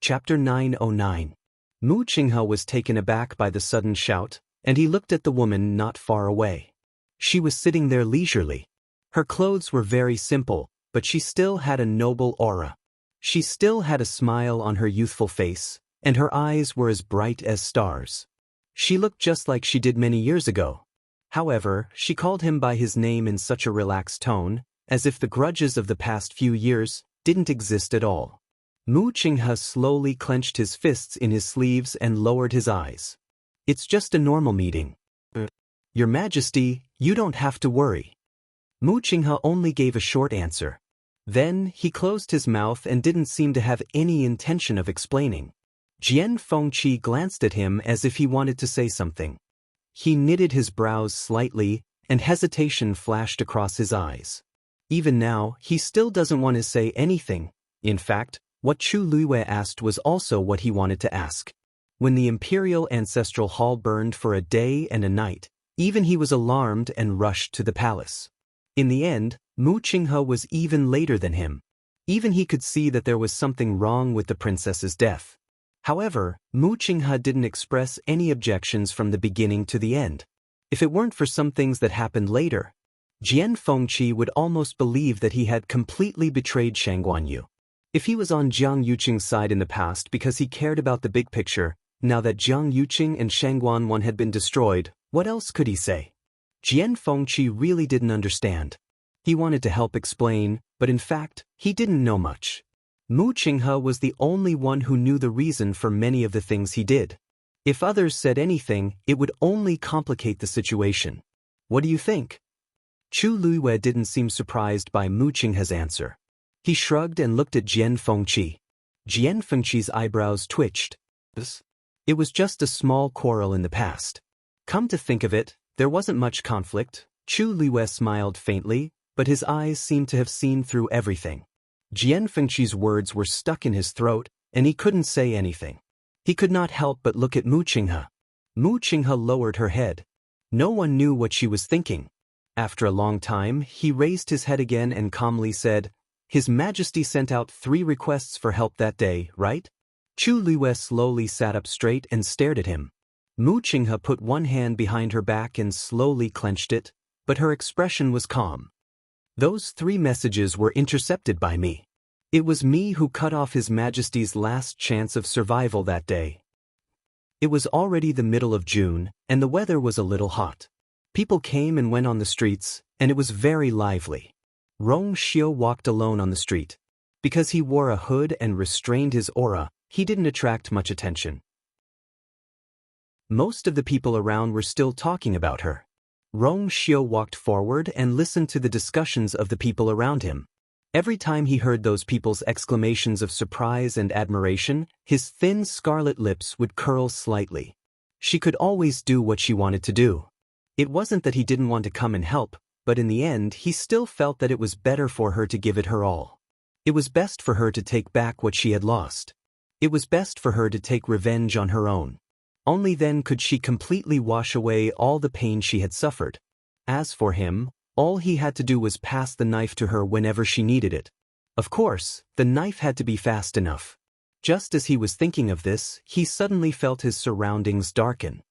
Chapter 909. Mu Qinghe was taken aback by the sudden shout, and he looked at the woman not far away. She was sitting there leisurely. Her clothes were very simple, but she still had a noble aura. She still had a smile on her youthful face, and her eyes were as bright as stars. She looked just like she did many years ago. However, she called him by his name in such a relaxed tone, as if the grudges of the past few years didn't exist at all. Mu Qinghe slowly clenched his fists in his sleeves and lowered his eyes. "It's just a normal meeting. Your Majesty, you don't have to worry." Mu Qinghe only gave a short answer. Then, he closed his mouth and didn't seem to have any intention of explaining. Jian Fengqi glanced at him as if he wanted to say something. He knitted his brows slightly, and hesitation flashed across his eyes. Even now, he still doesn't want to say anything. In fact, what Chu Luiwei asked was also what he wanted to ask. When the Imperial Ancestral Hall burned for a day and a night, even he was alarmed and rushed to the palace. In the end, Mu Qinghe was even later than him. Even he could see that there was something wrong with the princess's death. However, Mu Qinghe didn't express any objections from the beginning to the end. If it weren't for some things that happened later, Jian Fengqi would almost believe that he had completely betrayed Shangguanyu. If he was on Jiang Yuqing's side in the past because he cared about the big picture, now that Jiang Yuqing and Shangguanyu had been destroyed, what else could he say? Jian Fengqi really didn't understand. He wanted to help explain, but in fact, he didn't know much. Mu Qinghe was the only one who knew the reason for many of the things he did. If others said anything, it would only complicate the situation. What do you think? Chu Luiwei didn't seem surprised by Mu Qinghe's answer. He shrugged and looked at Jian Fengqi. Jian Fengqi's eyebrows twitched. It was just a small quarrel in the past. Come to think of it, there wasn't much conflict. Chu Luiwei smiled faintly, but his eyes seemed to have seen through everything. Jian Fengqi's words were stuck in his throat, and he couldn't say anything. He could not help but look at Mu Qinghe. Mu Qinghe lowered her head. No one knew what she was thinking. After a long time, he raised his head again and calmly said, "His Majesty sent out 3 requests for help that day, right?" Chu Luiwei slowly sat up straight and stared at him. Mu Qinghe put one hand behind her back and slowly clenched it, but her expression was calm. "Those 3 messages were intercepted by me. It was me who cut off His Majesty's last chance of survival that day." It was already the middle of June, and the weather was a little hot. People came and went on the streets, and it was very lively. Rong Xiu walked alone on the street. Because he wore a hood and restrained his aura, he didn't attract much attention. Most of the people around were still talking about her. Rong Xiu walked forward and listened to the discussions of the people around him. Every time he heard those people's exclamations of surprise and admiration, his thin scarlet lips would curl slightly. She could always do what she wanted to do. It wasn't that he didn't want to come and help, but in the end he still felt that it was better for her to give it her all. It was best for her to take back what she had lost. It was best for her to take revenge on her own. Only then could she completely wash away all the pain she had suffered. As for him, all he had to do was pass the knife to her whenever she needed it. Of course, the knife had to be fast enough. Just as he was thinking of this, he suddenly felt his surroundings darken.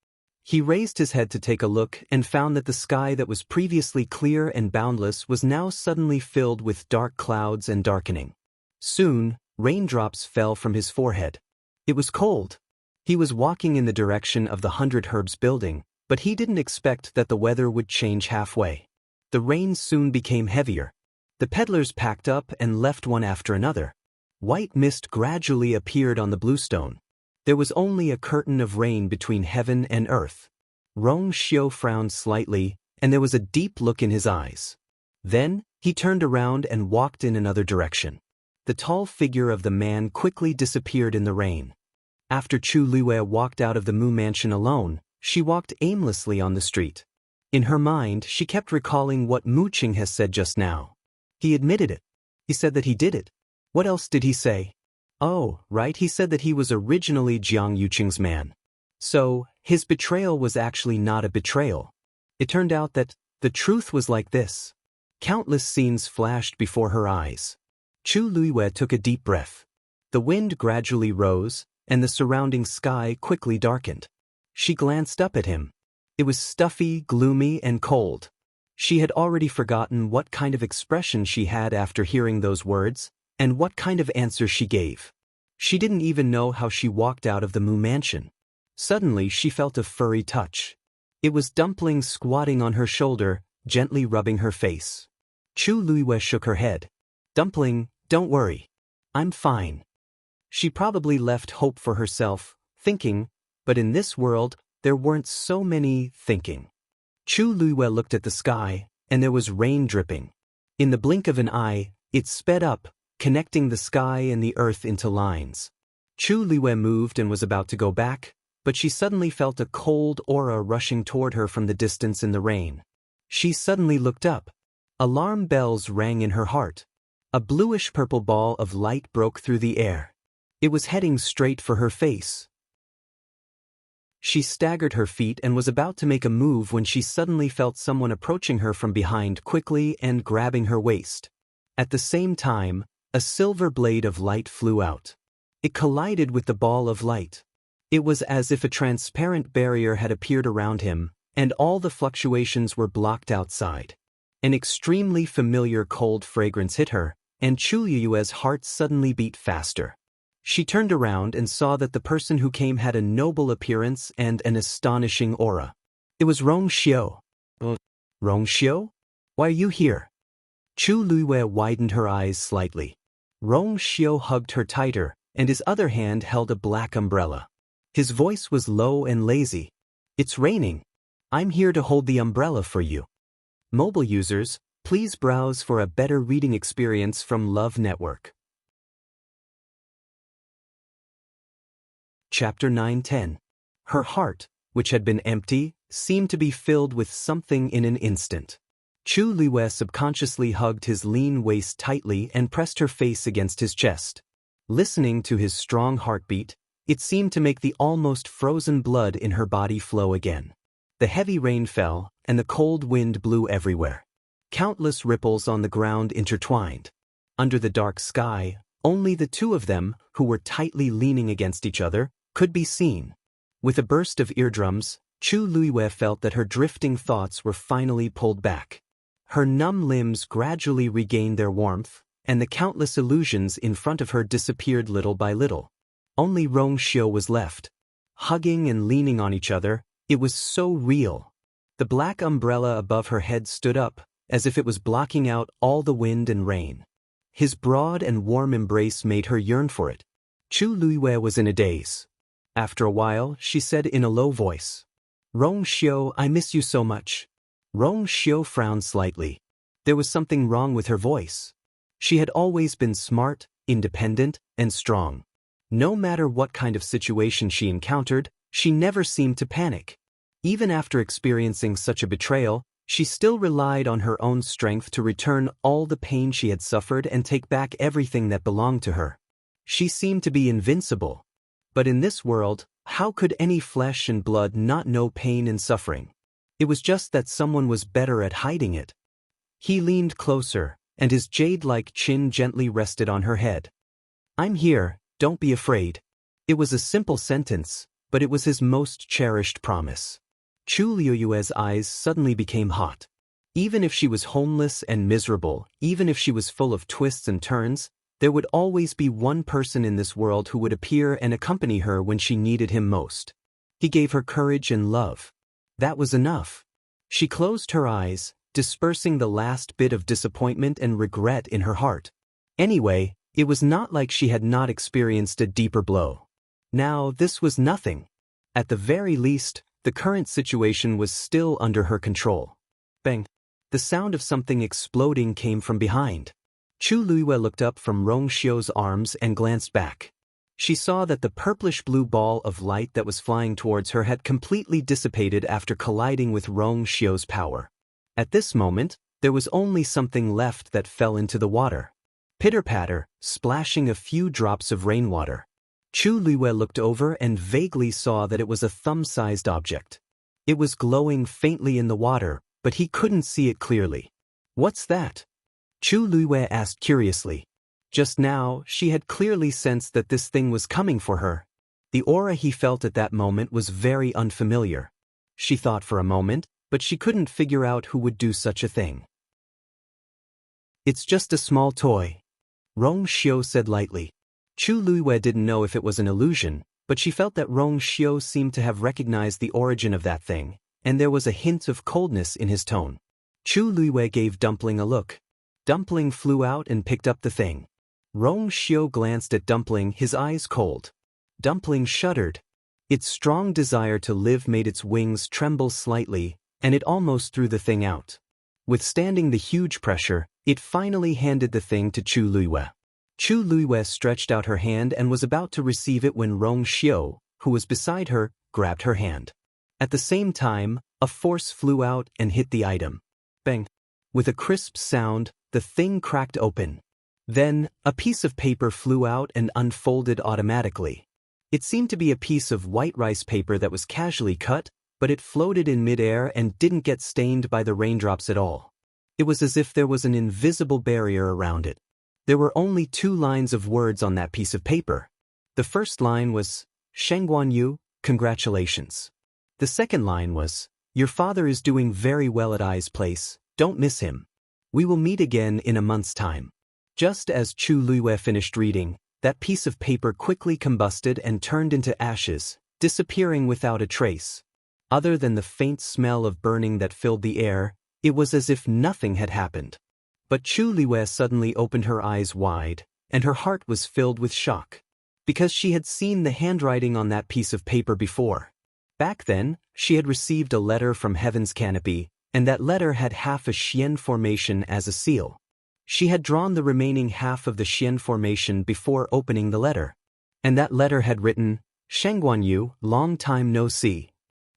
He raised his head to take a look and found that the sky that was previously clear and boundless was now suddenly filled with dark clouds and darkening. Soon, raindrops fell from his forehead. It was cold. He was walking in the direction of the 100 Herbs building, but he didn't expect that the weather would change halfway. The rain soon became heavier. The peddlers packed up and left one after another. White mist gradually appeared on the bluestone. There was only a curtain of rain between heaven and earth. Rong Xiu frowned slightly, and there was a deep look in his eyes. Then, he turned around and walked in another direction. The tall figure of the man quickly disappeared in the rain. After Chu Luiwei walked out of the Mu mansion alone, she walked aimlessly on the street. In her mind, she kept recalling what Mu Qinghe had said just now. He admitted it. He said that he did it. What else did he say? Oh, right, he said that he was originally Jiang Yuqing's man. So, his betrayal was actually not a betrayal. It turned out that the truth was like this. Countless scenes flashed before her eyes. Chu Luiwei took a deep breath. The wind gradually rose, and the surrounding sky quickly darkened. She glanced up at him. It was stuffy, gloomy, and cold. She had already forgotten what kind of expression she had after hearing those words, and what kind of answer she gave. She didn't even know how she walked out of the Mu mansion. Suddenly she felt a furry touch. It was Dumpling squatting on her shoulder, gently rubbing her face. Chu Luiwei shook her head. "Dumpling, don't worry. I'm fine." She probably left hope for herself, thinking, but in this world, there weren't so many thinking. Chu Luiwei looked at the sky, and there was rain dripping. In the blink of an eye, it sped up, connecting the sky and the earth into lines. Chu Luiwei moved and was about to go back, but she suddenly felt a cold aura rushing toward her from the distance in the rain. She suddenly looked up. Alarm bells rang in her heart. A bluish-purple ball of light broke through the air. It was heading straight for her face. She staggered her feet and was about to make a move when she suddenly felt someone approaching her from behind quickly and grabbing her waist. At the same time, a silver blade of light flew out. It collided with the ball of light. It was as if a transparent barrier had appeared around him, and all the fluctuations were blocked outside. An extremely familiar cold fragrance hit her, and Chu Luiwei's heart suddenly beat faster. She turned around and saw that the person who came had a noble appearance and an astonishing aura. It was Rong Xiu. Rong Xiu? Why are you here? Chu Luiwei widened her eyes slightly. Rong Xiu hugged her tighter, and his other hand held a black umbrella. His voice was low and lazy. "It's raining. I'm here to hold the umbrella for you." Mobile users, please browse for a better reading experience from Love Network. Chapter 9-10. Her heart, which had been empty, seemed to be filled with something in an instant. Chu Luiwei subconsciously hugged his lean waist tightly and pressed her face against his chest. Listening to his strong heartbeat, it seemed to make the almost frozen blood in her body flow again. The heavy rain fell, and the cold wind blew everywhere. Countless ripples on the ground intertwined. Under the dark sky, only the two of them, who were tightly leaning against each other, could be seen. With a burst of eardrums, Chu Luiwei felt that her drifting thoughts were finally pulled back. Her numb limbs gradually regained their warmth, and the countless illusions in front of her disappeared little by little. Only Rong Xiu was left. Hugging and leaning on each other, it was so real. The black umbrella above her head stood up, as if it was blocking out all the wind and rain. His broad and warm embrace made her yearn for it. Chu Luiwei was in a daze. After a while, she said in a low voice, "Rong Xiu, I miss you so much." Rong Xiu frowned slightly. There was something wrong with her voice. She had always been smart, independent, and strong. No matter what kind of situation she encountered, she never seemed to panic. Even after experiencing such a betrayal, she still relied on her own strength to return all the pain she had suffered and take back everything that belonged to her. She seemed to be invincible. But in this world, how could any flesh and blood not know pain and suffering? It was just that someone was better at hiding it. He leaned closer, and his jade-like chin gently rested on her head. "I'm here, don't be afraid." It was a simple sentence, but it was his most cherished promise. Chu Luiwei's eyes suddenly became hot. Even if she was homeless and miserable, even if she was full of twists and turns, there would always be one person in this world who would appear and accompany her when she needed him most. He gave her courage and love. That was enough. She closed her eyes, dispersing the last bit of disappointment and regret in her heart. Anyway, it was not like she had not experienced a deeper blow. Now, this was nothing. At the very least, the current situation was still under her control. Bang! The sound of something exploding came from behind. Chu Luiwei looked up from Rong Xiu's arms and glanced back. She saw that the purplish-blue ball of light that was flying towards her had completely dissipated after colliding with Rong Xiu's power. At this moment, there was only something left that fell into the water. Pitter-patter, splashing a few drops of rainwater. Chu Luiwei looked over and vaguely saw that it was a thumb-sized object. It was glowing faintly in the water, but he couldn't see it clearly. "What's that?" Chu Luiwei asked curiously. Just now, she had clearly sensed that this thing was coming for her. The aura he felt at that moment was very unfamiliar. She thought for a moment, but she couldn't figure out who would do such a thing. "It's just a small toy," Rong Xiu said lightly. Chu Luiwei didn't know if it was an illusion, but she felt that Rong Xiu seemed to have recognized the origin of that thing, and there was a hint of coldness in his tone. Chu Luiwei gave Dumpling a look. Dumpling flew out and picked up the thing. Rong Xiu glanced at Dumpling, his eyes cold. Dumpling shuddered. Its strong desire to live made its wings tremble slightly, and it almost threw the thing out. Withstanding the huge pressure, it finally handed the thing to Chu Luiwei. Chu Luiwei stretched out her hand and was about to receive it when Rong Xiu, who was beside her, grabbed her hand. At the same time, a force flew out and hit the item. Bang! With a crisp sound, the thing cracked open. Then, a piece of paper flew out and unfolded automatically. It seemed to be a piece of white rice paper that was casually cut, but it floated in midair and didn't get stained by the raindrops at all. It was as if there was an invisible barrier around it. There were only 2 lines of words on that piece of paper. The first line was, "Shengguan Yu, congratulations." The second line was, "Your father is doing very well at Ai's place, don't miss him. We will meet again in a month's time." Just as Chu Luiwei finished reading, that piece of paper quickly combusted and turned into ashes, disappearing without a trace. Other than the faint smell of burning that filled the air, it was as if nothing had happened. But Chu Luiwei suddenly opened her eyes wide, and her heart was filled with shock. Because she had seen the handwriting on that piece of paper before. Back then, she had received a letter from Heaven's Canopy, and that letter had half a Xian formation as a seal. She had drawn the remaining half of the Xian formation before opening the letter. And that letter had written, "Shengguan Yu, long time no see."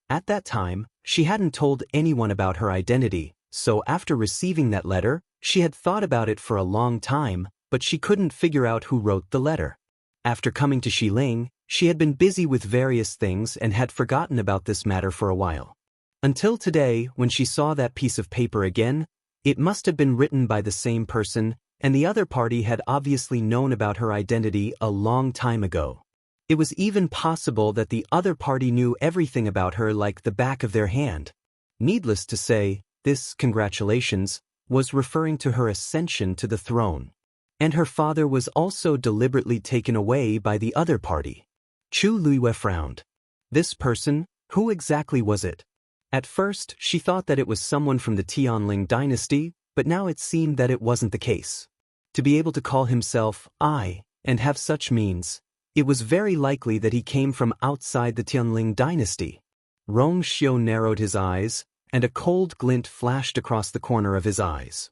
At that time, she hadn't told anyone about her identity, so after receiving that letter, she had thought about it for a long time, but she couldn't figure out who wrote the letter. After coming to Xiling, she had been busy with various things and had forgotten about this matter for a while. Until today, when she saw that piece of paper again, it must have been written by the same person, and the other party had obviously known about her identity a long time ago. It was even possible that the other party knew everything about her like the back of their hand. Needless to say, this congratulations was referring to her ascension to the throne. And her father was also deliberately taken away by the other party. Chu Luiwei frowned. This person, who exactly was it? At first, she thought that it was someone from the Tianling dynasty, but now it seemed that it wasn't the case. To be able to call himself I, and have such means, it was very likely that he came from outside the Tianling dynasty. Rong Xiu narrowed his eyes, and a cold glint flashed across the corner of his eyes.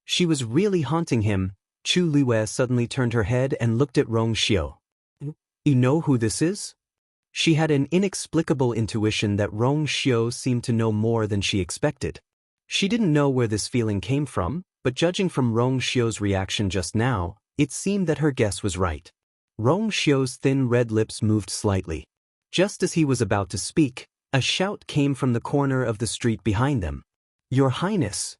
She was really haunting him. Chu Luiwei suddenly turned her head and looked at Rong Xiu. "You know who this is?" She had an inexplicable intuition that Rong Xiu seemed to know more than she expected. She didn't know where this feeling came from, but judging from Rong Xiu's reaction just now, it seemed that her guess was right. Rong Xiu's thin red lips moved slightly. Just as he was about to speak, a shout came from the corner of the street behind them. "Your Highness!"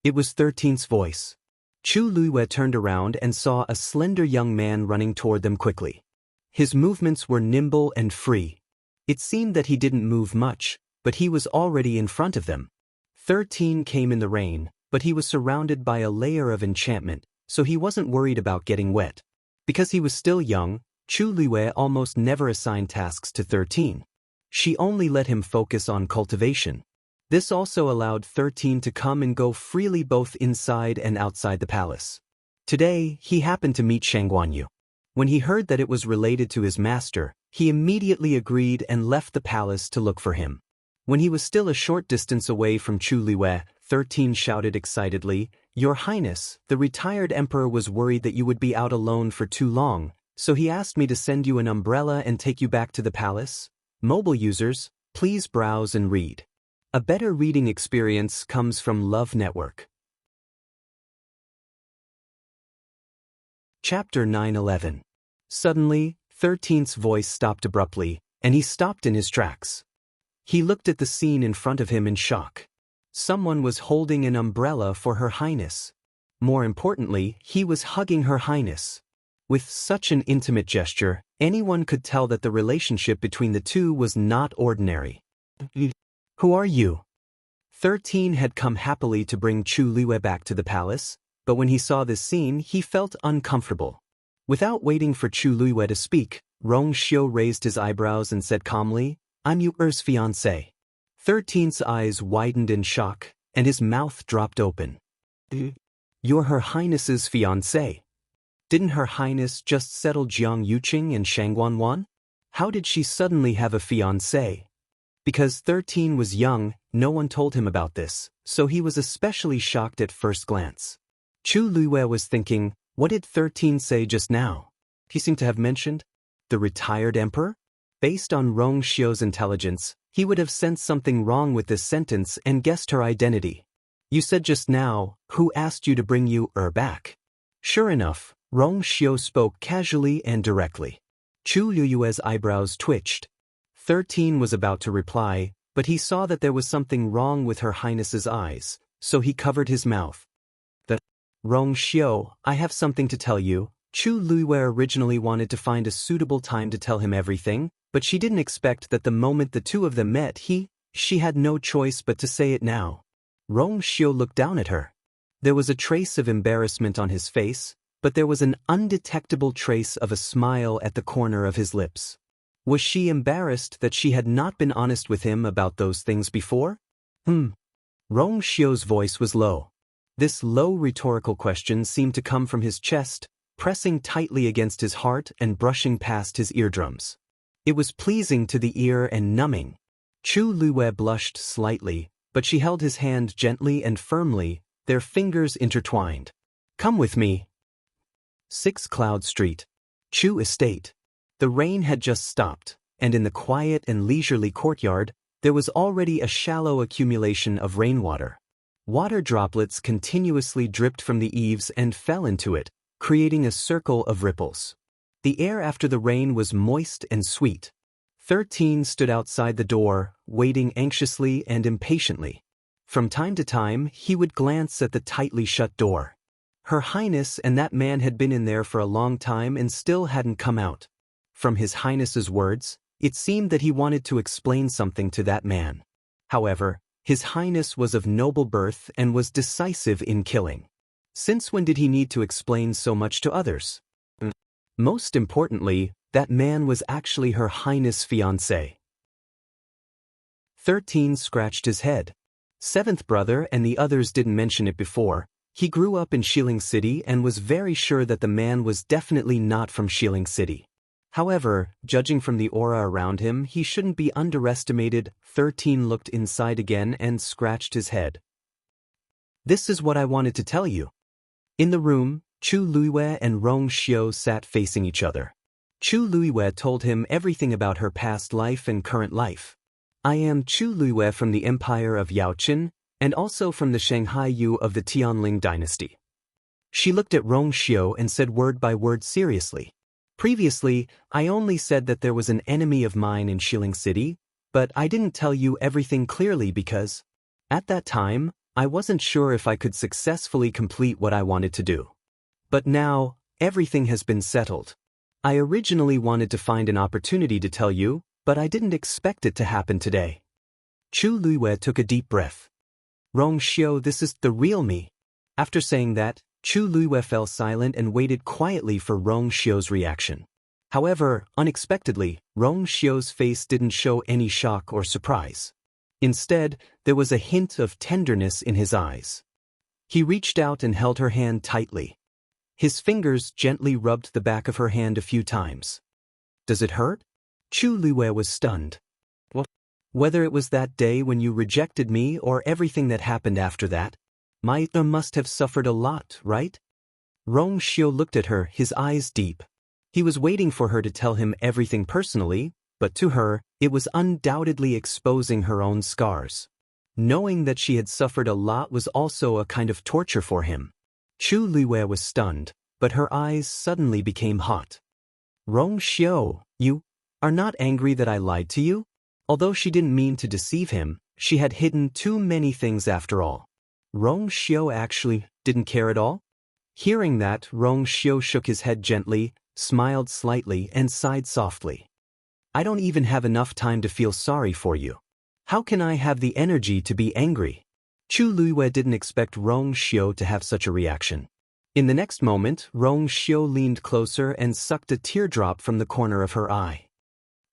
It was 13's voice. Chu Luiwei turned around and saw a slender young man running toward them quickly. His movements were nimble and free. It seemed that he didn't move much, but he was already in front of them. 13 came in the rain, but he was surrounded by a layer of enchantment, so he wasn't worried about getting wet. Because he was still young, Chu Luiwei almost never assigned tasks to 13. She only let him focus on cultivation. This also allowed 13 to come and go freely both inside and outside the palace. Today, he happened to meet Shengguan Yu. When he heard that it was related to his master, he immediately agreed and left the palace to look for him. When he was still a short distance away from Chu Luiwei, 13 shouted excitedly, "Your Highness, the retired emperor was worried that you would be out alone for too long, so he asked me to send you an umbrella and take you back to the palace. Mobile users, please browse and read. A better reading experience comes from Love Network." Chapter 9-11. Suddenly, 13's voice stopped abruptly, and he stopped in his tracks. He looked at the scene in front of him in shock. Someone was holding an umbrella for Her Highness. More importantly, he was hugging Her Highness. With such an intimate gesture, anyone could tell that the relationship between the two was not ordinary. Who are you? 13 had come happily to bring Chu Liwei back to the palace, but when he saw this scene, he felt uncomfortable. Without waiting for Chu Liwei to speak, Rong Xiu raised his eyebrows and said calmly, "I'm Yu's fiancé." 13's eyes widened in shock, and his mouth dropped open. "You're Her Highness's fiancé? Didn't Her Highness just settle Jiang Yuqing and Shangguanwan? How did she suddenly have a fiancé?" Because 13 was young, no one told him about this, so he was especially shocked at first glance. Chu Liwei was thinking, what did 13 say just now? He seemed to have mentioned the retired emperor? Based on Rong Xiu's intelligence, he would have sensed something wrong with this sentence and guessed her identity. "You said just now, who asked you to bring back?" Sure enough, Rong Xiu spoke casually and directly. Chu Liu's eyebrows twitched. 13 was about to reply, but he saw that there was something wrong with Her Highness's eyes, so he covered his mouth. "Rong Xiu, I have something to tell you." Chu Liwei originally wanted to find a suitable time to tell him everything, but she didn't expect that the moment the two of them met she had no choice but to say it now. Rong Xiu looked down at her. There was a trace of embarrassment on his face, but there was an undetectable trace of a smile at the corner of his lips. Was she embarrassed that she had not been honest with him about those things before? Rong Xiu's voice was low. This low rhetorical question seemed to come from his chest, pressing tightly against his heart and brushing past his eardrums. It was pleasing to the ear and numbing. Chu Liwei blushed slightly, but she held his hand gently and firmly, their fingers intertwined. "Come with me." 6 Cloud Street, Chu Estate. The rain had just stopped, and in the quiet and leisurely courtyard, there was already a shallow accumulation of rainwater. Water droplets continuously dripped from the eaves and fell into it, creating a circle of ripples. The air after the rain was moist and sweet. 13 stood outside the door, waiting anxiously and impatiently. From time to time, he would glance at the tightly shut door. Her Highness and that man had been in there for a long time and still hadn't come out. From His Highness's words, it seemed that he wanted to explain something to that man. However, His Highness was of noble birth and was decisive in killing. Since when did he need to explain so much to others? Most importantly, that man was actually Her Highness' fiancé. 13 scratched his head. 7th brother and the others didn't mention it before. He grew up in Xiling City and was very sure that the man was definitely not from Xiling City. However, judging from the aura around him, he shouldn't be underestimated. 13 looked inside again and scratched his head. "This is what I wanted to tell you." In the room, Chu Liwei and Rong Xiu sat facing each other. Chu Liwei told him everything about her past life and current life. "I am Chu Liwei from the Empire of Yaoqin, and also from the Shanghai Yu of the Tianling dynasty." She looked at Rong Xiu and said word by word seriously. "Previously, I only said that there was an enemy of mine in Xiling City, but I didn't tell you everything clearly because, at that time, I wasn't sure if I could successfully complete what I wanted to do. But now, everything has been settled. I originally wanted to find an opportunity to tell you, but I didn't expect it to happen today." Chu Liwei took a deep breath. "Rong Xiu, this is the real me." After saying that, Chu Liwei fell silent and waited quietly for Rong Xiu's reaction. However, unexpectedly, Rong Xiu's face didn't show any shock or surprise. Instead, there was a hint of tenderness in his eyes. He reached out and held her hand tightly. His fingers gently rubbed the back of her hand a few times. "Does it hurt?" Chu Liwei was stunned. "What? Whether it was that day when you rejected me or everything that happened after that, my must have suffered a lot, right?" Rong Xiu looked at her, his eyes deep. He was waiting for her to tell him everything personally, but to her, it was undoubtedly exposing her own scars. Knowing that she had suffered a lot was also a kind of torture for him. Chu Liwei was stunned, but her eyes suddenly became hot. "Rong Xiu, you are not angry that I lied to you?" Although she didn't mean to deceive him, she had hidden too many things after all. Rong Xiu actually didn't care at all? Hearing that, Rong Xiu shook his head gently, smiled slightly, and sighed softly. I don't even have enough time to feel sorry for you. How can I have the energy to be angry? Chu Luiwei didn't expect Rong Xiu to have such a reaction. In the next moment, Rong Xiu leaned closer and sucked a teardrop from the corner of her eye.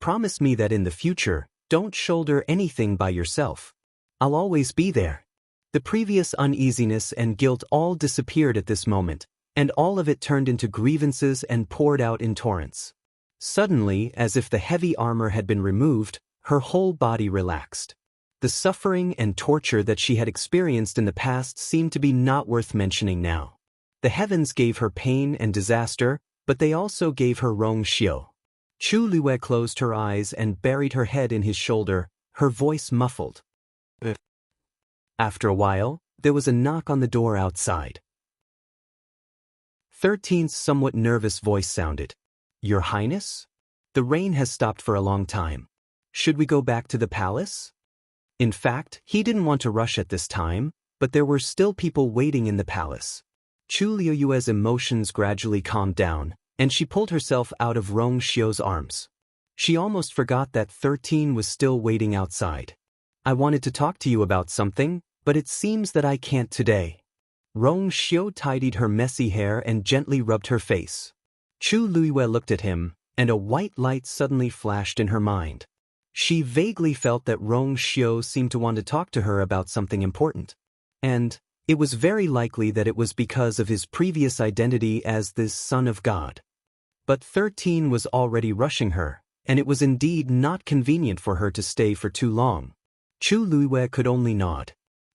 Promise me that in the future, don't shoulder anything by yourself. I'll always be there. The previous uneasiness and guilt all disappeared at this moment, and all of it turned into grievances and poured out in torrents. Suddenly, as if the heavy armor had been removed, her whole body relaxed. The suffering and torture that she had experienced in the past seemed to be not worth mentioning now. The heavens gave her pain and disaster, but they also gave her Rong Xiu. Chu Luiwei closed her eyes and buried her head in his shoulder, her voice muffled. After a while, there was a knock on the door outside. 13's somewhat nervous voice sounded. Your Highness? The rain has stopped for a long time. Should we go back to the palace? In fact, he didn't want to rush at this time, but there were still people waiting in the palace. Chu Liuyue's emotions gradually calmed down, and she pulled herself out of Rong Xiu's arms. She almost forgot that 13 was still waiting outside. I wanted to talk to you about something, but it seems that I can't today. Rong Xiu tidied her messy hair and gently rubbed her face. Chu Luiwei looked at him, and a white light suddenly flashed in her mind. She vaguely felt that Rong Xiu seemed to want to talk to her about something important. And it was very likely that it was because of his previous identity as this son of God. But 13 was already rushing her, and it was indeed not convenient for her to stay for too long. Chu Luiwei could only nod.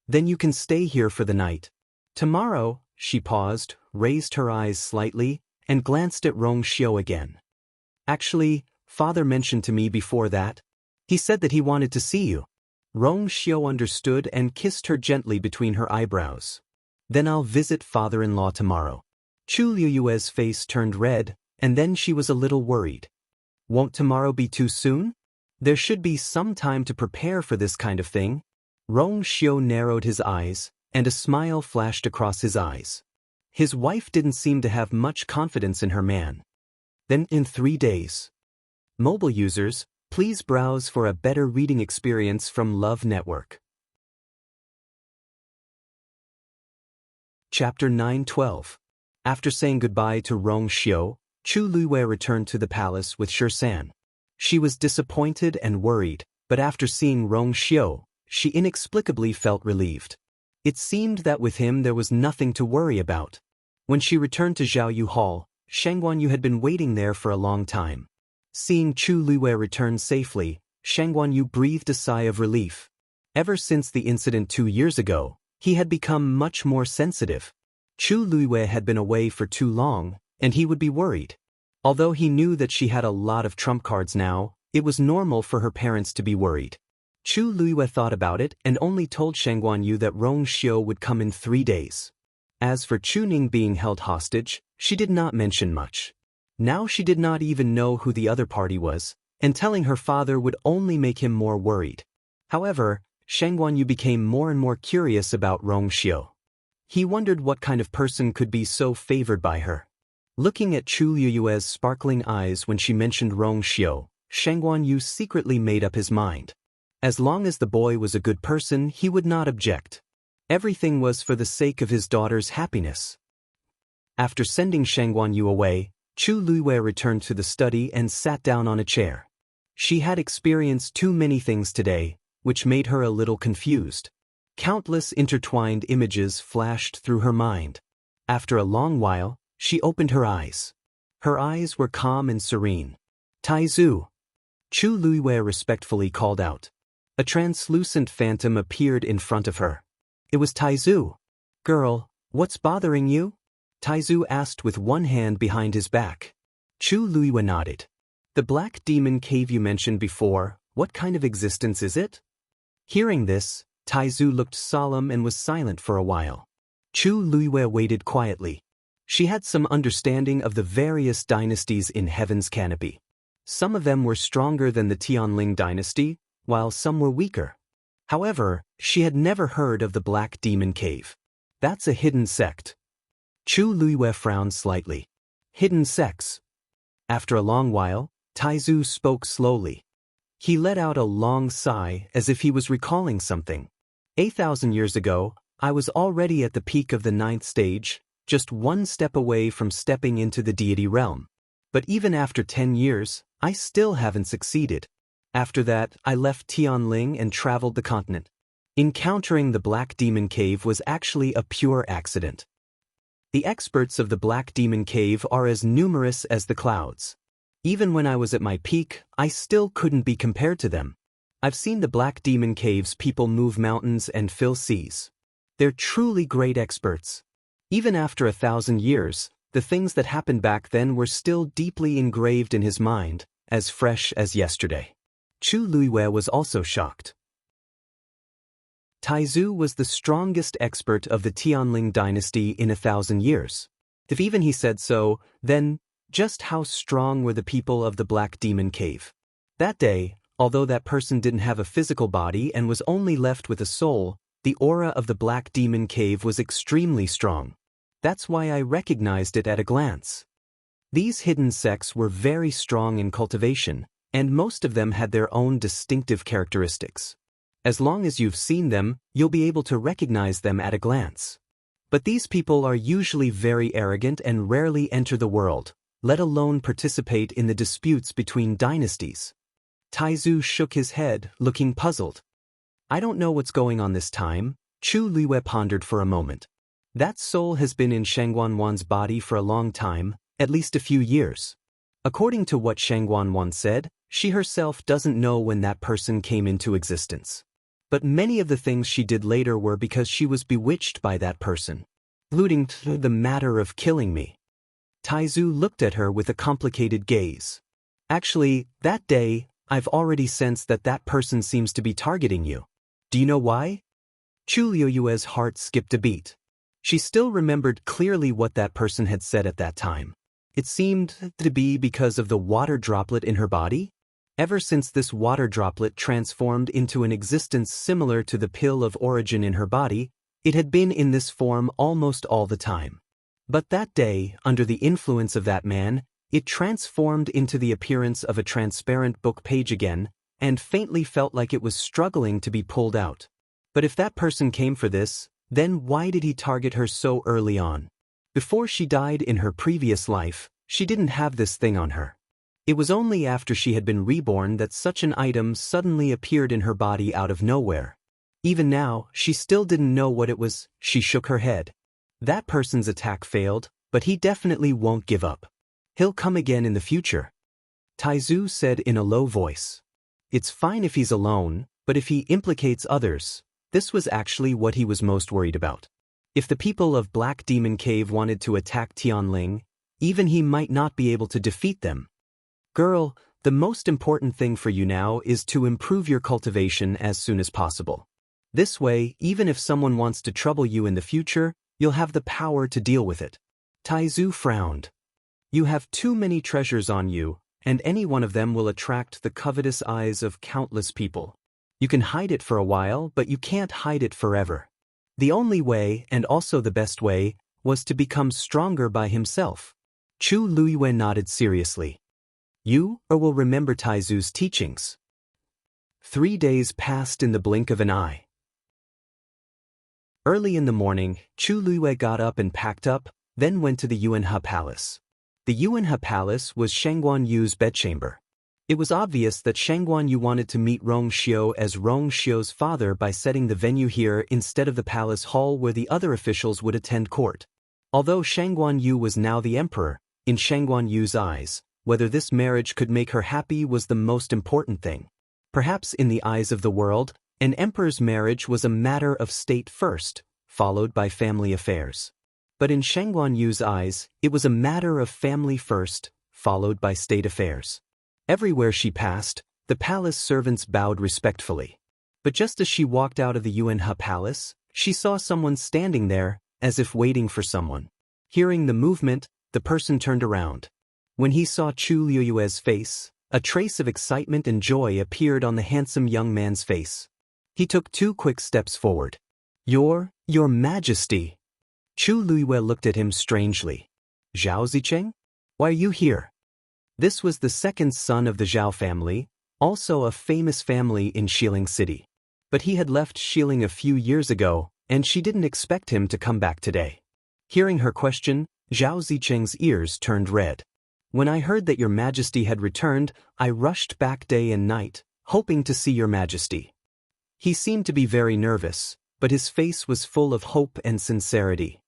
Then you can stay here for the night. Tomorrow, she paused, raised her eyes slightly, and glanced at Rong Xiu again. Actually, father mentioned to me before that. He said that he wanted to see you. Rong Xiu understood and kissed her gently between her eyebrows. Then I'll visit father-in-law tomorrow. Chu Liuyue's face turned red, and then she was a little worried. Won't tomorrow be too soon? There should be some time to prepare for this kind of thing. Rong Xiu narrowed his eyes, and a smile flashed across his eyes. His wife didn't seem to have much confidence in her man. Then in 3 days. Mobile users, please browse for a better reading experience from Love Network. Chapter 9-12. After saying goodbye to Rong Xiu, Chu Luiwei returned to the palace with Shisan. She was disappointed and worried, but after seeing Rong Xiu, she inexplicably felt relieved. It seemed that with him there was nothing to worry about. When she returned to Zhaoyu Hall, Shang Guanyu had been waiting there for a long time. Seeing Chu Luiwei return safely, Shang Guanyu breathed a sigh of relief. Ever since the incident 2 years ago, he had become much more sensitive. Chu Luiwei had been away for too long, and he would be worried. Although he knew that she had a lot of trump cards now, it was normal for her parents to be worried. Chu Luiwei thought about it and only told Shang Guanyu that Rong Xiu would come in 3 days. As for Chu Ning being held hostage, she did not mention much. Now she did not even know who the other party was, and telling her father would only make him more worried. However, Shang Guanyu became more and more curious about Rong Xiu. He wondered what kind of person could be so favored by her. Looking at Chu Liuyue's sparkling eyes when she mentioned Rong Xiu, Shang Guanyu secretly made up his mind. As long as the boy was a good person, he would not object. Everything was for the sake of his daughter's happiness. After sending Shang Guanyu away, Chu Luiwei returned to the study and sat down on a chair. She had experienced too many things today, which made her a little confused. Countless intertwined images flashed through her mind. After a long while, she opened her eyes. Her eyes were calm and serene. Taizu! Chu Luiwei respectfully called out. A translucent phantom appeared in front of her. It was Taizu. Girl, what's bothering you? Taizu asked with one hand behind his back. Chu Luiwei nodded. The black demon cave you mentioned before, what kind of existence is it? Hearing this, Taizu looked solemn and was silent for a while. Chu Luiwei waited quietly. She had some understanding of the various dynasties in Heaven's Canopy. Some of them were stronger than the Tianling dynasty, while some were weaker. However, she had never heard of the Black Demon Cave. That's a hidden sect. Chu Luiyue frowned slightly. Hidden sex. After a long while, Taizu spoke slowly. He let out a long sigh as if he was recalling something. 8,000 years ago, I was already at the peak of the 9th stage, just one step away from stepping into the deity realm. But even after 10 years, I still haven't succeeded. After that, I left Tianling and traveled the continent. Encountering the Black Demon Cave was actually a pure accident. The experts of the Black Demon Cave are as numerous as the clouds. Even when I was at my peak, I still couldn't be compared to them. I've seen the Black Demon Cave's people move mountains and fill seas. They're truly great experts. Even after 1,000 years, the things that happened back then were still deeply engraved in his mind, as fresh as yesterday. Chu Luiyue was also shocked. Taizu was the strongest expert of the Tianling dynasty in 1,000 years. If even he said so, then just how strong were the people of the Black Demon Cave? That day, although that person didn't have a physical body and was only left with a soul, the aura of the Black Demon Cave was extremely strong. That's why I recognized it at a glance. These hidden sects were very strong in cultivation, and most of them had their own distinctive characteristics. As long as you've seen them, you'll be able to recognize them at a glance. But these people are usually very arrogant and rarely enter the world, let alone participate in the disputes between dynasties. Taizu shook his head, looking puzzled. I don't know what's going on this time, Chu Luiyue pondered for a moment. That soul has been in Shangguanwan's body for a long time, at least a few years. According to what Shangguanwan said, she herself doesn't know when that person came into existence. But many of the things she did later were because she was bewitched by that person, alluding to the matter of killing me. Taizu looked at her with a complicated gaze. Actually, that day, I've already sensed that that person seems to be targeting you. Do you know why? Chu Luiyue's heart skipped a beat. She still remembered clearly what that person had said at that time. It seemed to be because of the water droplet in her body. Ever since this water droplet transformed into an existence similar to the pill of origin in her body, it had been in this form almost all the time. But that day, under the influence of that man, it transformed into the appearance of a transparent book page again, and faintly felt like it was struggling to be pulled out. But if that person came for this, then why did he target her so early on? Before she died in her previous life, she didn't have this thing on her. It was only after she had been reborn that such an item suddenly appeared in her body out of nowhere. Even now, she still didn't know what it was. She shook her head. That person's attack failed, but he definitely won't give up. He'll come again in the future. Taizu said in a low voice. It's fine if he's alone, but if he implicates others, this was actually what he was most worried about. If the people of Black Demon Cave wanted to attack Tianling, even he might not be able to defeat them. Girl, the most important thing for you now is to improve your cultivation as soon as possible. This way, even if someone wants to trouble you in the future, you'll have the power to deal with it. Taizu frowned. You have too many treasures on you, and any one of them will attract the covetous eyes of countless people. You can hide it for a while, but you can't hide it forever. The only way, and also the best way, was to become stronger by himself. Chu Luiyue nodded seriously. You will remember Taizu's teachings. 3 days passed in the blink of an eye. Early in the morning, Chu Luiyue got up and packed up, then went to the Yuanhe Palace. The Yuanhe Palace was Shangguan Yu's bedchamber. It was obvious that Shangguan Yu wanted to meet Rong Xiu as Rong Xiu's father by setting the venue here instead of the palace hall where the other officials would attend court. Although Shangguan Yu was now the emperor, in Shangguan Yu's eyes, whether this marriage could make her happy was the most important thing. Perhaps in the eyes of the world, an emperor's marriage was a matter of state first, followed by family affairs. But in Shangguan Yu's eyes, it was a matter of family first, followed by state affairs. Everywhere she passed, the palace servants bowed respectfully. But just as she walked out of the Yuanhe Palace, she saw someone standing there, as if waiting for someone. Hearing the movement, the person turned around. When he saw Chu Luiyue's face, a trace of excitement and joy appeared on the handsome young man's face. He took 2 quick steps forward. Your Majesty. Chu Luiyue looked at him strangely. Zhao Zicheng? Why are you here? This was the second son of the Zhao family, also a famous family in Xiling City. But he had left Xiling a few years ago, and she didn't expect him to come back today. Hearing her question, Zhao Zicheng's ears turned red. When I heard that your majesty had returned, I rushed back day and night, hoping to see your majesty. He seemed to be very nervous, but his face was full of hope and sincerity.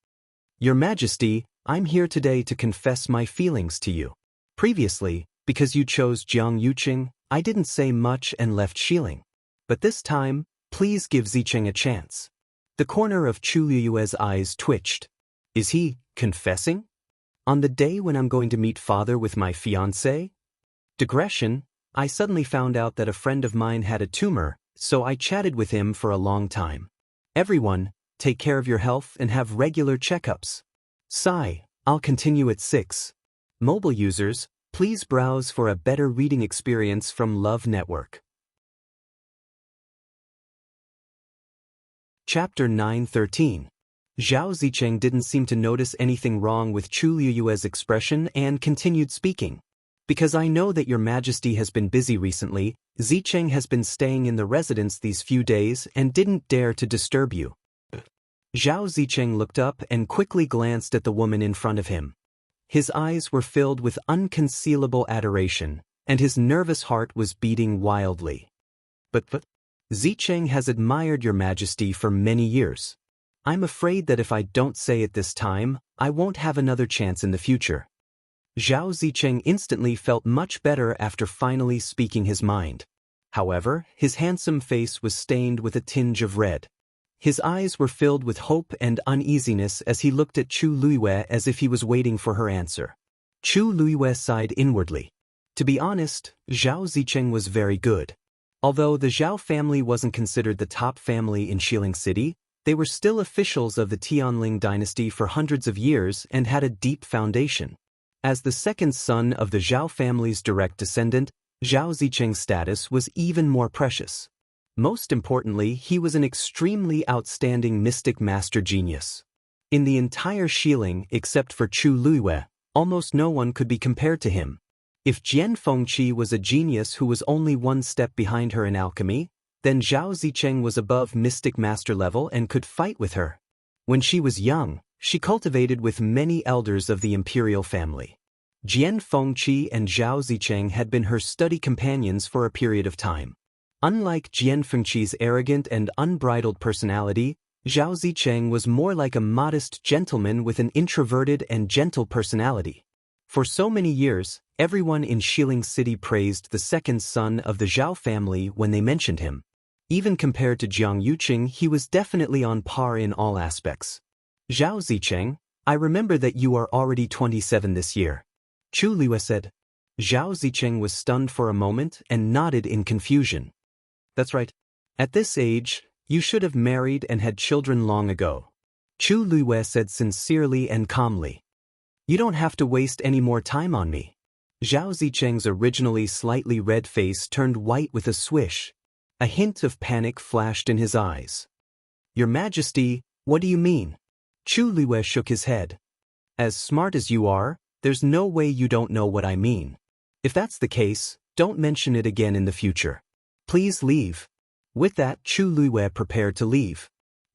Your majesty, I'm here today to confess my feelings to you. Previously, because you chose Jiang Yuqing, I didn't say much and left Xiling. But this time, please give Zicheng a chance. The corner of Chu Liyue's eyes twitched. Is he confessing? On the day when I'm going to meet father with my fiancée? Digression, I suddenly found out that a friend of mine had a tumor, so I chatted with him for a long time. Everyone, take care of your health and have regular checkups. Sigh, I'll continue at 6. Mobile users, please browse for a better reading experience from Love Network. Chapter 9:13. Zhao Zicheng didn't seem to notice anything wrong with Chu Liyue's expression and continued speaking. Because I know that your majesty has been busy recently, Zicheng has been staying in the residence these few days and didn't dare to disturb you. Zhao Zicheng looked up and quickly glanced at the woman in front of him. His eyes were filled with unconcealable adoration, and his nervous heart was beating wildly. But Zicheng has admired your majesty for many years. I'm afraid that if I don't say it this time, I won't have another chance in the future. Zhao Zicheng instantly felt much better after finally speaking his mind. However, his handsome face was stained with a tinge of red. His eyes were filled with hope and uneasiness as he looked at Chu Luiyue as if he was waiting for her answer. Chu Luiyue sighed inwardly. To be honest, Zhao Zicheng was very good. Although the Zhao family wasn't considered the top family in Xiling City, they were still officials of the Tianling dynasty for hundreds of years and had a deep foundation. As the second son of the Zhao family's direct descendant, Zhao Zicheng's status was even more precious. Most importantly, he was an extremely outstanding mystic master genius. In the entire Xiling, except for Chu Luiyue, almost no one could be compared to him. If Jian Fengqi was a genius who was only one step behind her in alchemy, then Zhao Zicheng was above mystic master level and could fight with her. When she was young, she cultivated with many elders of the imperial family. Jian Fengqi and Zhao Zicheng had been her study companions for a period of time. Unlike Jian Fengqi's arrogant and unbridled personality, Zhao Zicheng was more like a modest gentleman with an introverted and gentle personality. For so many years, everyone in Xiling City praised the second son of the Zhao family when they mentioned him. Even compared to Jiang Yuqing, he was definitely on par in all aspects. Zhao Zicheng, I remember that you are already 27 this year. Chu Liyue said. Zhao Zicheng was stunned for a moment and nodded in confusion. That's right. At this age, you should have married and had children long ago. Chu Liyue said sincerely and calmly. You don't have to waste any more time on me. Zhao Zicheng's originally slightly red face turned white with a swish. A hint of panic flashed in his eyes. Your Majesty, what do you mean? Chu Liyue shook his head. As smart as you are, there's no way you don't know what I mean. If that's the case, don't mention it again in the future. Please leave. With that, Chu Liyue prepared to leave.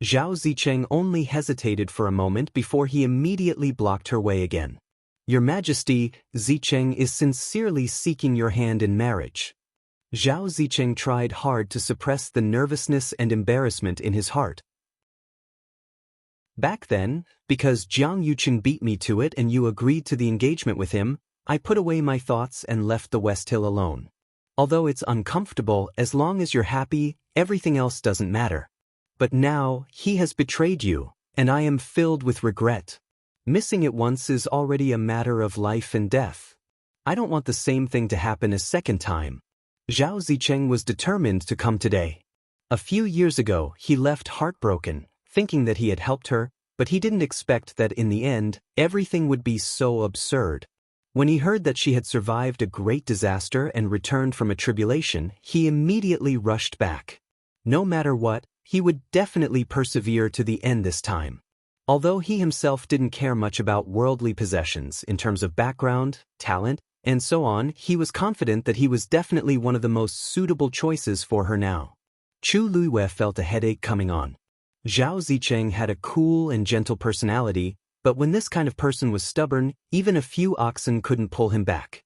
Zhao Zicheng only hesitated for a moment before he immediately blocked her way again. Your Majesty, Zicheng is sincerely seeking your hand in marriage. Zhao Zicheng tried hard to suppress the nervousness and embarrassment in his heart. Back then, because Jiang Yuqing beat me to it and you agreed to the engagement with him, I put away my thoughts and left the West Hill alone. Although it's uncomfortable, as long as you're happy, everything else doesn't matter. But now, he has betrayed you, and I am filled with regret. Missing it once is already a matter of life and death. I don't want the same thing to happen a second time. Zhao Zicheng was determined to come today. A few years ago, he left heartbroken, thinking that he had helped her, but he didn't expect that in the end, everything would be so absurd. When he heard that she had survived a great disaster and returned from a tribulation, he immediately rushed back. No matter what, he would definitely persevere to the end this time. Although he himself didn't care much about worldly possessions in terms of background, talent, and so on, he was confident that he was definitely one of the most suitable choices for her now. Chu Luiwei felt a headache coming on. Zhao Zicheng had a cool and gentle personality, but when this kind of person was stubborn, even a few oxen couldn't pull him back.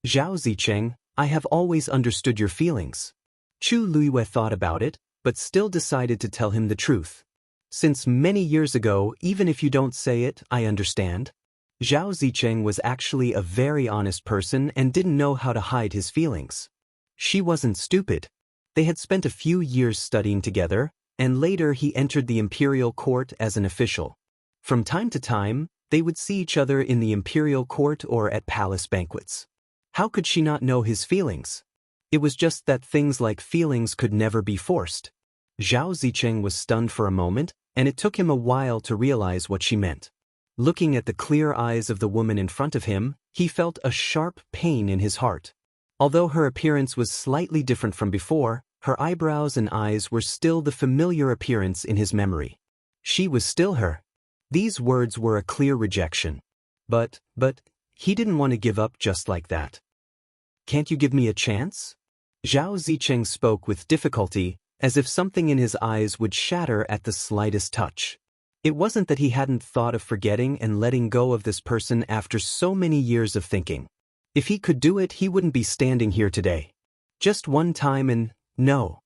Zhao Zicheng, I have always understood your feelings. Chu Luiwei thought about it, but still decided to tell him the truth. Since many years ago, even if you don't say it, I understand. Zhao Zicheng was actually a very honest person and didn't know how to hide his feelings. She wasn't stupid. They had spent a few years studying together, and later he entered the imperial court as an official. From time to time, they would see each other in the imperial court or at palace banquets. How could she not know his feelings? It was just that things like feelings could never be forced. Zhao Zicheng was stunned for a moment, and it took him a while to realize what she meant. Looking at the clear eyes of the woman in front of him, he felt a sharp pain in his heart. Although her appearance was slightly different from before, her eyebrows and eyes were still the familiar appearance in his memory. She was still her. These words were a clear rejection. But, he didn't want to give up just like that. Can't you give me a chance? Zhao Zicheng spoke with difficulty, as if something in his eyes would shatter at the slightest touch. It wasn't that he hadn't thought of forgetting and letting go of this person after so many years of thinking. If he could do it, he wouldn't be standing here today. Just one time and, no.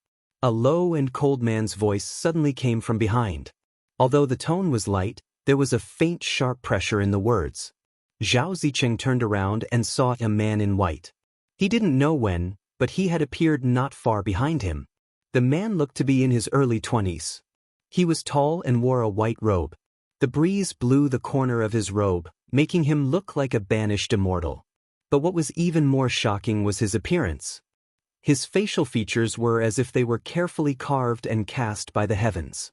A low and cold man's voice suddenly came from behind. Although the tone was light, there was a faint sharp pressure in the words. Zhao Zicheng turned around and saw a man in white. He didn't know when, but he had appeared not far behind him. The man looked to be in his early 20s. He was tall and wore a white robe. The breeze blew the corner of his robe, making him look like a banished immortal. But what was even more shocking was his appearance. His facial features were as if they were carefully carved and cast by the heavens.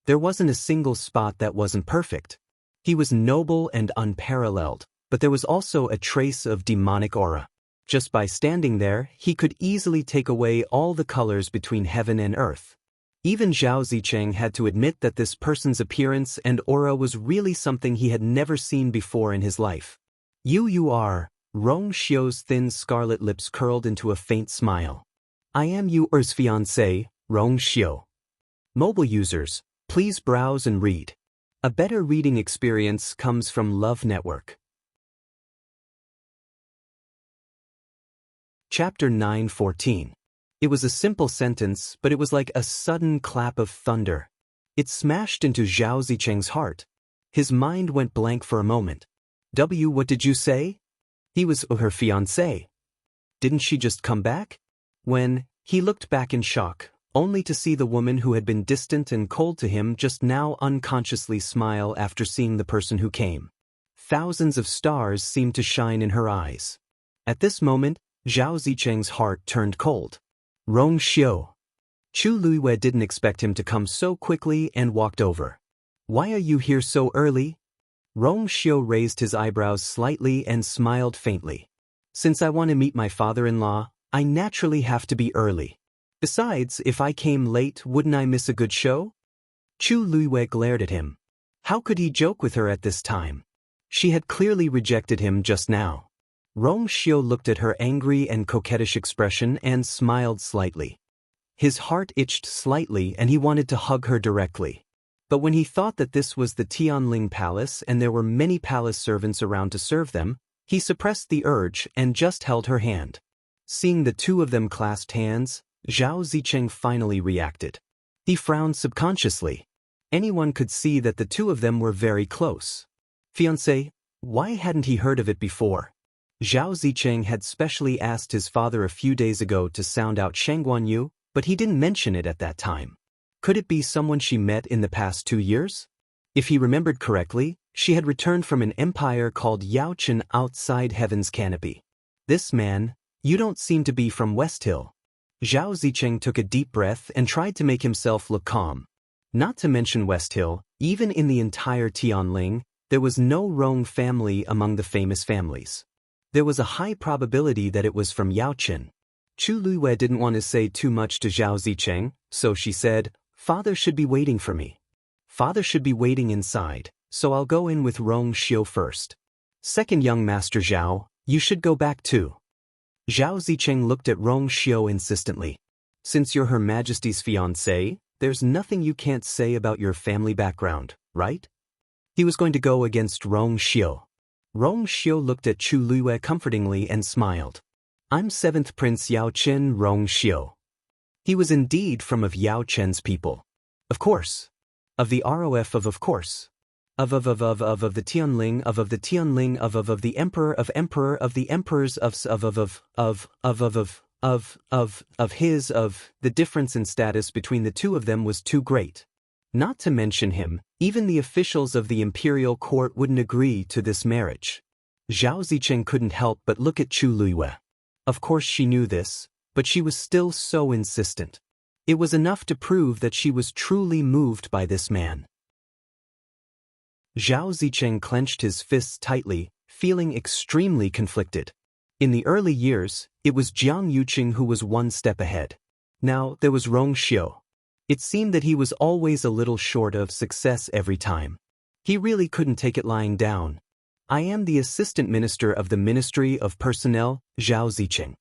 There wasn't a single spot that wasn't perfect. He was noble and unparalleled, but there was also a trace of demonic aura. Just by standing there, he could easily take away all the colors between heaven and earth. Even Zhao Zicheng had to admit that this person's appearance and aura was really something he had never seen before in his life. You are. Rong Xiu's thin scarlet lips curled into a faint smile. I am Yu's fiancé, Rong Xiu. Mobile users, please browse and read. A better reading experience comes from Love Network. Chapter 9:14. It was a simple sentence, but it was like a sudden clap of thunder. It smashed into Zhao Zicheng's heart. His mind went blank for a moment. What did you say? He was her fiancé. Didn't she just come back? When he looked back in shock, only to see the woman who had been distant and cold to him just now unconsciously smile after seeing the person who came. Thousands of stars seemed to shine in her eyes. At this moment, Zhao Zicheng's heart turned cold. Rong Xiu. Chu Luiwei didn't expect him to come so quickly and walked over. Why are you here so early? Rong Xiu raised his eyebrows slightly and smiled faintly. Since I want to meet my father-in-law, I naturally have to be early. Besides, if I came late, wouldn't I miss a good show? Chu Luiwei glared at him. How could he joke with her at this time? She had clearly rejected him just now. Rong Xiu looked at her angry and coquettish expression and smiled slightly. His heart itched slightly and he wanted to hug her directly. But when he thought that this was the Tianling Palace and there were many palace servants around to serve them, he suppressed the urge and just held her hand. Seeing the two of them clasped hands, Zhao Zicheng finally reacted. He frowned subconsciously. Anyone could see that the two of them were very close. Fiancé, why hadn't he heard of it before? Zhao Zicheng had specially asked his father a few days ago to sound out Shangguanyu, but he didn't mention it at that time. Could it be someone she met in the past 2 years? If he remembered correctly, she had returned from an empire called Yaochen outside Heaven's Canopy. This man, you don't seem to be from West Hill. Zhao Zicheng took a deep breath and tried to make himself look calm. Not to mention West Hill, even in the entire Tianling, there was no Rong family among the famous families. There was a high probability that it was from Yaochen. Chu Luiwei didn't want to say too much to Zhao Zicheng, so she said, Father should be waiting for me. Father should be waiting inside, so I'll go in with Rong Xiu first. Second young Master Zhao, you should go back too. Zhao Zicheng looked at Rong Xiu insistently. Since you're Her Majesty's fiancé, there's nothing you can't say about your family background, right? He was going to go against Rong Xiu. Rong Xiu looked at Chu Luiyue comfortingly and smiled. I'm 7th Prince Yao Chen Rong Xiu. He was indeed from of Yao Chen's people. Of course. Of the ROF of course. Of the Tianling of the Tianling of the Emperor of the Emperors of the difference in status between the two of them was too great. Not to mention him, even the officials of the imperial court wouldn't agree to this marriage. Zhao Zicheng couldn't help but look at Chu Luiyue. Of course she knew this, but she was still so insistent. It was enough to prove that she was truly moved by this man. Zhao Zicheng clenched his fists tightly, feeling extremely conflicted. In the early years, it was Jiang Yuqing who was one step ahead. Now there was Rong Xiu. It seemed that he was always a little short of success every time. He really couldn't take it lying down. I am the Assistant Minister of the Ministry of Personnel, Zhao Zicheng.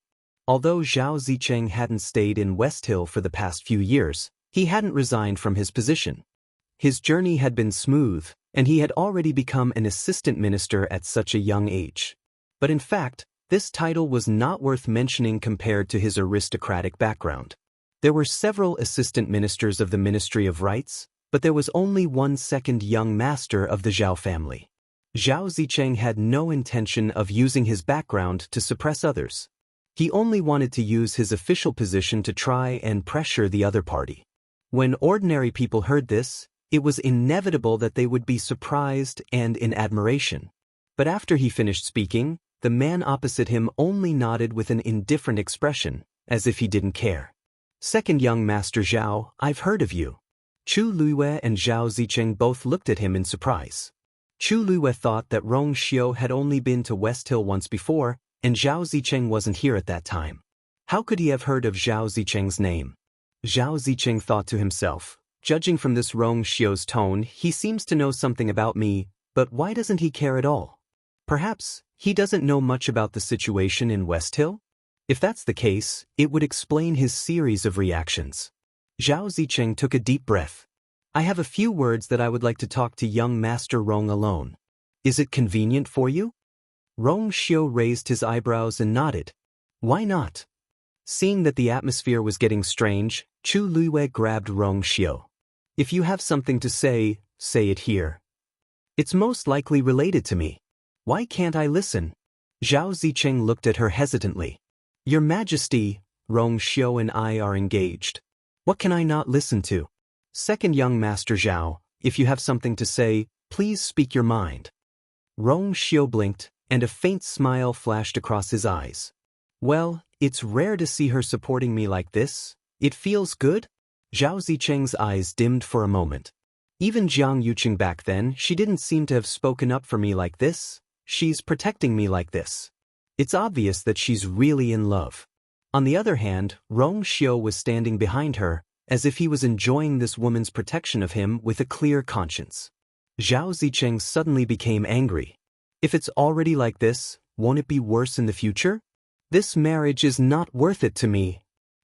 Although Zhao Zicheng hadn't stayed in West Hill for the past few years, he hadn't resigned from his position. His journey had been smooth, and he had already become an assistant minister at such a young age. But in fact, this title was not worth mentioning compared to his aristocratic background. There were several assistant ministers of the Ministry of Rights, but there was only one second young master of the Zhao family. Zhao Zicheng had no intention of using his background to suppress others. He only wanted to use his official position to try and pressure the other party. When ordinary people heard this, it was inevitable that they would be surprised and in admiration. But after he finished speaking, the man opposite him only nodded with an indifferent expression, as if he didn't care. Second young Master Zhao, I've heard of you. Chu Luiyue and Zhao Zicheng both looked at him in surprise. Chu Luiyue thought that Rong Xiu had only been to West Hill once before, and Zhao Zicheng wasn't here at that time. How could he have heard of Zhao Zicheng's name? Zhao Zicheng thought to himself, judging from this Rong Xiu's tone, he seems to know something about me, but why doesn't he care at all? Perhaps he doesn't know much about the situation in West Hill? If that's the case, it would explain his series of reactions. Zhao Zicheng took a deep breath. I have a few words that I would like to talk to young Master Rong alone. Is it convenient for you? Rong Xiu raised his eyebrows and nodded. Why not? Seeing that the atmosphere was getting strange, Chu Luiyue grabbed Rong Xiu. If you have something to say, say it here. It's most likely related to me. Why can't I listen? Zhao Zicheng looked at her hesitantly. Your Majesty, Rong Xiu and I are engaged. What can I not listen to? Second young Master Zhao, if you have something to say, please speak your mind. Rong Xiu blinked, and a faint smile flashed across his eyes. Well, it's rare to see her supporting me like this. It feels good? Zhao Zicheng's eyes dimmed for a moment. Even Jiang Yuqing back then, she didn't seem to have spoken up for me like this. She's protecting me like this. It's obvious that she's really in love. On the other hand, Rong Xiu was standing behind her, as if he was enjoying this woman's protection of him with a clear conscience. Zhao Zicheng suddenly became angry. If it's already like this, won't it be worse in the future? This marriage is not worth it to me.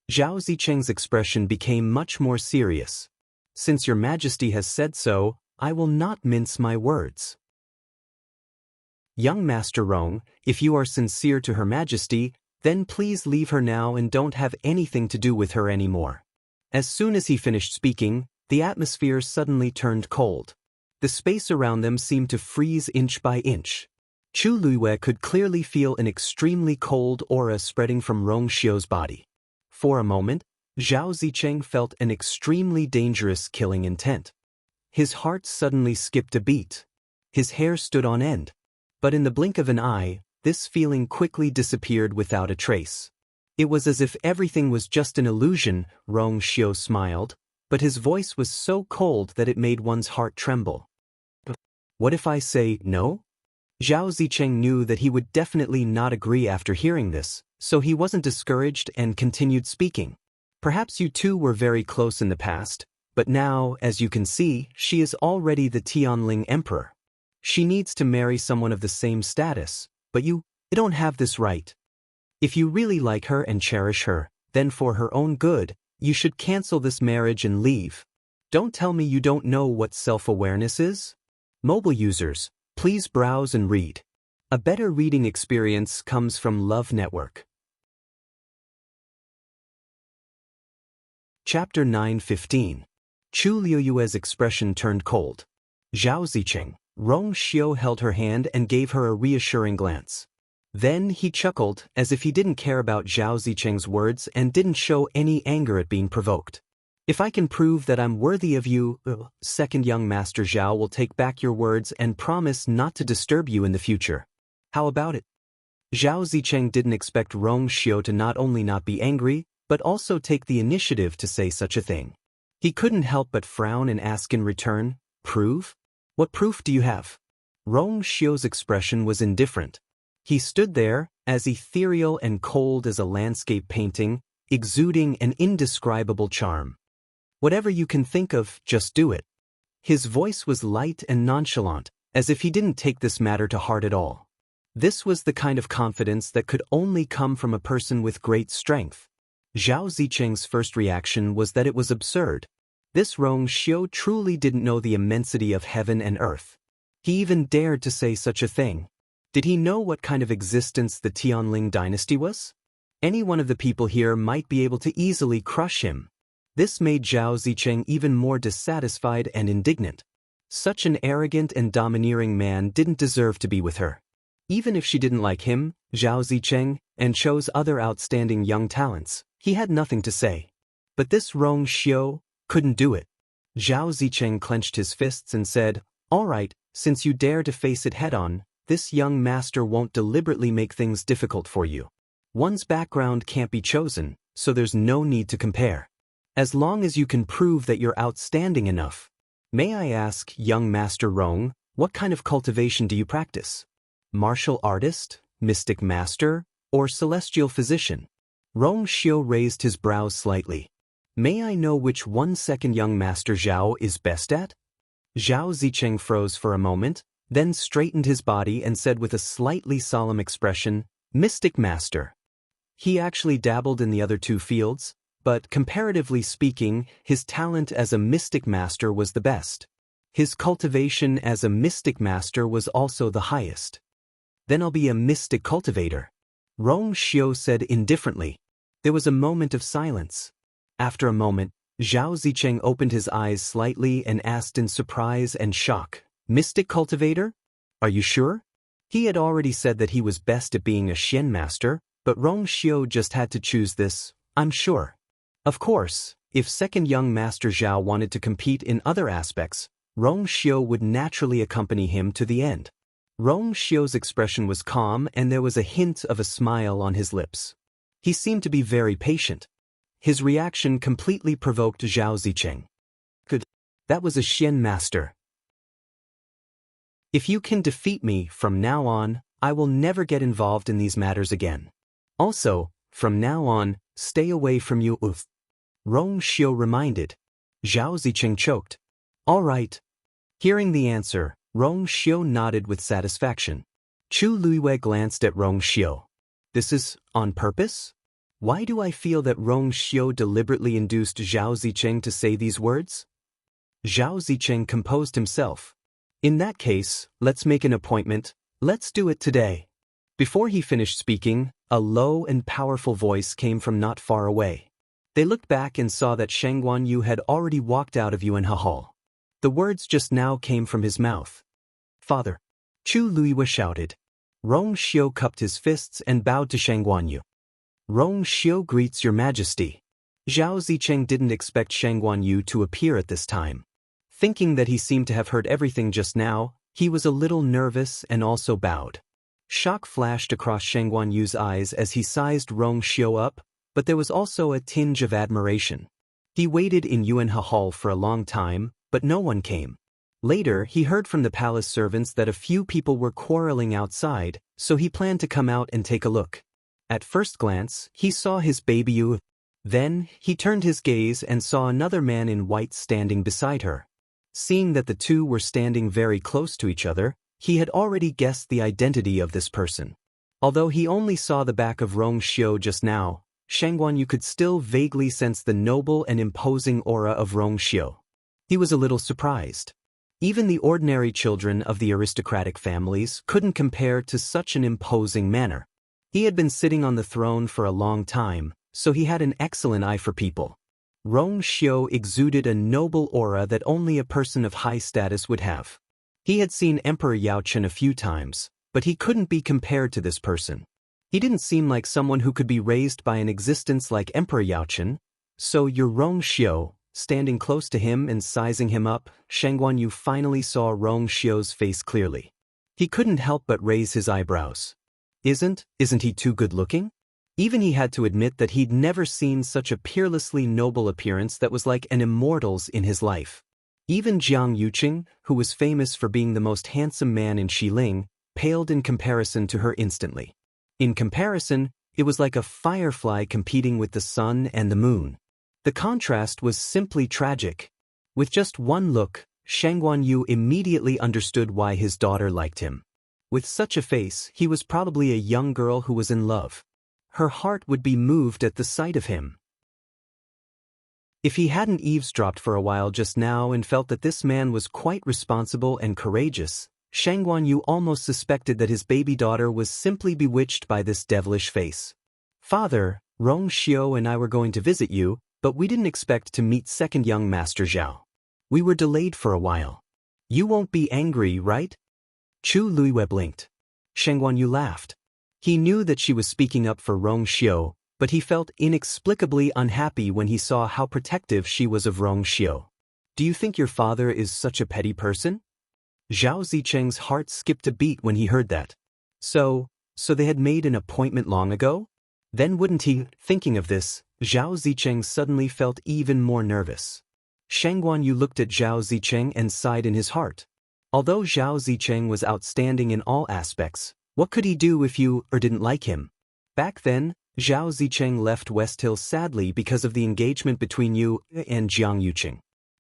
Zhao Zicheng's expression became much more serious. Since your Majesty has said so, I will not mince my words. Young Master Rong, if you are sincere to Her Majesty, then please leave her now and don't have anything to do with her anymore. As soon as he finished speaking, the atmosphere suddenly turned cold. The space around them seemed to freeze inch by inch. Chu Luiyue could clearly feel an extremely cold aura spreading from Rong Xiu's body. For a moment, Zhao Zicheng felt an extremely dangerous killing intent. His heart suddenly skipped a beat. His hair stood on end. But in the blink of an eye, this feeling quickly disappeared without a trace. It was as if everything was just an illusion. Rong Xiu smiled, but his voice was so cold that it made one's heart tremble. What if I say no? Zhao Zicheng knew that he would definitely not agree after hearing this, so he wasn't discouraged and continued speaking. Perhaps you two were very close in the past, But now, as you can see, she is already the Tianling emperor. She needs to marry someone of the same status, but you don't have this right. If you really like her and cherish her, then for her own good, you should cancel this marriage and leave. Don't tell me you don't know what self-awareness is? Mobile users, please browse and read. A better reading experience comes from Love Network. Chapter 9:15. Chu Liuyue's expression turned cold. Zhao Zicheng, Rong Xiu held her hand and gave her a reassuring glance. Then he chuckled, as if he didn't care about Zhao Zicheng's words and didn't show any anger at being provoked. If I can prove that I'm worthy of you, second young Master Zhao will take back your words and promise not to disturb you in the future. How about it? Zhao Zicheng didn't expect Rong Xiu to not only not be angry, but also take the initiative to say such a thing. He couldn't help but frown and ask in return, "Proof? What proof do you have?" Rong Xiu's expression was indifferent. He stood there, as ethereal and cold as a landscape painting, exuding an indescribable charm. "Whatever you can think of, just do it." His voice was light and nonchalant, as if he didn't take this matter to heart at all. This was the kind of confidence that could only come from a person with great strength. Zhao Zicheng's first reaction was that it was absurd. This Rong Xiu truly didn't know the immensity of heaven and earth. He even dared to say such a thing. Did he know what kind of existence the Tianling dynasty was? Any one of the people here might be able to easily crush him. This made Zhao Zicheng even more dissatisfied and indignant. Such an arrogant and domineering man didn't deserve to be with her. Even if she didn't like him, Zhao Zicheng, and chose other outstanding young talents, he had nothing to say. But this Rong Xiu couldn't do it. Zhao Zicheng clenched his fists and said, "All right, since you dare to face it head-on, this young master won't deliberately make things difficult for you. One's background can't be chosen, so there's no need to compare. As long as you can prove that you're outstanding enough. May I ask, young Master Rong, what kind of cultivation do you practice? Martial artist, mystic master, or celestial physician?" Rong Xiu raised his brows slightly. "May I know which one second young Master Zhao is best at?" Zhao Zicheng froze for a moment, then straightened his body and said with a slightly solemn expression, "Mystic Master." He actually dabbled in the other two fields, but comparatively speaking, his talent as a mystic master was the best. His cultivation as a mystic master was also the highest. "Then I'll be a mystic cultivator," Rong Xiu said indifferently. There was a moment of silence. After a moment, Zhao Zicheng opened his eyes slightly and asked in surprise and shock, "Mystic cultivator? Are you sure?" He had already said that he was best at being a Xian master, but Rong Xiu just had to choose this, "I'm sure." Of course, if second young Master Zhao wanted to compete in other aspects, Rong Xiu would naturally accompany him to the end. Rong Xiu's expression was calm and there was a hint of a smile on his lips. He seemed to be very patient. His reaction completely provoked Zhao Zicheng. "Good. That was a Xian master. If you can defeat me from now on, I will never get involved in these matters again. Also, from now on, stay away from you." Rong Xiu reminded. Zhao Zicheng choked. "All right." Hearing the answer, Rong Xiu nodded with satisfaction. Chu Luiyue glanced at Rong Xiu. "This is on purpose? Why do I feel that Rong Xiu deliberately induced Zhao Zicheng to say these words?" Zhao Zicheng composed himself. "In that case, let's make an appointment. Let's do it today." Before he finished speaking, a low and powerful voice came from not far away. They looked back and saw that Sheng Guanyu had already walked out of Yuanhe Hall. The words just now came from his mouth. "Father!" Chu Luiyue shouted. Rong Xiu cupped his fists and bowed to Sheng Guanyu. "Rong Xiu greets your majesty." Zhao Zicheng didn't expect Sheng Guanyu to appear at this time. Thinking that he seemed to have heard everything just now, he was a little nervous and also bowed. Shock flashed across Sheng Guanyu's eyes as he sized Rong Xiu up, but there was also a tinge of admiration. He waited in Yuanhe Hall for a long time, but no one came. Later, he heard from the palace servants that a few people were quarreling outside, so he planned to come out and take a look. At first glance, he saw his baby Yu. Then, he turned his gaze and saw another man in white standing beside her. Seeing that the two were standing very close to each other, he had already guessed the identity of this person. Although he only saw the back of Rong Xiu just now, Shang Guanyu could still vaguely sense the noble and imposing aura of Rong Xiu. He was a little surprised. Even the ordinary children of the aristocratic families couldn't compare to such an imposing manner. He had been sitting on the throne for a long time, so he had an excellent eye for people. Rong Xiu exuded a noble aura that only a person of high status would have. He had seen Emperor Yao Chen a few times, but he couldn't be compared to this person. He didn't seem like someone who could be raised by an existence like Emperor Yao Chen. So you're Rong Xiu. Standing close to him and sizing him up, Shang Guanyu finally saw Rong Xiu's face clearly. He couldn't help but raise his eyebrows. Isn't he too good-looking? Even he had to admit that he'd never seen such a peerlessly noble appearance that was like an immortal's in his life. Even Jiang Yuqing, who was famous for being the most handsome man in Xiling, paled in comparison to her instantly. In comparison, it was like a firefly competing with the sun and the moon. The contrast was simply tragic. With just one look, Shang Guanyu immediately understood why his daughter liked him. With such a face, he was probably a young girl who was in love. Her heart would be moved at the sight of him. If he hadn't eavesdropped for a while just now and felt that this man was quite responsible and courageous, Shang Guanyu almost suspected that his baby daughter was simply bewitched by this devilish face. Father, Rong Xiu and I were going to visit you, but we didn't expect to meet second young Master Zhao. We were delayed for a while. You won't be angry, right? Chu Luiwei blinked. Shang Guanyu laughed. He knew that she was speaking up for Rong Xiu, but he felt inexplicably unhappy when he saw how protective she was of Rong Xiu. Do you think your father is such a petty person? Zhao Zicheng's heart skipped a beat when he heard that. So they had made an appointment long ago? Then wouldn't he? Thinking of this, Zhao Zicheng suddenly felt even more nervous. Shang Guanyu looked at Zhao Zicheng and sighed in his heart. Although Zhao Zicheng was outstanding in all aspects, what could he do if you didn't like him? Back then, Zhao Zicheng left West Hill sadly because of the engagement between you and Jiang Yuqing.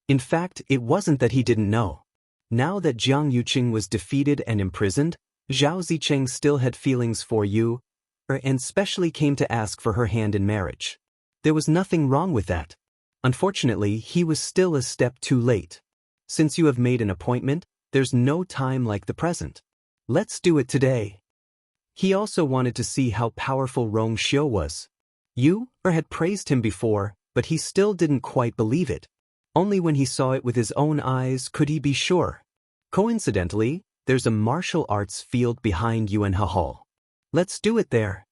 In fact, it wasn't that he didn't know. Now that Jiang Yuqing was defeated and imprisoned, Zhao Zicheng still had feelings for you, and specially came to ask for her hand in marriage. There was nothing wrong with that. Unfortunately, he was still a step too late. Since you have made an appointment, there's no time like the present. Let's do it today. He also wanted to see how powerful Rong Xiu was. You had praised him before, but he still didn't quite believe it. Only when he saw it with his own eyes could he be sure. Coincidentally, there's a martial arts field behind Yuanhe Hall. Let's do it there.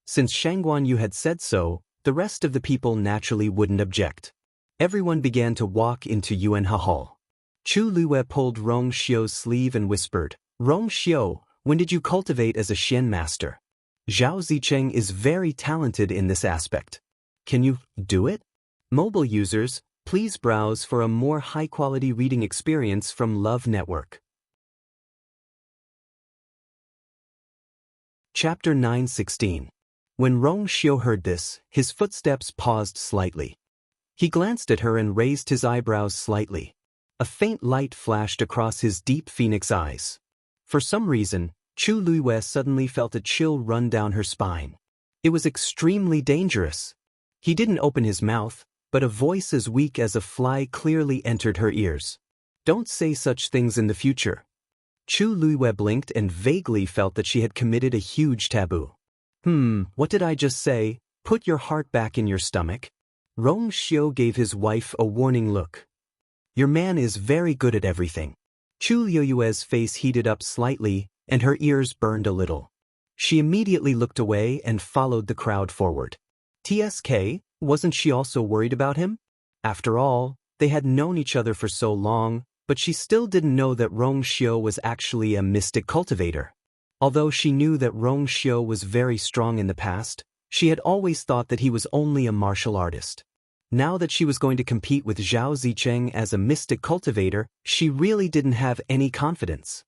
Since Shang Guanyu had said so, the rest of the people naturally wouldn't object. Everyone began to walk into Yuanhe Hall. Chu Luiwei pulled Rong Xiu's sleeve and whispered, Rong Xiu, when did you cultivate as a Xian master? Zhao Zicheng is very talented in this aspect. Can you do it? Mobile users, please browse for a more high-quality reading experience from Love Network. Chapter 9:16. When Rong Xiu heard this, his footsteps paused slightly. He glanced at her and raised his eyebrows slightly. A faint light flashed across his deep phoenix eyes. For some reason, Chu Luiwei suddenly felt a chill run down her spine. It was extremely dangerous. He didn't open his mouth, but a voice as weak as a fly clearly entered her ears. Don't say such things in the future. Chu Luiwei blinked and vaguely felt that she had committed a huge taboo. What did I just say? Put your heart back in your stomach. Rong Xiu gave his wife a warning look. Your man is very good at everything. Chu Luiwei's face heated up slightly, and her ears burned a little. She immediately looked away and followed the crowd forward. TSK, wasn't she also worried about him? After all, they had known each other for so long, but she still didn't know that Rong Xiu was actually a mystic cultivator. Although she knew that Rong Xiu was very strong in the past, she had always thought that he was only a martial artist. Now that she was going to compete with Zhao Zicheng as a mystic cultivator, she really didn't have any confidence.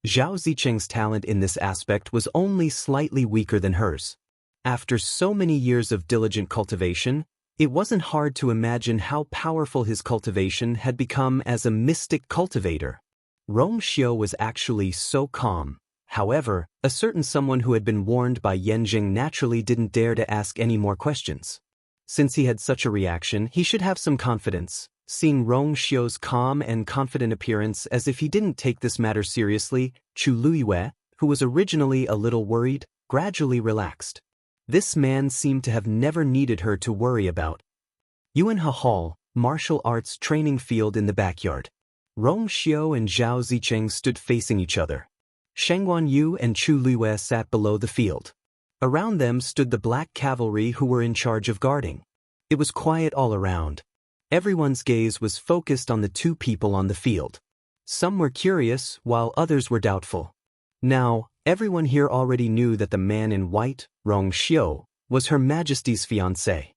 Zhao Zicheng's talent in this aspect was only slightly weaker than hers. After so many years of diligent cultivation, It wasn't hard to imagine how powerful his cultivation had become as a mystic cultivator. Rong Xiu was actually so calm. However, a certain someone who had been warned by Yanjing naturally didn't dare to ask any more questions. Since he had such a reaction, he should have some confidence. Seeing Rong Xiu's calm and confident appearance as if he didn't take this matter seriously, Chu Luiyue, who was originally a little worried, gradually relaxed. This man seemed to have never needed her to worry about. Yuanhe Hall, martial arts training field in the backyard. Rong Xiu and Zhao Zicheng stood facing each other. Shangguan Yu and Chu Luiyue sat below the field. Around them stood the black cavalry who were in charge of guarding. It was quiet all around. Everyone's gaze was focused on the two people on the field. Some were curious, while others were doubtful. Now, everyone here already knew that the man in white, Rong Xiu, was Her Majesty's fiancé.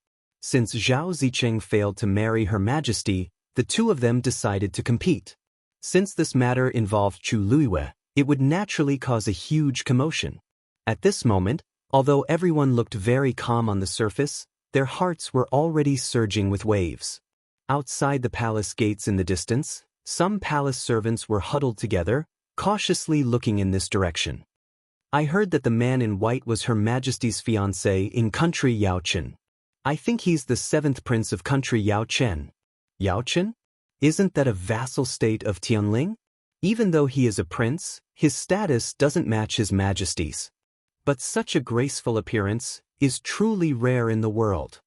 Since Zhao Zicheng failed to marry Her Majesty, the two of them decided to compete. Since this matter involved Chu Luiyue, it would naturally cause a huge commotion. At this moment, although everyone looked very calm on the surface, their hearts were already surging with waves. Outside the palace gates in the distance, some palace servants were huddled together, cautiously looking in this direction. I heard that the man in white was Her Majesty's fiancé in country Yaochen. I think he's the 7th prince of country Yaochen. Yaochen? Isn't that a vassal state of Tianling? Even though he is a prince, his status doesn't match His Majesty's. But such a graceful appearance is truly rare in the world.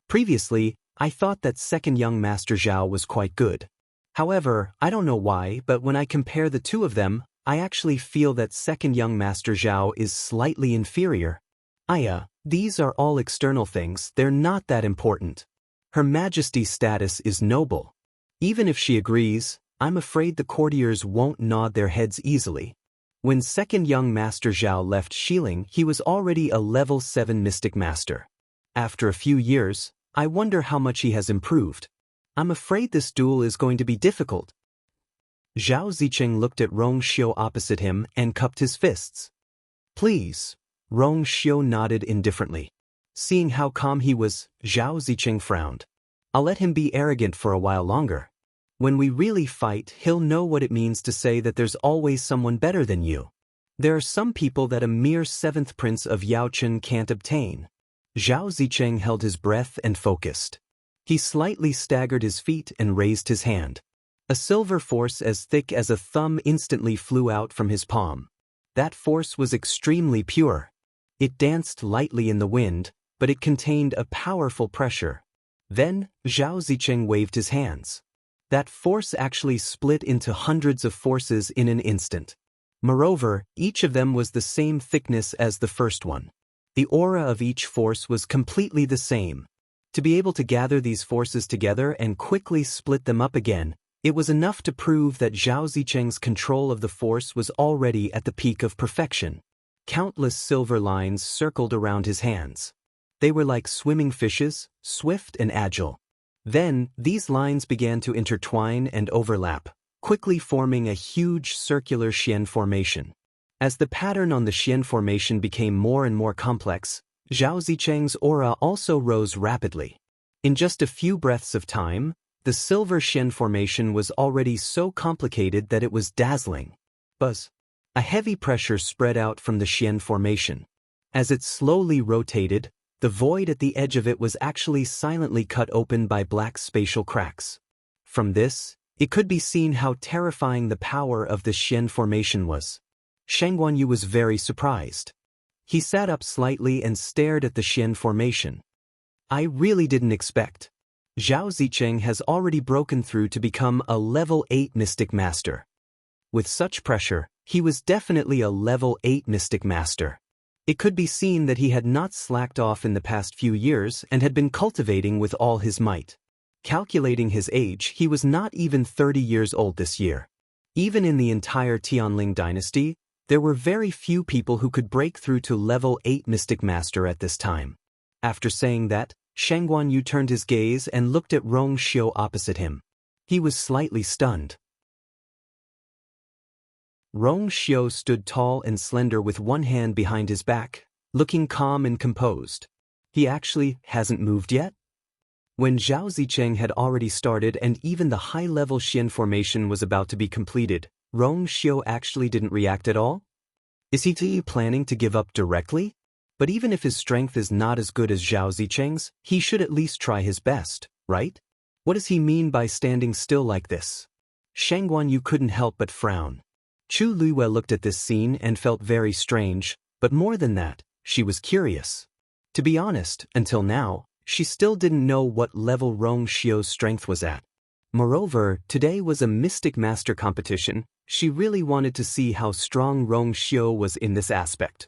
Previously, I thought that second young Master Zhao was quite good. However, I don't know why, but when I compare the two of them, I actually feel that second young Master Zhao is slightly inferior. These are all external things, they're not that important. Her Majesty's status is noble. Even if she agrees, I'm afraid the courtiers won't nod their heads easily. When second young Master Zhao left Xiling, he was already a level 7 mystic master. After a few years, I wonder how much he has improved. I'm afraid this duel is going to be difficult. Zhao Zicheng looked at Rong Xiu opposite him and cupped his fists. Please. Rong Xiu nodded indifferently. Seeing how calm he was, Zhao Zicheng frowned. I'll let him be arrogant for a while longer. When we really fight, he'll know what it means to say that there's always someone better than you. There are some people that a mere 7th prince of Yaochen can't obtain. Zhao Zicheng held his breath and focused. He slightly staggered his feet and raised his hand. A silver force as thick as a thumb instantly flew out from his palm. That force was extremely pure. It danced lightly in the wind, but it contained a powerful pressure. Then, Zhao Zicheng waved his hands. That force actually split into hundreds of forces in an instant. Moreover, each of them was the same thickness as the first one. The aura of each force was completely the same. To be able to gather these forces together and quickly split them up again, it was enough to prove that Zhao Zicheng's control of the force was already at the peak of perfection. Countless silver lines circled around his hands. They were like swimming fishes, swift and agile. Then, these lines began to intertwine and overlap, quickly forming a huge circular Xian formation. As the pattern on the Xian formation became more and more complex, Zhao Zicheng's aura also rose rapidly. In just a few breaths of time, the silver Xian formation was already so complicated that it was dazzling. Buzz. A heavy pressure spread out from the Xian formation. As it slowly rotated, the void at the edge of it was actually silently cut open by black spatial cracks. From this, it could be seen how terrifying the power of the Xian formation was. Shangguan Yu was very surprised. He sat up slightly and stared at the Xian formation. I really didn't expect. Zhao Zicheng has already broken through to become a level 8 mystic master. With such pressure, he was definitely a level 8 mystic master. It could be seen that he had not slacked off in the past few years and had been cultivating with all his might. Calculating his age, he was not even 30 years old this year. Even in the entire Tianling dynasty, there were very few people who could break through to level 8 mystic master at this time. After saying that, Shangguan Yu turned his gaze and looked at Rong Xiu opposite him. He was slightly stunned. Rong Xiu stood tall and slender with one hand behind his back, looking calm and composed. He actually hasn't moved yet? When Zhao Zicheng had already started and even the high-level Xian formation was about to be completed, Rong Xiu actually didn't react at all? Is he planning to give up directly? But even if his strength is not as good as Zhao Zicheng's, he should at least try his best, right? What does he mean by standing still like this? Shang Guanyu couldn't help but frown. Chu Luiwei looked at this scene and felt very strange, but more than that, she was curious. To be honest, until now, she still didn't know what level Rong Xiu's strength was at. Moreover, today was a Mystic Master competition. She really wanted to see how strong Rong Xiu was in this aspect.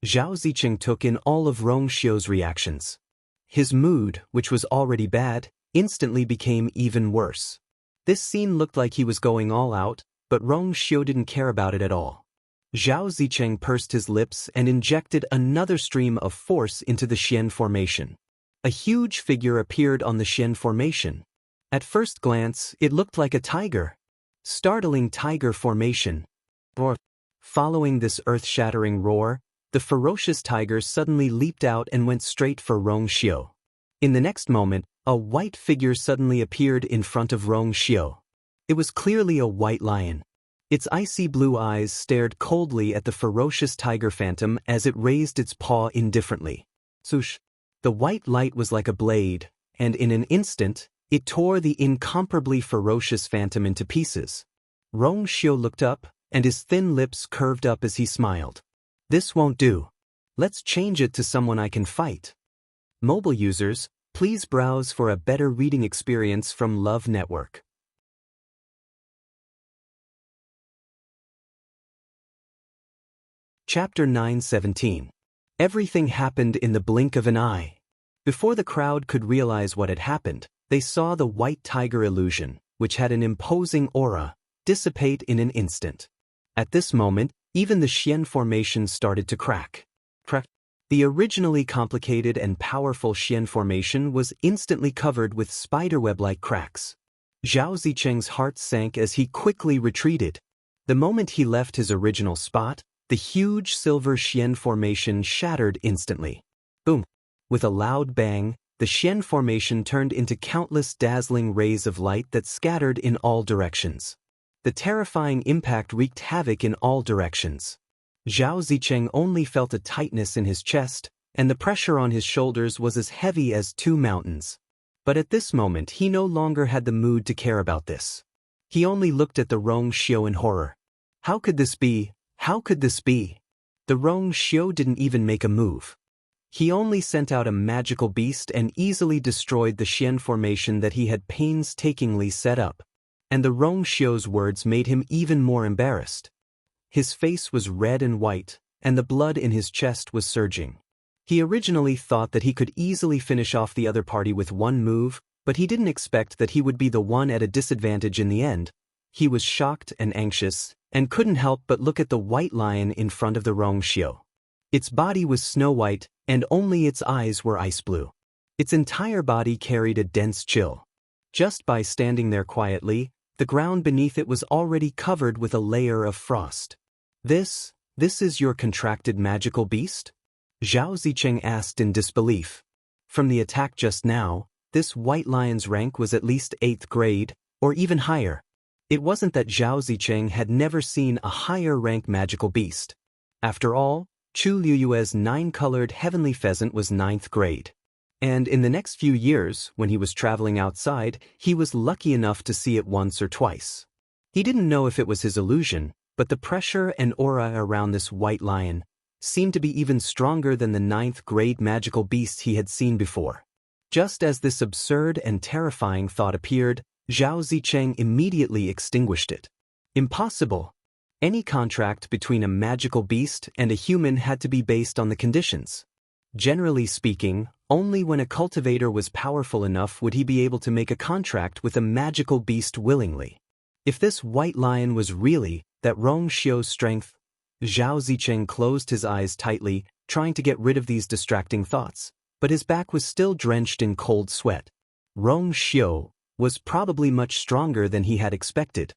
Zhao Zicheng took in all of Rong Xiu's reactions. His mood, which was already bad, instantly became even worse. This scene looked like he was going all out, but Rong Xiu didn't care about it at all. Zhao Zicheng pursed his lips and injected another stream of force into the Xian formation. A huge figure appeared on the Xian formation. At first glance, it looked like a tiger. Startling tiger formation. Following this earth-shattering roar, the ferocious tiger suddenly leaped out and went straight for Rong Xiu. In the next moment, a white figure suddenly appeared in front of Rong Xiu. It was clearly a white lion. Its icy blue eyes stared coldly at the ferocious tiger phantom as it raised its paw indifferently. Swoosh! The white light was like a blade, and in an instant, it tore the incomparably ferocious phantom into pieces. Rong Xiu looked up, and his thin lips curved up as he smiled. This won't do. Let's change it to someone I can fight. Mobile users, please browse for a better reading experience from Love Network. Chapter 917. Everything happened in the blink of an eye. Before the crowd could realize what had happened, they saw the white tiger illusion, which had an imposing aura, dissipate in an instant. At this moment, even the Xian formation started to crack. The originally complicated and powerful Xian formation was instantly covered with spiderweb-like cracks. Zhao Zicheng's heart sank as he quickly retreated. The moment he left his original spot, the huge silver Xian formation shattered instantly. Boom! With a loud bang, the Xian formation turned into countless dazzling rays of light that scattered in all directions. The terrifying impact wreaked havoc in all directions. Zhao Zicheng only felt a tightness in his chest, and the pressure on his shoulders was as heavy as 2 mountains. But at this moment he no longer had the mood to care about this. He only looked at the Rong Xiu in horror. How could this be? How could this be? The Rong Xiu didn't even make a move. He only sent out a magical beast and easily destroyed the Xian formation that he had painstakingly set up. And the Rong Xiu's words made him even more embarrassed. His face was red and white, and the blood in his chest was surging. He originally thought that he could easily finish off the other party with one move, but he didn't expect that he would be the one at a disadvantage in the end. He was shocked and anxious, and couldn't help but look at the white lion in front of the Rong Xiu. Its body was snow-white, and only its eyes were ice blue. Its entire body carried a dense chill. Just by standing there quietly, the ground beneath it was already covered with a layer of frost. This is your contracted magical beast? Zhao Zicheng asked in disbelief. From the attack just now, this white lion's rank was at least 8th grade, or even higher. It wasn't that Zhao Zicheng had never seen a higher rank magical beast. After all, Chu Liyue's 9-colored heavenly pheasant was 9th grade. And in the next few years, when he was traveling outside, he was lucky enough to see it once or twice. He didn't know if it was his illusion, but the pressure and aura around this white lion seemed to be even stronger than the 9th grade magical beast he had seen before. Just as this absurd and terrifying thought appeared, Zhao Zicheng immediately extinguished it. Impossible. Any contract between a magical beast and a human had to be based on the conditions. Generally speaking, only when a cultivator was powerful enough would he be able to make a contract with a magical beast willingly. If this white lion was really that Rong Xiu's strength, Zhao Zicheng closed his eyes tightly, trying to get rid of these distracting thoughts, but his back was still drenched in cold sweat. Rong Xiu was probably much stronger than he had expected.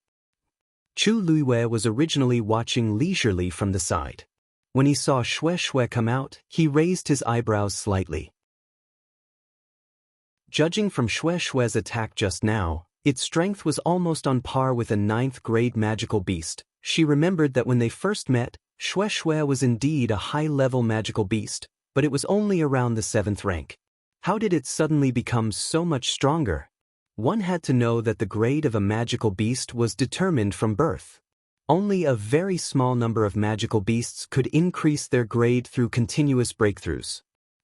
Chu Luiwei was originally watching leisurely from the side. When he saw Xue Xue come out, he raised his eyebrows slightly. Judging from Shue's attack just now, its strength was almost on par with a 9th-grade magical beast. She remembered that when they first met, Shui was indeed a high-level magical beast, but it was only around the 7th rank. How did it suddenly become so much stronger? One had to know that the grade of a magical beast was determined from birth. Only a very small number of magical beasts could increase their grade through continuous breakthroughs.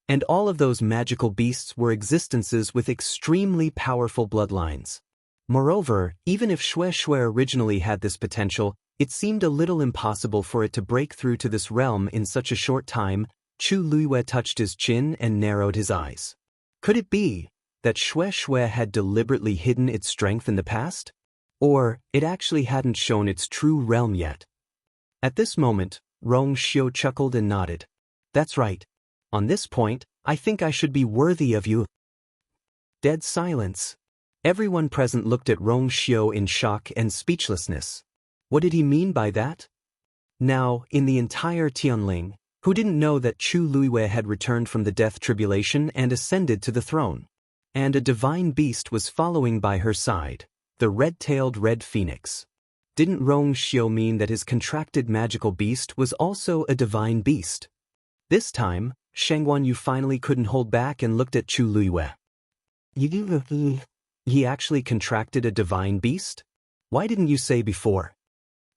And all of those magical beasts were existences with extremely powerful bloodlines. Moreover, even if Shui originally had this potential, it seemed a little impossible for it to break through to this realm in such a short time. Chu Luiyue touched his chin and narrowed his eyes. Could it be that Shui had deliberately hidden its strength in the past? Or it actually hadn't shown its true realm yet? At this moment, Rong Xiu chuckled and nodded. That's right. On this point, I think I should be worthy of you. Dead silence. Everyone present looked at Rong Xiu in shock and speechlessness. What did he mean by that? Now, in the entire Tianling, who didn't know that Chu Luiyue had returned from the death tribulation and ascended to the throne? And a divine beast was following by her side, the red-tailed red phoenix. Didn't Rong Xiu mean that his contracted magical beast was also a divine beast? This time, Shangguan Yu finally couldn't hold back and looked at Chu Luiyue. He actually contracted a divine beast? Why didn't you say before?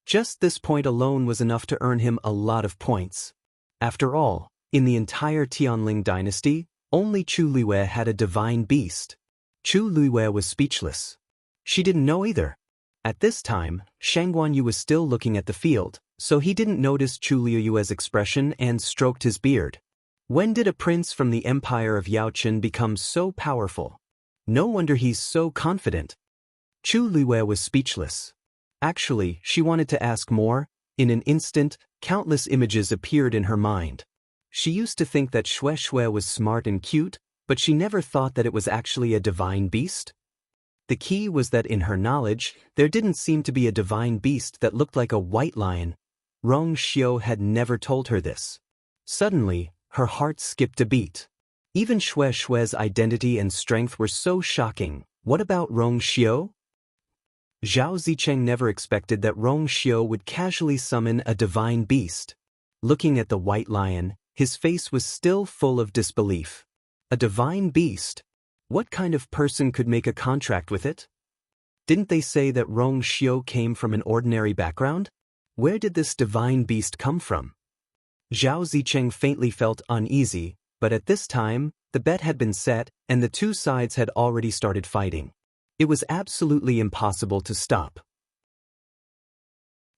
Just this point alone was enough to earn him a lot of points. After all, in the entire Tianling dynasty, only Chu Luiyue had a divine beast. Chu Luiyue was speechless. She didn't know either. At this time, Shangguan Yu was still looking at the field, so he didn't notice Chu Luiyue's expression and stroked his beard. When did a prince from the empire of Yaochen become so powerful? No wonder he's so confident. Chu Luiyue was speechless. Actually, she wanted to ask more. In an instant, countless images appeared in her mind. She used to think that Shui was smart and cute, but she never thought that it was actually a divine beast. The key was that in her knowledge, there didn't seem to be a divine beast that looked like a white lion. Rong Xiu had never told her this. Suddenly, her heart skipped a beat. Even Shui's identity and strength were so shocking. What about Rong Xiu? Zhao Zicheng never expected that Rong Xiu would casually summon a divine beast. Looking at the white lion, his face was still full of disbelief. A divine beast? What kind of person could make a contract with it? Didn't they say that Rong Xiu came from an ordinary background? Where did this divine beast come from? Zhao Zicheng faintly felt uneasy, but at this time, the bet had been set and the two sides had already started fighting. It was absolutely impossible to stop.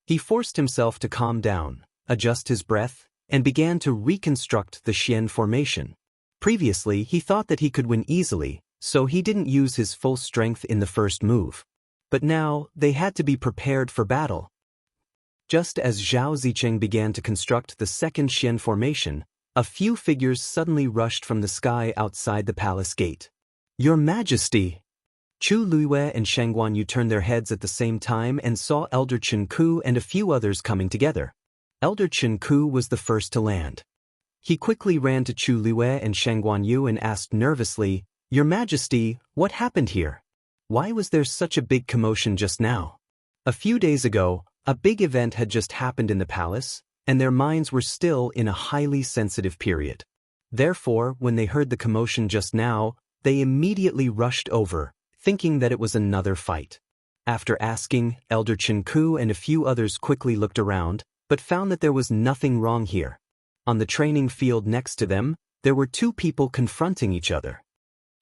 He forced himself to calm down, adjust his breath, and began to reconstruct the Xian formation. Previously, he thought that he could win easily, so he didn't use his full strength in the first move. But now, they had to be prepared for battle. Just as Zhao Zicheng began to construct the second Xian formation, a few figures suddenly rushed from the sky outside the palace gate. Your Majesty! Chu Luiyue and Shangguan Yu turned their heads at the same time and saw Elder Chen Ku and a few others coming together. Elder Chen Ku was the first to land. He quickly ran to Chu Luiyue and Shangguan Yu and asked nervously, Your Majesty, what happened here? Why was there such a big commotion just now? A few days ago, a big event had just happened in the palace, and their minds were still in a highly sensitive period. Therefore, when they heard the commotion just now, they immediately rushed over, thinking that it was another fight. After asking, Elder Chen Ku and a few others quickly looked around, but found that there was nothing wrong here. On the training field next to them, there were two people confronting each other.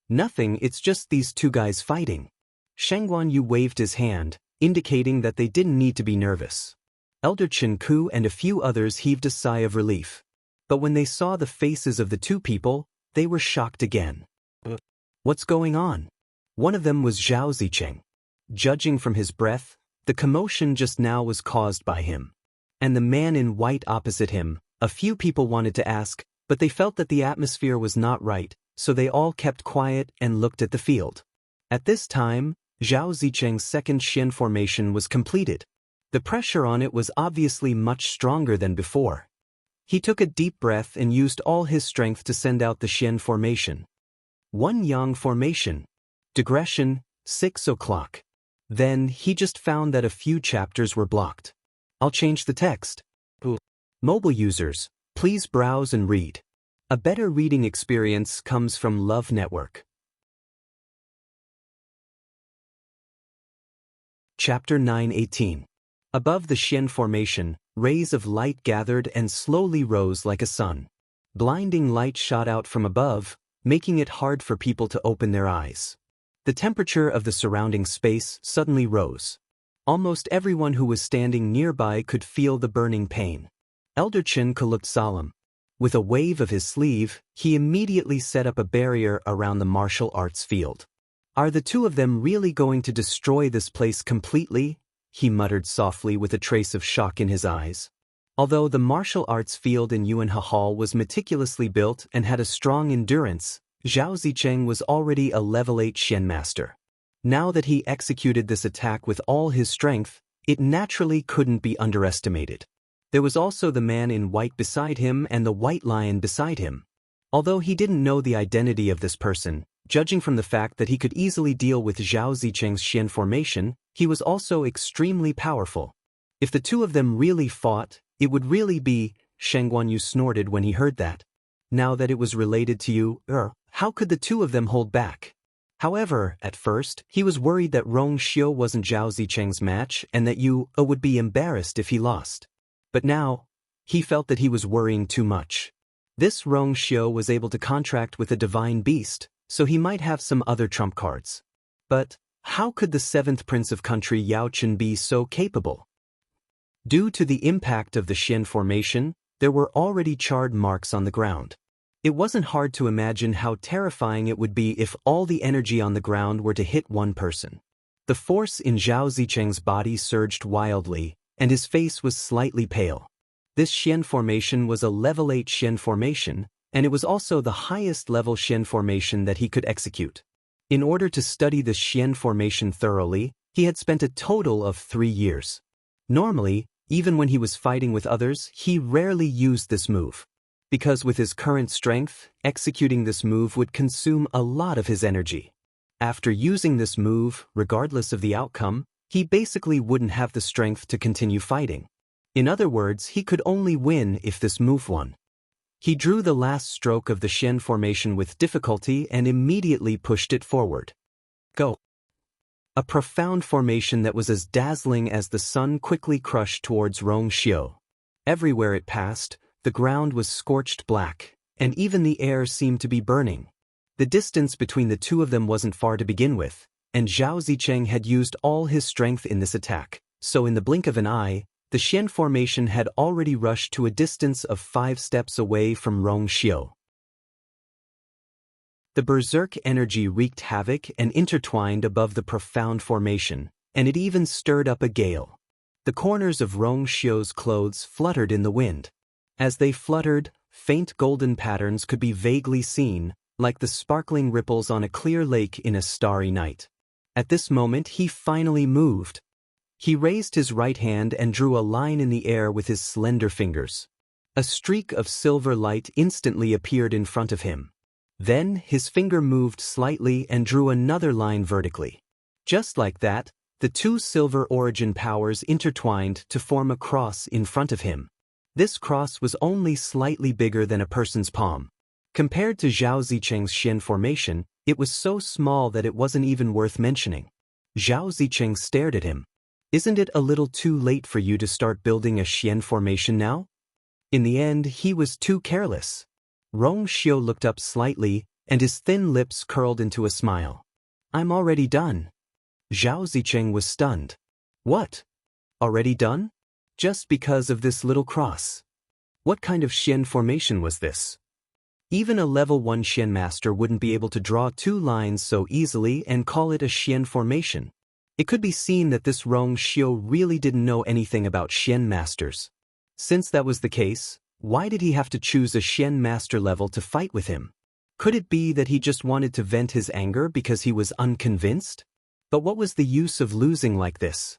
Nothing, it's just these two guys fighting. Shangguan Yu waved his hand, indicating that they didn't need to be nervous. Elder Chen Ku and a few others heaved a sigh of relief. But when they saw the faces of the two people, they were shocked again. What's going on? One of them was Zhao Zicheng. Judging from his breath, the commotion just now was caused by him. And the man in white opposite him, a few people wanted to ask, but they felt that the atmosphere was not right, so they all kept quiet and looked at the field. At this time, Zhao Zicheng's second Xian formation was completed. The pressure on it was obviously much stronger than before. He took a deep breath and used all his strength to send out the Xian formation. 1 Yang formation. Digression, 6 o'clock. Then he just found that a few chapters were blocked. I'll change the text. Mobile users, please browse and read. A better reading experience comes from Love Network. Chapter 9:18. Above the Xian formation, rays of light gathered and slowly rose like a sun. Blinding light shot out from above, making it hard for people to open their eyes. The temperature of the surrounding space suddenly rose. Almost everyone who was standing nearby could feel the burning pain. Elder Chinka looked solemn. With a wave of his sleeve, he immediately set up a barrier around the martial arts field. Are the two of them really going to destroy this place completely? He muttered softly with a trace of shock in his eyes. Although the martial arts field in Yuanhe Hall was meticulously built and had a strong endurance, Zhao Zicheng was already a level 8 Xian master. Now that he executed this attack with all his strength, it naturally couldn't be underestimated. There was also the man in white beside him and the white lion beside him. Although he didn't know the identity of this person, judging from the fact that he could easily deal with Zhao Zicheng's Xian formation, he was also extremely powerful. If the two of them really fought, it would really be, Sheng Guanyu snorted when he heard that. Now that it was related to you, how could the two of them hold back? However, at first, he was worried that Rong Xiu wasn't Zhao Zicheng's match and that Yu would be embarrassed if he lost. But now, he felt that he was worrying too much. This Rong Xiu was able to contract with a divine beast, so he might have some other trump cards. But how could the 7th prince of country Yao Chen be so capable? Due to the impact of the Xian formation, there were already charred marks on the ground. It wasn't hard to imagine how terrifying it would be if all the energy on the ground were to hit one person. The force in Zhao Zicheng's body surged wildly, and his face was slightly pale. This Xian formation was a level 8 Xian formation, and it was also the highest level Xian formation that he could execute. In order to study the Xian formation thoroughly, he had spent a total of 3 years. Normally, even when he was fighting with others, he rarely used this move. Because with his current strength, executing this move would consume a lot of his energy. After using this move, regardless of the outcome, he basically wouldn't have the strength to continue fighting. In other words, he could only win if this move won. He drew the last stroke of the Xian formation with difficulty and immediately pushed it forward. Go. A profound formation that was as dazzling as the sun quickly crushed towards Rong Xiu. Everywhere it passed, the ground was scorched black, and even the air seemed to be burning. The distance between the two of them wasn't far to begin with, and Zhao Zicheng had used all his strength in this attack, so in the blink of an eye, the Xian formation had already rushed to a distance of 5 steps away from Rong Xiu. The berserk energy wreaked havoc and intertwined above the profound formation, and it even stirred up a gale. The corners of Rong Xiu's clothes fluttered in the wind. As they fluttered, faint golden patterns could be vaguely seen, like the sparkling ripples on a clear lake in a starry night. At this moment he finally moved. He raised his right hand and drew a line in the air with his slender fingers. A streak of silver light instantly appeared in front of him. Then his finger moved slightly and drew another line vertically. Just like that, the two silver origin powers intertwined to form a cross in front of him. This cross was only slightly bigger than a person's palm. Compared to Zhao Zicheng's Xian formation, it was so small that it wasn't even worth mentioning. Zhao Zicheng stared at him. Isn't it a little too late for you to start building a Xian formation now? In the end, he was too careless. Rong Xiu looked up slightly, and his thin lips curled into a smile. I'm already done. Zhao Zicheng was stunned. What? Already done? Just because of this little cross. What kind of Xian formation was this? Even a level 1 Xian master wouldn't be able to draw 2 lines so easily and call it a Xian formation. It could be seen that this Rong Xiu really didn't know anything about Xian masters. Since that was the case, why did he have to choose a Xian master level to fight with him? Could it be that he just wanted to vent his anger because he was unconvinced? But what was the use of losing like this?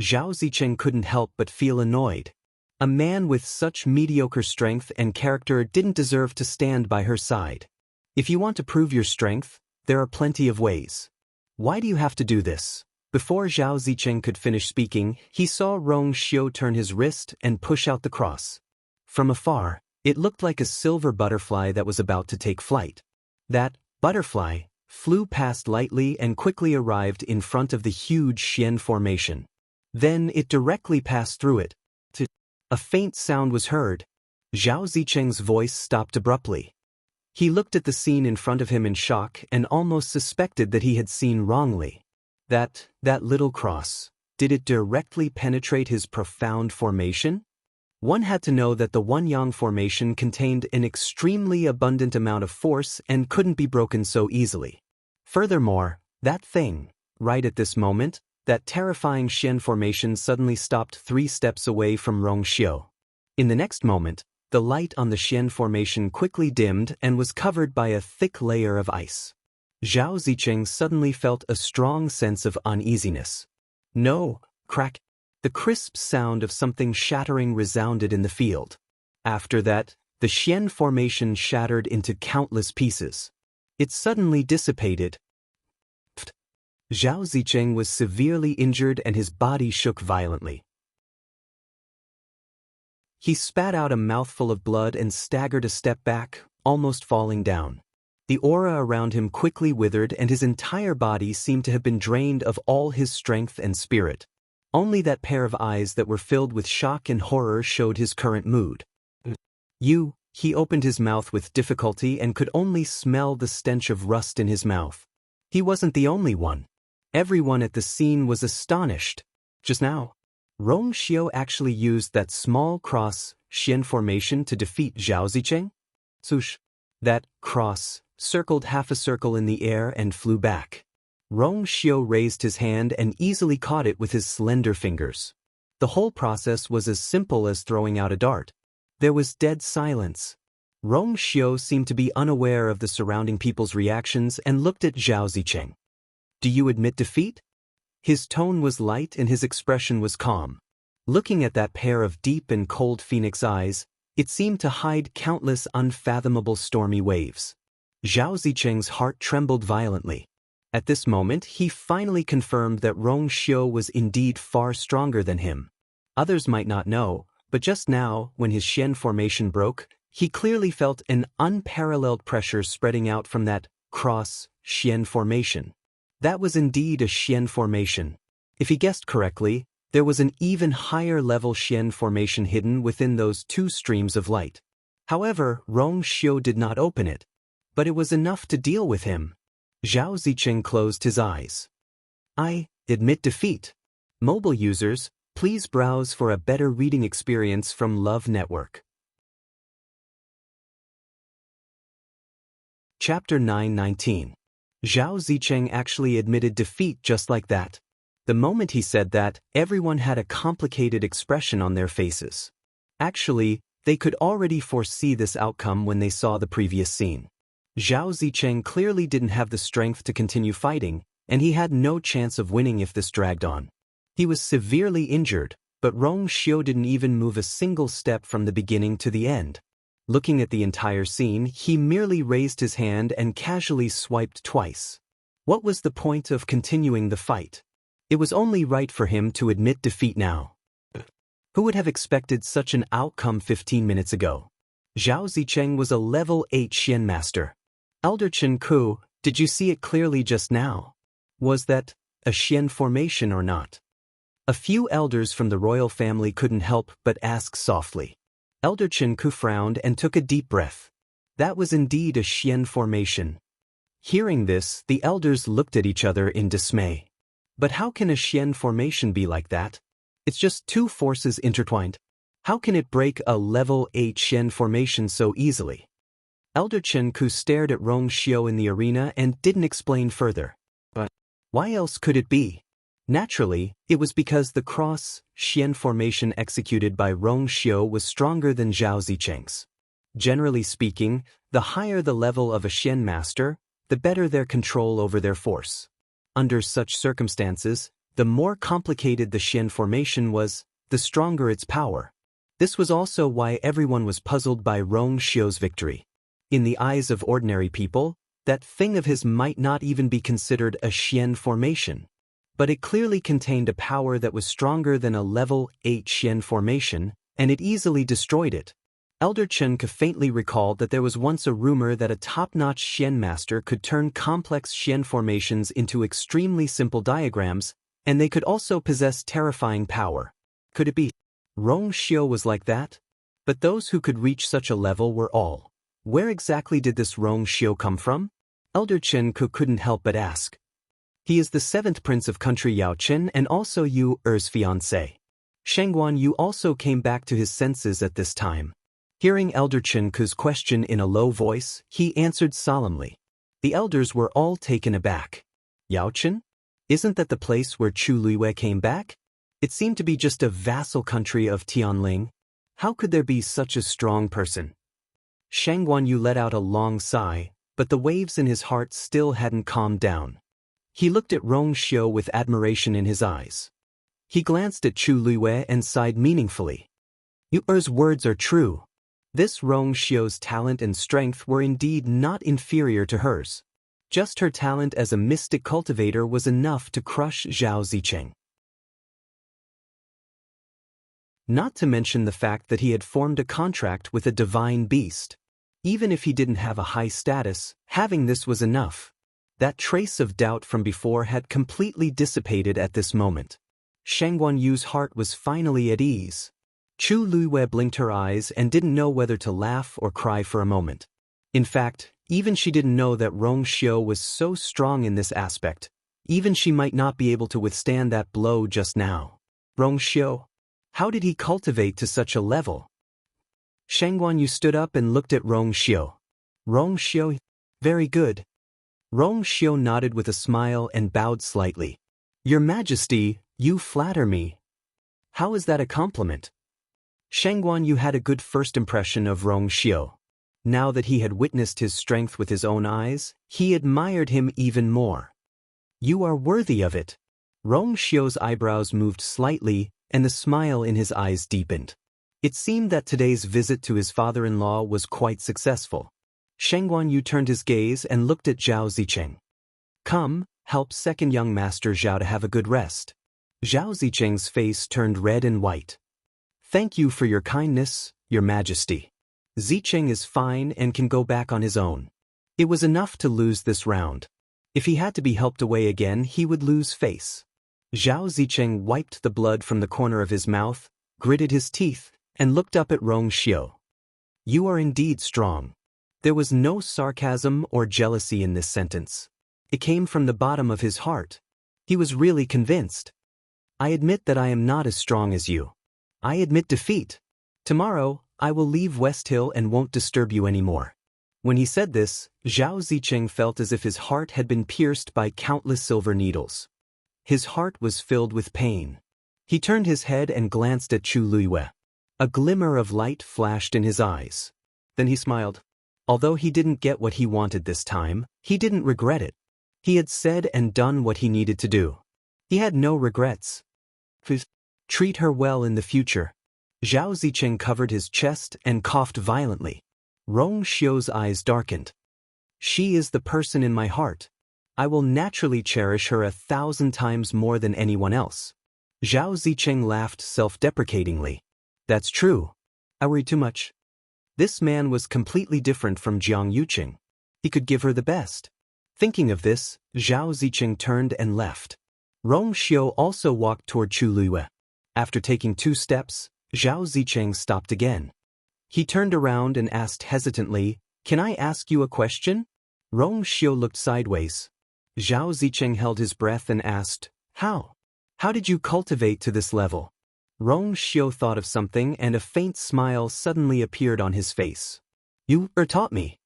Zhao Zicheng couldn't help but feel annoyed. A man with such mediocre strength and character didn't deserve to stand by her side. If you want to prove your strength, there are plenty of ways. Why do you have to do this? Before Zhao Zicheng could finish speaking, he saw Rong Xiu turn his wrist and push out the cross. From afar, it looked like a silver butterfly that was about to take flight. That butterfly flew past lightly and quickly arrived in front of the huge Xian formation. Then it directly passed through it. A faint sound was heard. Zhao Zicheng's voice stopped abruptly. He looked at the scene in front of him in shock and almost suspected that he had seen wrongly. That little cross, did it directly penetrate his profound formation? One had to know that the One-Yang formation contained an extremely abundant amount of force and couldn't be broken so easily. Furthermore, that thing, right at this moment, that terrifying Xian formation suddenly stopped 3 steps away from Rong Xiu. In the next moment, the light on the Xian formation quickly dimmed and was covered by a thick layer of ice. Zhao Zicheng suddenly felt a strong sense of uneasiness. No, crack. The crisp sound of something shattering resounded in the field. After that, the Xian formation shattered into countless pieces. It suddenly dissipated. Zhao Zicheng was severely injured and his body shook violently. He spat out a mouthful of blood and staggered a step back, almost falling down. The aura around him quickly withered and his entire body seemed to have been drained of all his strength and spirit. Only that pair of eyes that were filled with shock and horror showed his current mood. He opened his mouth with difficulty and could only smell the stench of rust in his mouth. He wasn't the only one. Everyone at the scene was astonished. Just now, Rong Xiu actually used that small cross Xian formation to defeat Zhao Zicheng? Swoosh. That cross circled half a circle in the air and flew back. Rong Xiu raised his hand and easily caught it with his slender fingers. The whole process was as simple as throwing out a dart. There was dead silence. Rong Xiu seemed to be unaware of the surrounding people's reactions and looked at Zhao Zicheng. Do you admit defeat? His tone was light and his expression was calm. Looking at that pair of deep and cold phoenix eyes, it seemed to hide countless unfathomable stormy waves. Zhao Zicheng's heart trembled violently. At this moment, he finally confirmed that Rong Xiu was indeed far stronger than him. Others might not know, but just now, when his Xian formation broke, he clearly felt an unparalleled pressure spreading out from that cross Xian formation. That was indeed a Xian formation. If he guessed correctly, there was an even higher level Xian formation hidden within those 2 streams of light. However, Rong Xiu did not open it. But it was enough to deal with him. Zhao Zicheng closed his eyes. I admit defeat. Mobile users, please browse for a better reading experience from Love Network. Chapter 9:19. Zhao Zicheng actually admitted defeat just like that. The moment he said that, everyone had a complicated expression on their faces. Actually, they could already foresee this outcome when they saw the previous scene. Zhao Zicheng clearly didn't have the strength to continue fighting, and he had no chance of winning if this dragged on. He was severely injured, but Rong Xiu didn't even move a single step from the beginning to the end. Looking at the entire scene, he merely raised his hand and casually swiped twice. What was the point of continuing the fight? It was only right for him to admit defeat now. Who would have expected such an outcome 15 minutes ago? Zhao Zicheng was a level 8 Xian master. Elder Chen Ku, did you see it clearly just now? Was that a Xian formation or not? A few elders from the royal family couldn't help but ask softly. Elder Chen Ku frowned and took a deep breath. That was indeed a Xian formation. Hearing this, the elders looked at each other in dismay. But how can a Xian formation be like that? It's just 2 forces intertwined. How can it break a level 8 Xian formation so easily? Elder Chen Ku stared at Rong Xiu in the arena and didn't explain further. But why else could it be? Naturally, it was because the cross Xian formation executed by Rong Xiu was stronger than Zhao Zicheng's. Generally speaking, the higher the level of a Xian master, the better their control over their force. Under such circumstances, the more complicated the Xian formation was, the stronger its power. This was also why everyone was puzzled by Rong Xiu's victory. In the eyes of ordinary people, that thing of his might not even be considered a Xian formation. But it clearly contained a power that was stronger than a level 8 Xian formation, and it easily destroyed it. Elder Chen faintly recalled that there was once a rumor that a top-notch Xian master could turn complex Xian formations into extremely simple diagrams, and they could also possess terrifying power. Could it be Rong Xiu was like that? But those who could reach such a level were all. Where exactly did this Rong Xiu come from? Elder Chen couldn't help but ask. He is the 7th prince of country Yao Chen and also Yu Er's fiancé. Shengguan Yu also came back to his senses at this time. Hearing Elder Chen Ku's question in a low voice, he answered solemnly. The elders were all taken aback. Yao Chen? Isn't that the place where Chu Luiwei came back? It seemed to be just a vassal country of Tianling. How could there be such a strong person? Shengguan Yu let out a long sigh, but the waves in his heart still hadn't calmed down. He looked at Rong Xiu with admiration in his eyes. He glanced at Chu Luiwei and sighed meaningfully. Yu Er's words are true. This Rong Xiu's talent and strength were indeed not inferior to hers. Just her talent as a mystic cultivator was enough to crush Zhao Zicheng. Not to mention the fact that he had formed a contract with a divine beast. Even if he didn't have a high status, having this was enough. That trace of doubt from before had completely dissipated at this moment. Shengguan Yu's heart was finally at ease. Chu Luiwei blinked her eyes and didn't know whether to laugh or cry for a moment. In fact, even she didn't know that Rong Xiu was so strong in this aspect. Even she might not be able to withstand that blow just now. Rong Xiu? How did he cultivate to such a level? Shengguan Yu stood up and looked at Rong Xiu. Rong Xiu? Very good. Rong Xiu nodded with a smile and bowed slightly. Your Majesty, you flatter me. How is that a compliment? Shengguan Yu had a good first impression of Rong Xiu. Now that he had witnessed his strength with his own eyes, he admired him even more. You are worthy of it. Rong Xiu's eyebrows moved slightly, and the smile in his eyes deepened. It seemed that today's visit to his father-in-law was quite successful. Shengguan Yu turned his gaze and looked at Zhao Zicheng. Come, help second young master Zhao to have a good rest. Zhao Zicheng's face turned red and white. Thank you for your kindness, Your Majesty. Zicheng is fine and can go back on his own. It was enough to lose this round. If he had to be helped away again, he would lose face. Zhao Zicheng wiped the blood from the corner of his mouth, gritted his teeth, and looked up at Rong Xiu. You are indeed strong. There was no sarcasm or jealousy in this sentence. It came from the bottom of his heart. He was really convinced. I admit that I am not as strong as you. I admit defeat. Tomorrow, I will leave West Hill and won't disturb you anymore. When he said this, Zhao Zicheng felt as if his heart had been pierced by countless silver needles. His heart was filled with pain. He turned his head and glanced at Chu Luiwei. A glimmer of light flashed in his eyes. Then he smiled. Although he didn't get what he wanted this time, he didn't regret it. He had said and done what he needed to do. He had no regrets. Please, treat her well in the future. Zhao Zicheng covered his chest and coughed violently. Rong Xiu's eyes darkened. She is the person in my heart. I will naturally cherish her 1,000 times more than anyone else. Zhao Zicheng laughed self-deprecatingly. That's true. I worry too much. This man was completely different from Jiang Yuqing. He could give her the best. Thinking of this, Zhao Zicheng turned and left. Rong Xiu also walked toward Chu Luiwei. After taking 2 steps, Zhao Zicheng stopped again. He turned around and asked hesitantly, Can I ask you a question? Rong Xiu looked sideways. Zhao Zicheng held his breath and asked, How? How did you cultivate to this level? Rong Xiu thought of something and a faint smile suddenly appeared on his face. You taught me.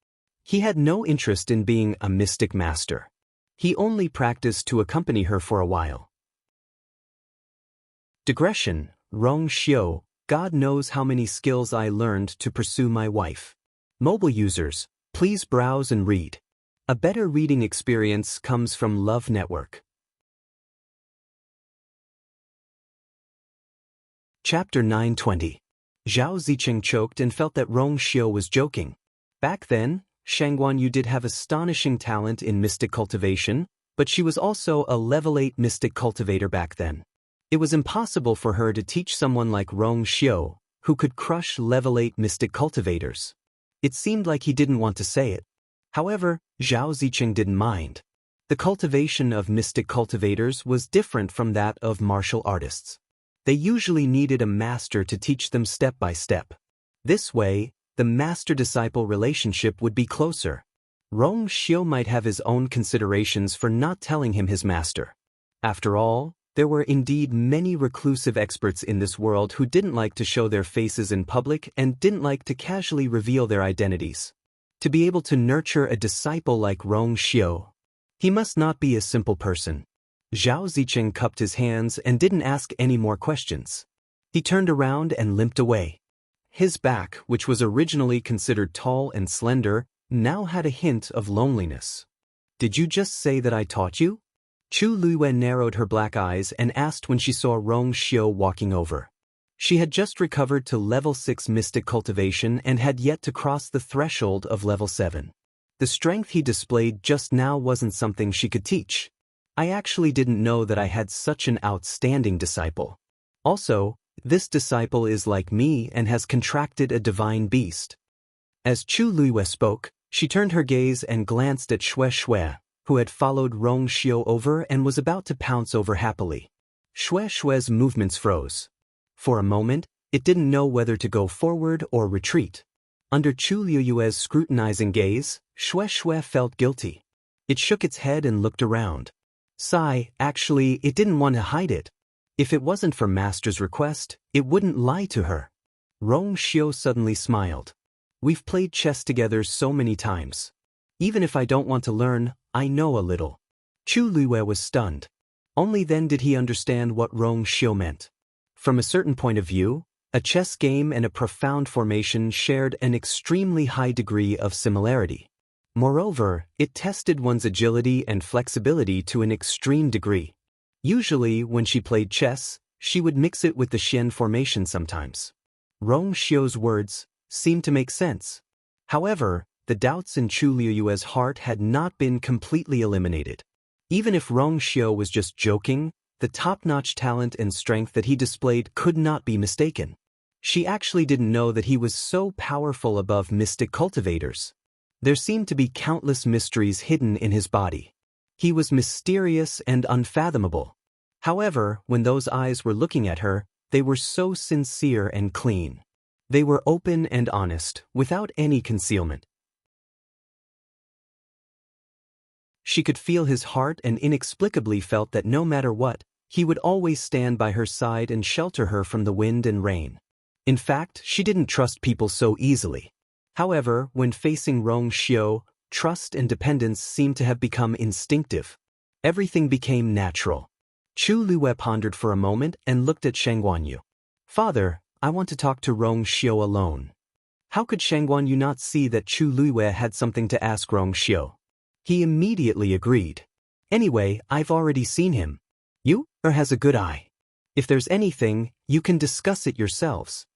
He had no interest in being a mystic master. He only practiced to accompany her for a while. Digression, Rong Xiu, God knows how many skills I learned to pursue my wife. Mobile users, please browse and read. A better reading experience comes from Love Network. Chapter 920. Zhao Zicheng choked and felt that Rong Xiu was joking. Back then, Shangguan Yu did have astonishing talent in mystic cultivation, but she was also a level 8 mystic cultivator back then. It was impossible for her to teach someone like Rong Xiu, who could crush level 8 mystic cultivators. It seemed like he didn't want to say it. However, Zhao Zicheng didn't mind. The cultivation of mystic cultivators was different from that of martial artists. They usually needed a master to teach them step by step. This way, the master-disciple relationship would be closer. Rong Xiu might have his own considerations for not telling him his master. After all, there were indeed many reclusive experts in this world who didn't like to show their faces in public and didn't like to casually reveal their identities. To be able to nurture a disciple like Rong Xiu, he must not be a simple person. Zhao Zicheng cupped his hands and didn't ask any more questions. He turned around and limped away. His back, which was originally considered tall and slender, now had a hint of loneliness. "Did you just say that I taught you?" Chu Luiyue narrowed her black eyes and asked when she saw Rong Xiu walking over. She had just recovered to level 6 mystic cultivation and had yet to cross the threshold of level 7. The strength he displayed just now wasn't something she could teach. "I actually didn't know that I had such an outstanding disciple. Also, this disciple is like me and has contracted a divine beast." As Chu Luiyue spoke, she turned her gaze and glanced at Shui, who had followed Rong Xiu over and was about to pounce over happily. Shui's movements froze. For a moment, it didn't know whether to go forward or retreat. Under Chu Luiyue's scrutinizing gaze, Shui felt guilty. It shook its head and looked around. Actually, it didn't want to hide it. If it wasn't for Master's request, it wouldn't lie to her. Rong Xiu suddenly smiled. "We've played chess together so many times. Even if I don't want to learn, I know a little." Chu Luiyue was stunned. Only then did he understand what Rong Xiu meant. From a certain point of view, a chess game and a profound formation shared an extremely high degree of similarity. Moreover, it tested one's agility and flexibility to an extreme degree. Usually, when she played chess, she would mix it with the Xian formation sometimes. Rong Xiu's words seemed to make sense. However, the doubts in Chu Luiyue's heart had not been completely eliminated. Even if Rong Xiu was just joking, the top-notch talent and strength that he displayed could not be mistaken. She actually didn't know that he was so powerful above mystic cultivators. There seemed to be countless mysteries hidden in his body. He was mysterious and unfathomable. However, when those eyes were looking at her, they were so sincere and clean. They were open and honest, without any concealment. She could feel his heart and inexplicably felt that no matter what, he would always stand by her side and shelter her from the wind and rain. In fact, she didn't trust people so easily. However, when facing Rong Xiu, trust and dependence seemed to have become instinctive. Everything became natural. Chu Luiyue pondered for a moment and looked at Shangguan Yu. "Father, I want to talk to Rong Xiu alone." How could Shangguan Yu not see that Chu Luiyue had something to ask Rong Xiu? He immediately agreed. "Anyway, I've already seen him. You has a good eye. If there's anything, you can discuss it yourselves."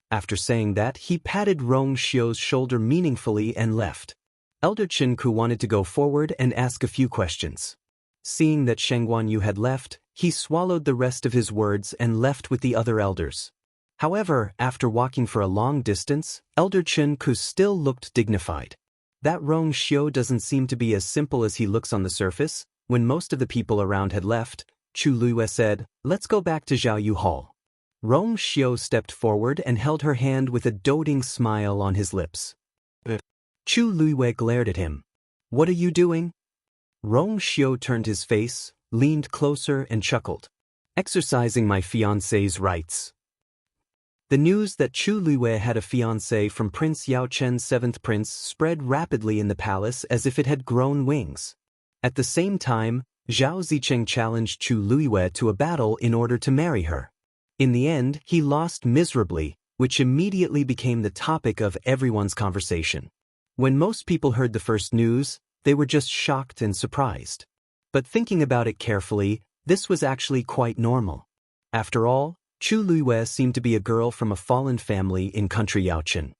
After saying that, he patted Rong Xiu's shoulder meaningfully and left. Elder Chen Ku wanted to go forward and ask a few questions. Seeing that Shangguan Yu had left, he swallowed the rest of his words and left with the other elders. However, after walking for a long distance, Elder Chen Ku still looked dignified. That Rong Xiu doesn't seem to be as simple as he looks on the surface. When most of the people around had left, Chu Luiyue said, "Let's go back to Zhao Yu Hall." Rong Xiu stepped forward and held her hand with a doting smile on his lips. Chu Luiyue glared at him. "What are you doing?" Rong Xiu turned his face, leaned closer and chuckled. "Exercising my fiancé's rights." The news that Chu Luiyue had a fiancé from Prince Yao Chen's 7th prince spread rapidly in the palace as if it had grown wings. At the same time, Zhao Zicheng challenged Chu Luiyue to a battle in order to marry her. In the end, he lost miserably, which immediately became the topic of everyone's conversation. When most people heard the first news, they were just shocked and surprised. But thinking about it carefully, this was actually quite normal. After all, Chu Luiyue seemed to be a girl from a fallen family in country Yaochen.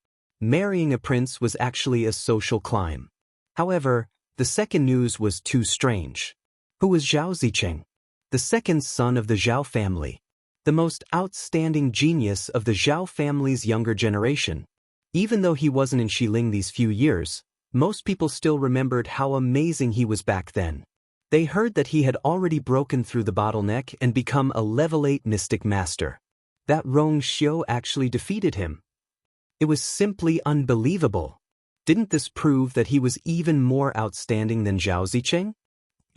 Marrying a prince was actually a social climb. However, the second news was too strange. Who was Zhao Zicheng? The second son of the Zhao family. The most outstanding genius of the Zhao family's younger generation. Even though he wasn't in Xiling these few years, most people still remembered how amazing he was back then. They heard that he had already broken through the bottleneck and become a level 8 mystic master. That Rong Xiu actually defeated him. It was simply unbelievable. Didn't this prove that he was even more outstanding than Zhao Zicheng?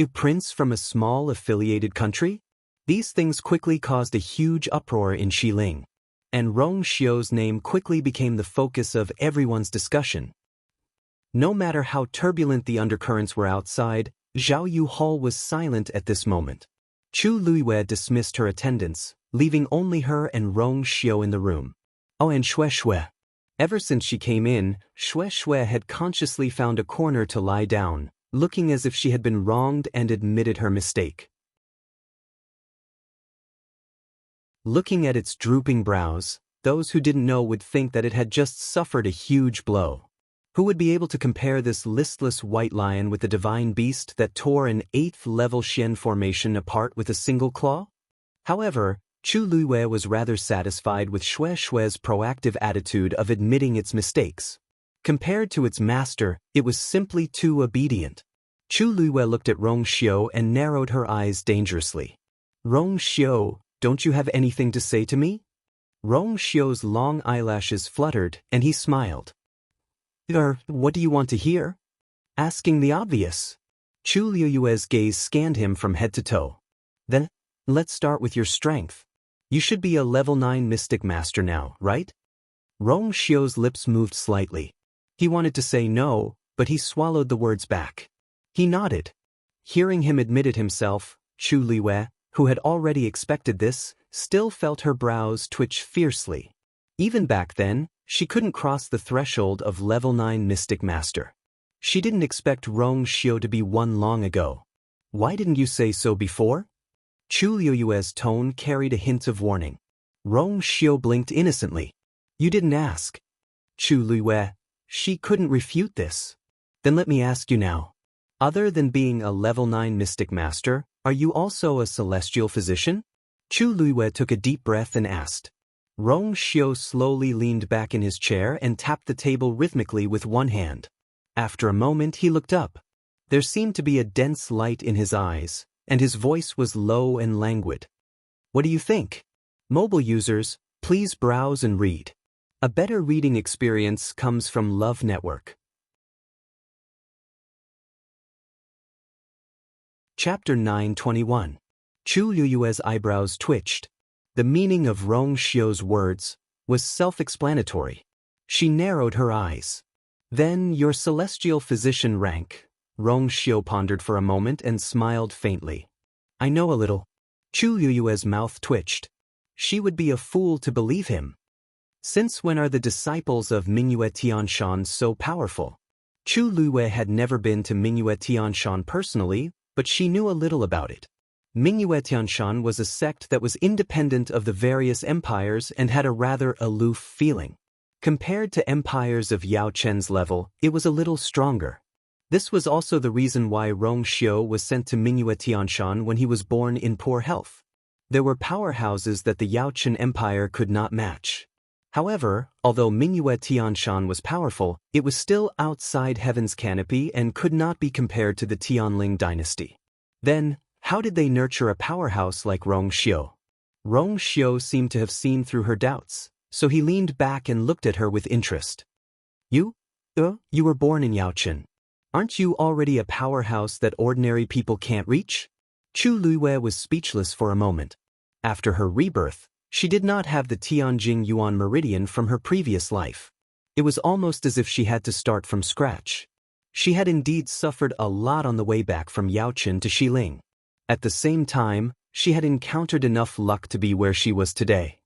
A prince from a small affiliated country? These things quickly caused a huge uproar in Xiling, and Rong Xiu's name quickly became the focus of everyone's discussion. No matter how turbulent the undercurrents were outside, Zhao Yuhao was silent at this moment. Chu Luiwei dismissed her attendants, leaving only her and Rong Xiu in the room. Oh, and Xue Xue. Ever since she came in, Xue Xue had consciously found a corner to lie down, looking as if she had been wronged and admitted her mistake. Looking at its drooping brows, those who didn't know would think that it had just suffered a huge blow. Who would be able to compare this listless white lion with the divine beast that tore an 8th-level Xian formation apart with a single claw? However, Chu Luiwei was rather satisfied with Xue Xue's proactive attitude of admitting its mistakes. Compared to its master, it was simply too obedient. Chu Luiwei looked at Rong Xiu and narrowed her eyes dangerously. Rong Xiu, don't you have anything to say to me? Rong Xiu's long eyelashes fluttered, and he smiled. What do you want to hear? Asking the obvious. Chu Luiwei's gaze scanned him from head to toe. Then, let's start with your strength. You should be a level 9 mystic master now, right? Rong Xiu's lips moved slightly. He wanted to say no, but he swallowed the words back. He nodded. Hearing him admit it himself, Chu Luiwei, who had already expected this, still felt her brows twitch fiercely. Even back then, she couldn't cross the threshold of level 9 mystic master. She didn't expect Rong Xiu to be one long ago. Why didn't you say so before? Chu Luiwei's tone carried a hint of warning. Rong Xiu blinked innocently. You didn't ask. Chu Luiwei, she couldn't refute this. Then let me ask you now. Other than being a level 9 mystic master, are you also a celestial physician? Chu Luiwei took a deep breath and asked. Rong Xiu slowly leaned back in his chair and tapped the table rhythmically with one hand. After a moment he looked up. There seemed to be a dense light in his eyes, and his voice was low and languid. What do you think? Mobile users, please browse and read. A better reading experience comes from Love Network. Chapter 921. Chu Luiwei's eyebrows twitched. The meaning of Rong Xiu's words was self-explanatory. She narrowed her eyes. Then your celestial physician rank. Rong Xiu pondered for a moment and smiled faintly. I know a little. Chu Luiwei's mouth twitched. She would be a fool to believe him. Since when are the disciples of Mingyue Tianshan so powerful? Chu Luiwei had never been to Mingyue Tianshan personally, but she knew a little about it. Mingyue Tianshan was a sect that was independent of the various empires and had a rather aloof feeling. Compared to empires of Yao Chen's level, it was a little stronger. This was also the reason why Rong Xiu was sent to Mingyue Tianshan when he was born in poor health. There were powerhouses that the Yao Chen Empire could not match. However, although Mingyue Tianshan was powerful, it was still outside Heaven's canopy and could not be compared to the Tianling dynasty. Then, how did they nurture a powerhouse like Rong Xiu? Rong Xiu seemed to have seen through her doubts, so he leaned back and looked at her with interest. You were born in Yao Chen. Aren't you already a powerhouse that ordinary people can't reach? Chu Luiwei was speechless for a moment. After her rebirth, she did not have the Tianjing Yuan meridian from her previous life. It was almost as if she had to start from scratch. She had indeed suffered a lot on the way back from Yaochen to Xiling. At the same time, she had encountered enough luck to be where she was today.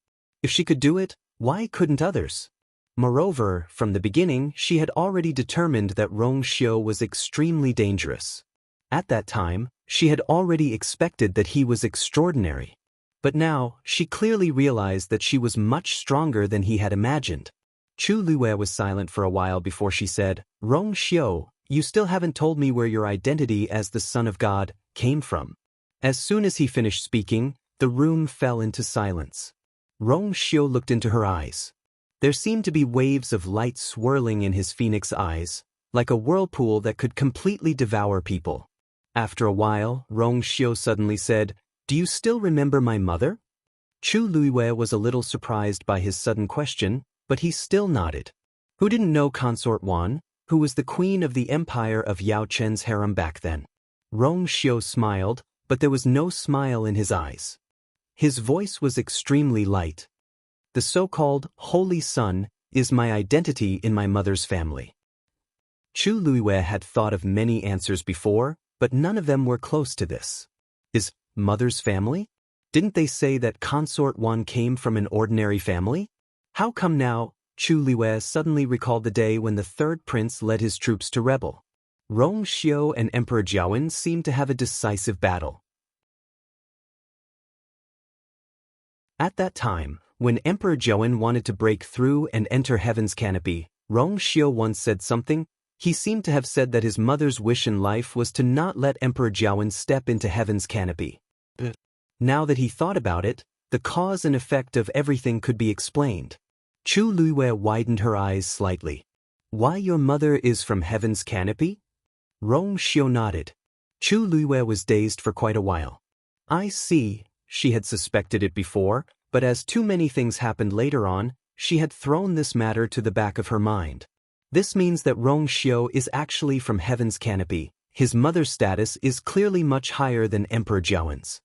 If she could do it, why couldn't others? Moreover, from the beginning, she had already determined that Rong Xiu was extremely dangerous. At that time, she had already expected that he was extraordinary. But now, she clearly realized that she was much stronger than he had imagined. Chu Luwei was silent for a while before she said, Rong Xiu, you still haven't told me where your identity as the Son of God came from. As soon as he finished speaking, the room fell into silence. Rong Xiu looked into her eyes. There seemed to be waves of light swirling in his phoenix eyes, like a whirlpool that could completely devour people. After a while, Rong Xiu suddenly said, Do you still remember my mother? Chu Luwei was a little surprised by his sudden question, but he still nodded. Who didn't know Consort Wan, who was the queen of the empire of Yao Chen's harem back then? Rong Xiu smiled, but there was no smile in his eyes. His voice was extremely light. The so-called Holy Son is my identity in my mother's family. Chu Luwei had thought of many answers before, but none of them were close to this. Is mother's family? Didn't they say that Consort Wan came from an ordinary family? How come now? Chu Luwei suddenly recalled the day when the third prince led his troops to rebel. Rong Xiu and Emperor Jiawen seemed to have a decisive battle. At that time, when Emperor Jiawen wanted to break through and enter heaven's canopy, Rong Xiu once said something. He seemed to have said that his mother's wish in life was to not let Emperor Jiawen step into heaven's canopy. Now that he thought about it, the cause and effect of everything could be explained. Chu Luwei widened her eyes slightly. Why your mother is from heaven's canopy? Rong Xiu nodded. Chu Luwei was dazed for quite a while. I see, she had suspected it before, but as too many things happened later on, she had thrown this matter to the back of her mind. This means that Rong Xiu is actually from heaven's canopy. His mother's status is clearly much higher than Emperor Jiawen's.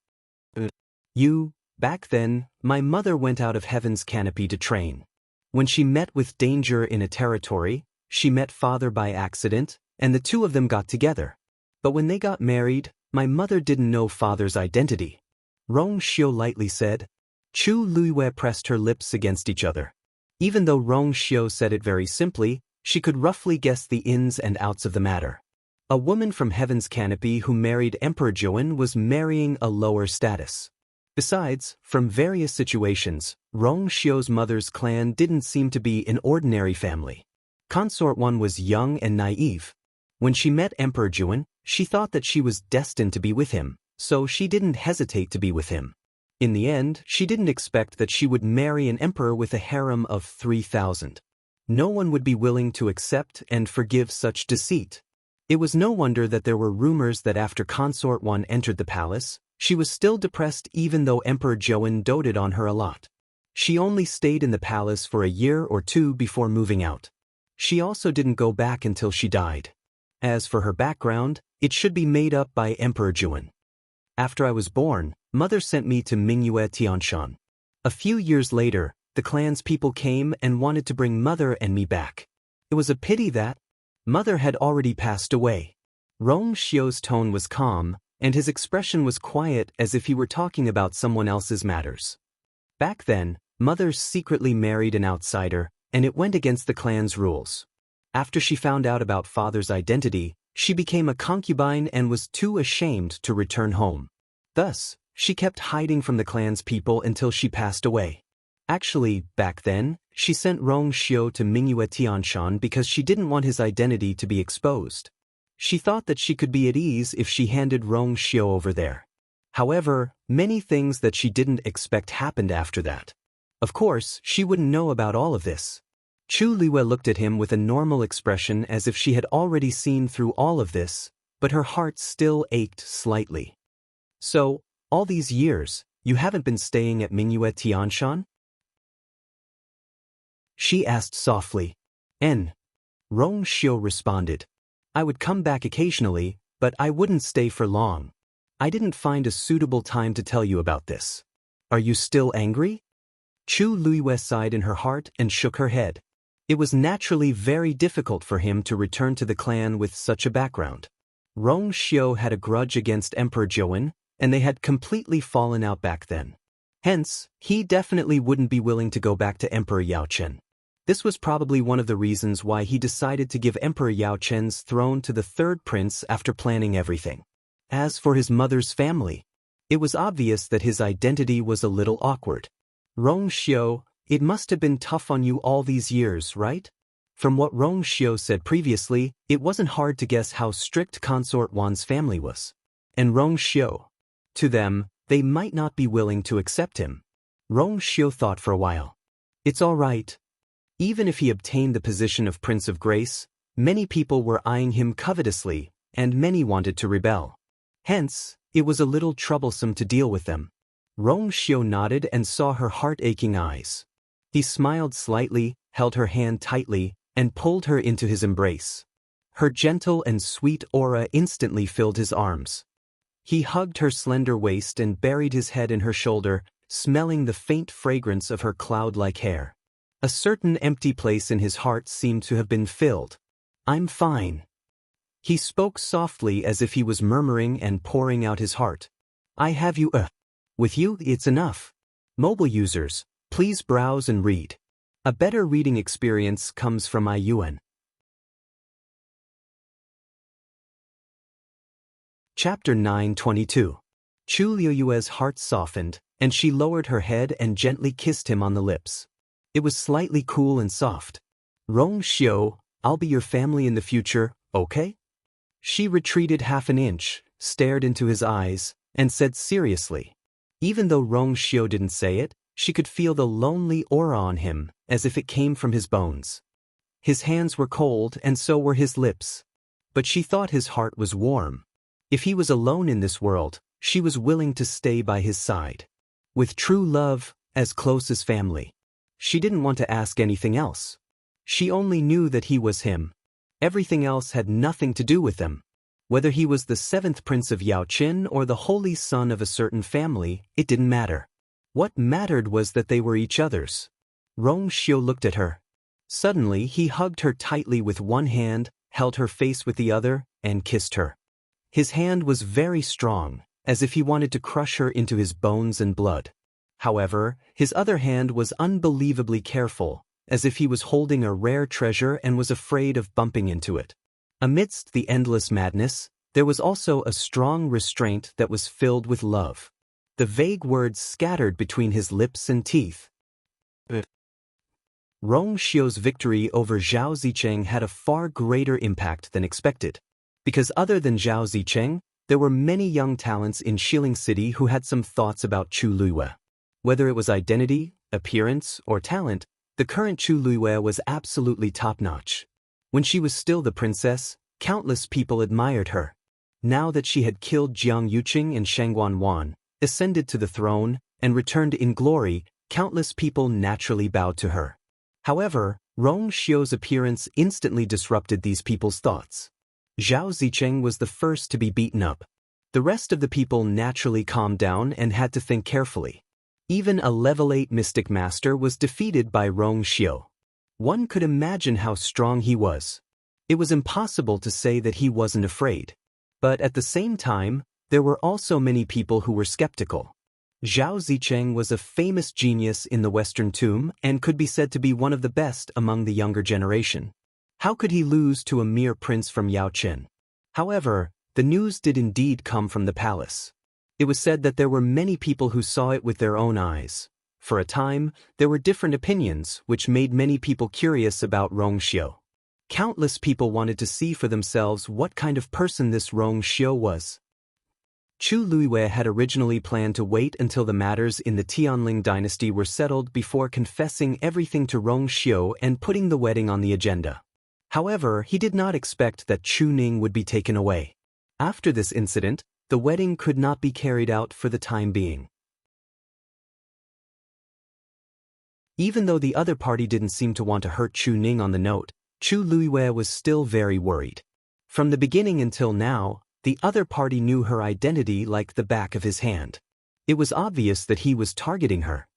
Back then, my mother went out of heaven's canopy to train. When she met with danger in a territory, she met father by accident, and the two of them got together. But when they got married, my mother didn't know father's identity. Rong Xiu lightly said. Chu Luwei pressed her lips against each other. Even though Rong Xiu said it very simply, she could roughly guess the ins and outs of the matter. A woman from heaven's canopy who married Emperor Jiawen was marrying a lower status. Besides, from various situations, Rong Xiu's mother's clan didn't seem to be an ordinary family. Consort Wan was young and naive. When she met Emperor Jiawen, she thought that she was destined to be with him, so she didn't hesitate to be with him. In the end, she didn't expect that she would marry an emperor with a harem of 3,000. No one would be willing to accept and forgive such deceit. It was no wonder that there were rumors that after Consort Wan entered the palace, she was still depressed even though Emperor Jiawen doted on her a lot. She only stayed in the palace for a year or two before moving out. She also didn't go back until she died. As for her background, it should be made up by Emperor Jiawen. After I was born, Mother sent me to Mingyue Tianshan. A few years later, the clan's people came and wanted to bring Mother and me back. It was a pity that Mother had already passed away. Rong Xiu's tone was calm, and his expression was quiet as if he were talking about someone else's matters. Back then, Mother secretly married an outsider, and it went against the clan's rules. After she found out about Father's identity, she became a concubine and was too ashamed to return home. Thus, she kept hiding from the clan's people until she passed away. Actually, back then, she sent Rong Xiu to Mingyue Tianshan because she didn't want his identity to be exposed. She thought that she could be at ease if she handed Rong Xiu over there. However, many things that she didn't expect happened after that. Of course, she wouldn't know about all of this. Chu Luwei looked at him with a normal expression as if she had already seen through all of this, but her heart still ached slightly. So, all these years, you haven't been staying at Mingyue Tianshan? She asked softly. Rong Xiu responded. I would come back occasionally, but I wouldn't stay for long. I didn't find a suitable time to tell you about this. Are you still angry? Chu Luwei sighed in her heart and shook her head. It was naturally very difficult for him to return to the clan with such a background. Rong Xiu had a grudge against Emperor Jiawen, and they had completely fallen out back then. Hence, he definitely wouldn't be willing to go back to Emperor Yao Chen. This was probably one of the reasons why he decided to give Emperor Yao Chen's throne to the third prince after planning everything. As for his mother's family, it was obvious that his identity was a little awkward. Rong Xiu, It must have been tough on you all these years, right? From what Rong Xiu said previously, it wasn't hard to guess how strict Consort Wan's family was. And Rong Xiu. To them, they might not be willing to accept him. Rong Xiu thought for a while. It's all right. Even if he obtained the position of Prince of Grace, many people were eyeing him covetously, and many wanted to rebel. Hence, it was a little troublesome to deal with them. Rong Xiu nodded and saw her heart-aching eyes. He smiled slightly, held her hand tightly, and pulled her into his embrace. Her gentle and sweet aura instantly filled his arms. He hugged her slender waist and buried his head in her shoulder, smelling the faint fragrance of her cloud-like hair. A certain empty place in his heart seemed to have been filled. I'm fine. He spoke softly as if he was murmuring and pouring out his heart. I have you, with you, it's enough. Mobile users, please browse and read. A better reading experience comes from iYuan. Chapter 9:22. Chu Liuyue's heart softened, and she lowered her head and gently kissed him on the lips. It was slightly cool and soft. Rong Xiu, I'll be your family in the future, okay? She retreated half an inch, stared into his eyes, and said seriously. Even though Rong Xiu didn't say it, she could feel the lonely aura on him, as if it came from his bones. His hands were cold and so were his lips. But she thought his heart was warm. If he was alone in this world, she was willing to stay by his side. With true love, as close as family. She didn't want to ask anything else. She only knew that he was him. Everything else had nothing to do with them. Whether he was the 7th prince of Yaoqin or the holy son of a certain family, it didn't matter. What mattered was that they were each other's. Rong Xiu looked at her. Suddenly he hugged her tightly with one hand, held her face with the other, and kissed her. His hand was very strong, as if he wanted to crush her into his bones and blood. However, his other hand was unbelievably careful, as if he was holding a rare treasure and was afraid of bumping into it. Amidst the endless madness, there was also a strong restraint that was filled with love. The vague words scattered between his lips and teeth. Rong Xiu's victory over Zhao Zicheng had a far greater impact than expected. Because other than Zhao Zicheng, there were many young talents in Shilling City who had some thoughts about Chu Luiyue. Whether it was identity, appearance, or talent, the current Chu Luiyue was absolutely top-notch. When she was still the princess, countless people admired her. Now that she had killed Jiang Yuqing and Shangguan Wan, ascended to the throne, and returned in glory, countless people naturally bowed to her. However, Rong Xiu's appearance instantly disrupted these people's thoughts. Zhao Zicheng was the first to be beaten up. The rest of the people naturally calmed down and had to think carefully. Even a level 8 mystic master was defeated by Rong Xiu. One could imagine how strong he was. It was impossible to say that he wasn't afraid. But at the same time, there were also many people who were skeptical. Zhao Zicheng was a famous genius in the Western Tomb and could be said to be one of the best among the younger generation. How could he lose to a mere prince from Yaoqin? However, the news did indeed come from the palace. It was said that there were many people who saw it with their own eyes. For a time, there were different opinions, which made many people curious about Rong Xiu. Countless people wanted to see for themselves what kind of person this Rong Xiu was. Chu Luiyue had originally planned to wait until the matters in the Tianling dynasty were settled before confessing everything to Rong Xiu and putting the wedding on the agenda. However, he did not expect that Chu Ning would be taken away. After this incident, the wedding could not be carried out for the time being. Even though the other party didn't seem to want to hurt Chu Ning on the note, Chu Luiyue was still very worried. From the beginning until now, the other party knew her identity like the back of his hand. It was obvious that he was targeting her.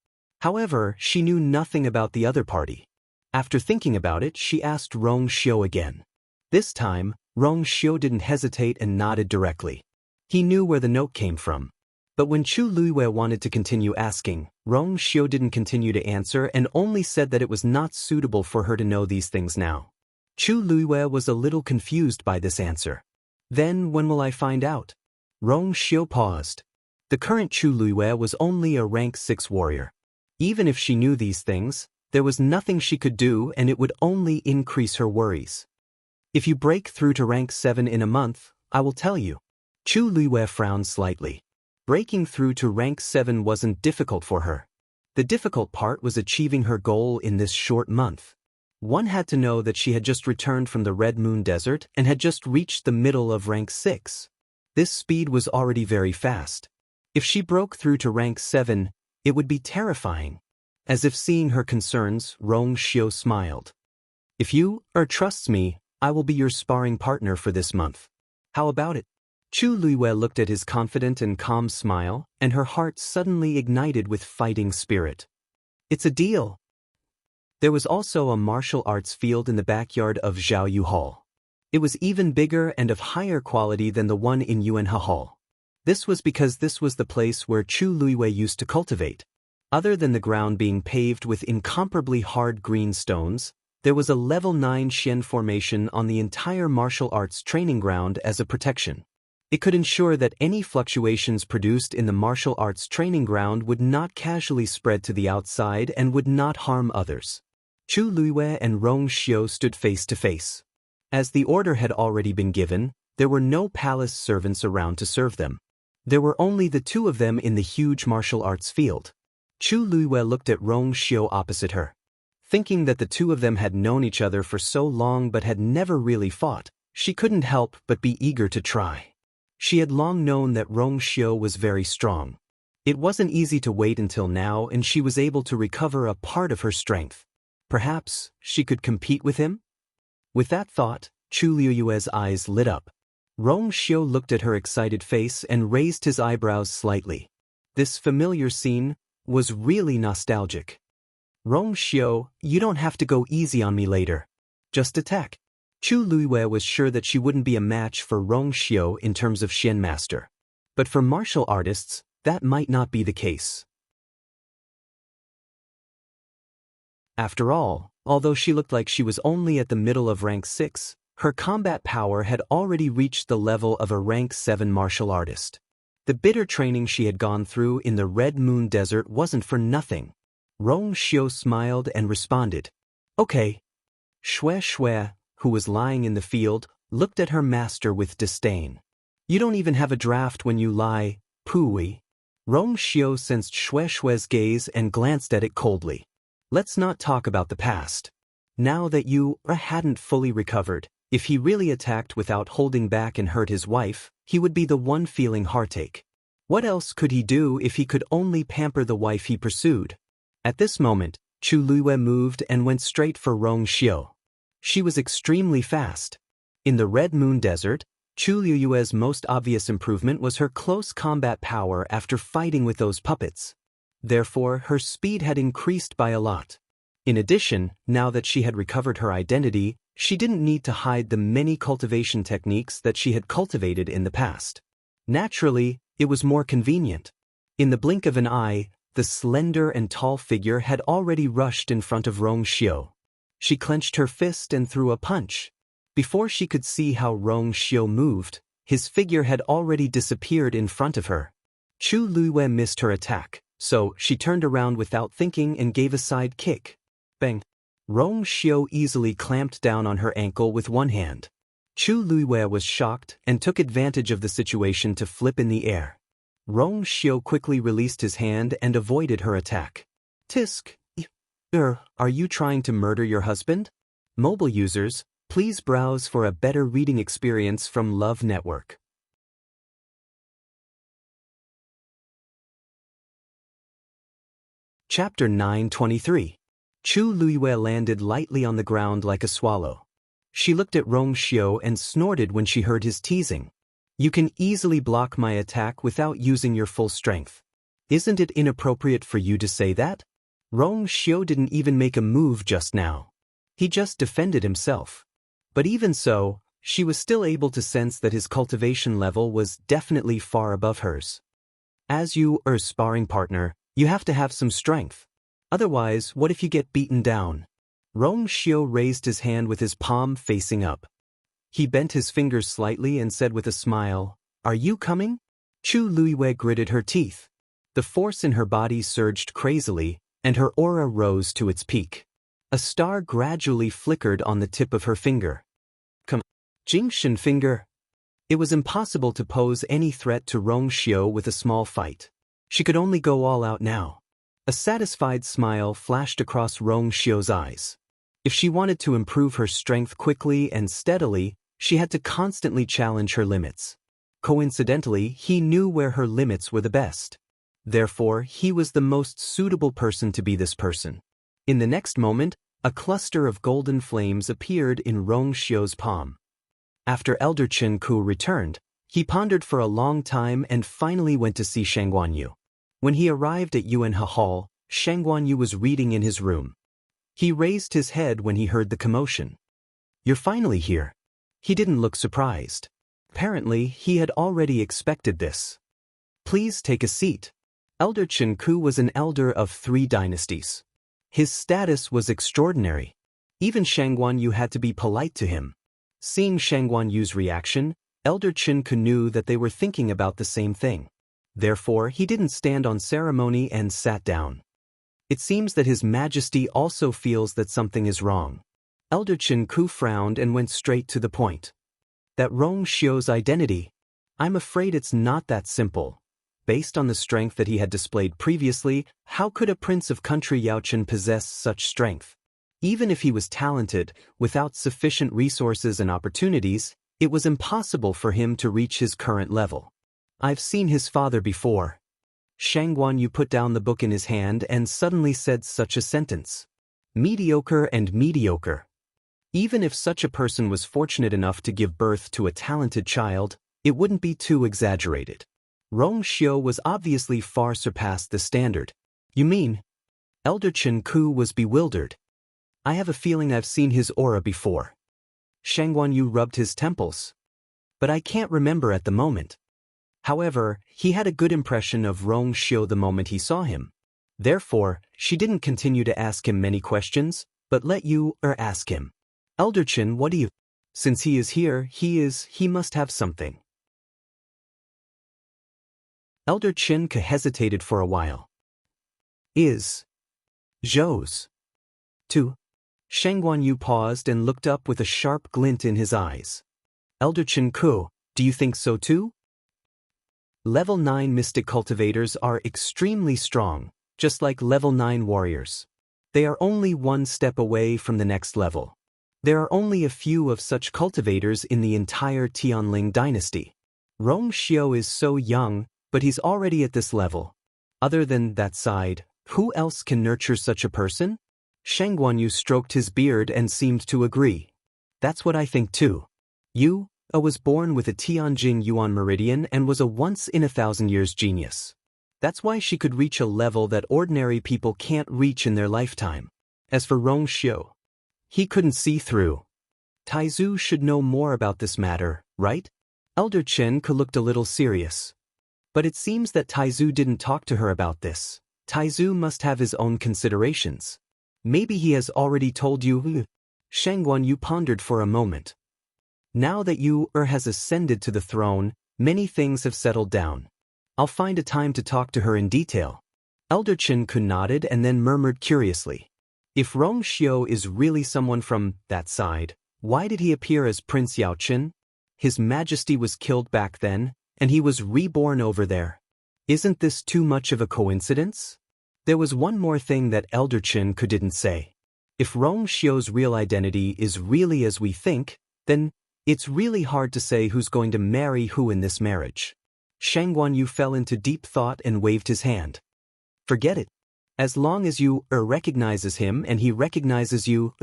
However, she knew nothing about the other party. After thinking about it, she asked Rong Xiu again. This time, Rong Xiu didn't hesitate and nodded directly. He knew where the note came from. But when Chu Luiyue wanted to continue asking, Rong Xiu didn't continue to answer and only said that it was not suitable for her to know these things now. Chu Luiyue was a little confused by this answer. Then when will I find out? Rong Xiu paused. The current Chu Luiyue was only a rank 6 warrior. Even if she knew these things, there was nothing she could do and it would only increase her worries. If you break through to rank 7 in a month, I will tell you. Chu Luiyue frowned slightly. Breaking through to rank 7 wasn't difficult for her. The difficult part was achieving her goal in this short month. One had to know that she had just returned from the Red Moon Desert and had just reached the middle of rank 6. This speed was already very fast. If she broke through to rank 7, it would be terrifying. As if seeing her concerns, Rong Xiu smiled. If you trusts me, I will be your sparring partner for this month. How about it? Chu Luiyue looked at his confident and calm smile, and her heart suddenly ignited with fighting spirit. It's a deal. There was also a martial arts field in the backyard of Zhaoyu Hall. It was even bigger and of higher quality than the one in Yuanhe Hall. This was because this was the place where Chu Luiyue used to cultivate. Other than the ground being paved with incomparably hard green stones, there was a level 9 Xian formation on the entire martial arts training ground as a protection. It could ensure that any fluctuations produced in the martial arts training ground would not casually spread to the outside and would not harm others. Chu Luiyue and Rong Xiu stood face to face. As the order had already been given, there were no palace servants around to serve them. There were only the two of them in the huge martial arts field. Chu Luiyue looked at Rong Xiu opposite her. Thinking that the two of them had known each other for so long but had never really fought, she couldn't help but be eager to try. She had long known that Rong Xiu was very strong. It wasn't easy to wait until now and she was able to recover a part of her strength. Perhaps she could compete with him? With that thought, Chu Luiyue's eyes lit up. Rong Xiu looked at her excited face and raised his eyebrows slightly. This familiar scene was really nostalgic. Rong Xiu, you don't have to go easy on me later. Just attack. Chu Luiyue was sure that she wouldn't be a match for Rong Xiu in terms of Xian master. But for martial artists, that might not be the case. After all, although she looked like she was only at the middle of rank 6, her combat power had already reached the level of a rank 7 martial artist. The bitter training she had gone through in the Red Moon Desert wasn't for nothing. Rong Xiu smiled and responded. Okay. Xue, who was lying in the field, looked at her master with disdain. You don't even have a draft when you lie, Pui. Rong Xiu sensed Xue's gaze and glanced at it coldly. Let's not talk about the past. Now that you hadn't fully recovered, if he really attacked without holding back and hurt his wife, he would be the one feeling heartache. What else could he do if he could only pamper the wife he pursued? At this moment, Chu Luiyue moved and went straight for Rong Xiu. She was extremely fast. In the Red Moon Desert, Chu Luiyue's most obvious improvement was her close combat power after fighting with those puppets. Therefore, her speed had increased by a lot. In addition, now that she had recovered her identity, she didn't need to hide the many cultivation techniques that she had cultivated in the past. Naturally, it was more convenient. In the blink of an eye, the slender and tall figure had already rushed in front of Rong Xiu. She clenched her fist and threw a punch. Before she could see how Rong Xiu moved, his figure had already disappeared in front of her. Chu Luiyue missed her attack, so she turned around without thinking and gave a side kick. Bang! Rong Xiu easily clamped down on her ankle with one hand. Chu Luiyue was shocked and took advantage of the situation to flip in the air. Rong Xiu quickly released his hand and avoided her attack. Tisk! Are you trying to murder your husband? Mobile users, please browse for a better reading experience from Love Network. Chapter 923. Chu Luiyue landed lightly on the ground like a swallow. She looked at Rong Xiu and snorted when she heard his teasing. You can easily block my attack without using your full strength. Isn't it inappropriate for you to say that? Rong Xiu didn't even make a move just now. He just defended himself. But even so, she was still able to sense that his cultivation level was definitely far above hers. As your sparring partner, you have to have some strength. Otherwise, what if you get beaten down? Rong Xiu raised his hand with his palm facing up. He bent his fingers slightly and said with a smile, Are you coming? Chu Luiyue gritted her teeth. The force in her body surged crazily, and her aura rose to its peak. A star gradually flickered on the tip of her finger. Jingshan finger. It was impossible to pose any threat to Rong Xiao with a small fight. She could only go all out now. A satisfied smile flashed across Rong Xiao's eyes. If she wanted to improve her strength quickly and steadily, she had to constantly challenge her limits. Coincidentally, he knew where her limits were the best. Therefore, he was the most suitable person to be this person. In the next moment, a cluster of golden flames appeared in Rong Xiao's palm. After Elder Chen Ku returned, he pondered for a long time and finally went to see Shang Guanyu. When he arrived at Yuanhe Hall, Shang Guanyu was reading in his room. He raised his head when he heard the commotion. "You're finally here." He didn't look surprised. Apparently, he had already expected this. "Please take a seat." Elder Chen Ku was an elder of 3 dynasties. His status was extraordinary. Even Shang Guanyu had to be polite to him. Seeing Shang Guanyu's reaction, Elder Chen Ku knew that they were thinking about the same thing. Therefore, he didn't stand on ceremony and sat down. It seems that His Majesty also feels that something is wrong. Elder Chen Ku frowned and went straight to the point. "That Rong Xiao's identity? I'm afraid it's not that simple. Based on the strength that he had displayed previously, how could a prince of country Yaochen possess such strength? Even if he was talented, without sufficient resources and opportunities, it was impossible for him to reach his current level. I've seen his father before." Shang Guanyu put down the book in his hand and suddenly said such a sentence. Mediocre and mediocre. Even if such a person was fortunate enough to give birth to a talented child, it wouldn't be too exaggerated. Rong Xiao was obviously far surpassed the standard. "You mean?" Elder Chen Ku was bewildered. "I have a feeling I've seen his aura before." Shang Guanyu rubbed his temples. "But I can't remember at the moment." However, he had a good impression of Rong Xiao the moment he saw him. Therefore, she didn't continue to ask him many questions, but let you ask him. "Elder Chen, what do you—" "Since he is here, he must have something." Elder Chen Ke hesitated for a while. "Is Zhou's to—" Shang Guanyu paused and looked up with a sharp glint in his eyes. "Elder Chen Ku, do you think so too?" Level 9 mystic cultivators are extremely strong, just like level 9 warriors. They are only one step away from the next level. There are only a few of such cultivators in the entire Tianling dynasty. Rong Xiao is so young, but he's already at this level. Other than that side, who else can nurture such a person? Shang Guanyu stroked his beard and seemed to agree. "That's what I think too. You was born with a Tianjin Yuan meridian and was a once-in-a-thousand-years genius. That's why she could reach a level that ordinary people can't reach in their lifetime. As for Rong Xiao, he couldn't see through. Taizu should know more about this matter, right?" Elder Chen Ke looked a little serious. "But it seems that Taizu didn't talk to her about this. Taizu must have his own considerations. Maybe he has already told you." Shang Guanyu pondered for a moment. "Now that you has ascended to the throne, many things have settled down. I'll find a time to talk to her in detail." Elder Chen Ku nodded and then murmured curiously. "If Rong Xiao is really someone from that side, why did he appear as Prince Yaochen? His Majesty was killed back then, and he was reborn over there. Isn't this too much of a coincidence?" There was one more thing that Elder Chen Ku didn't say. If Rong Xiao's real identity is really as we think, then it's really hard to say who's going to marry who in this marriage. Shang Guanyu fell into deep thought and waved his hand. "Forget it. As long as you recognizes him and he recognizes you,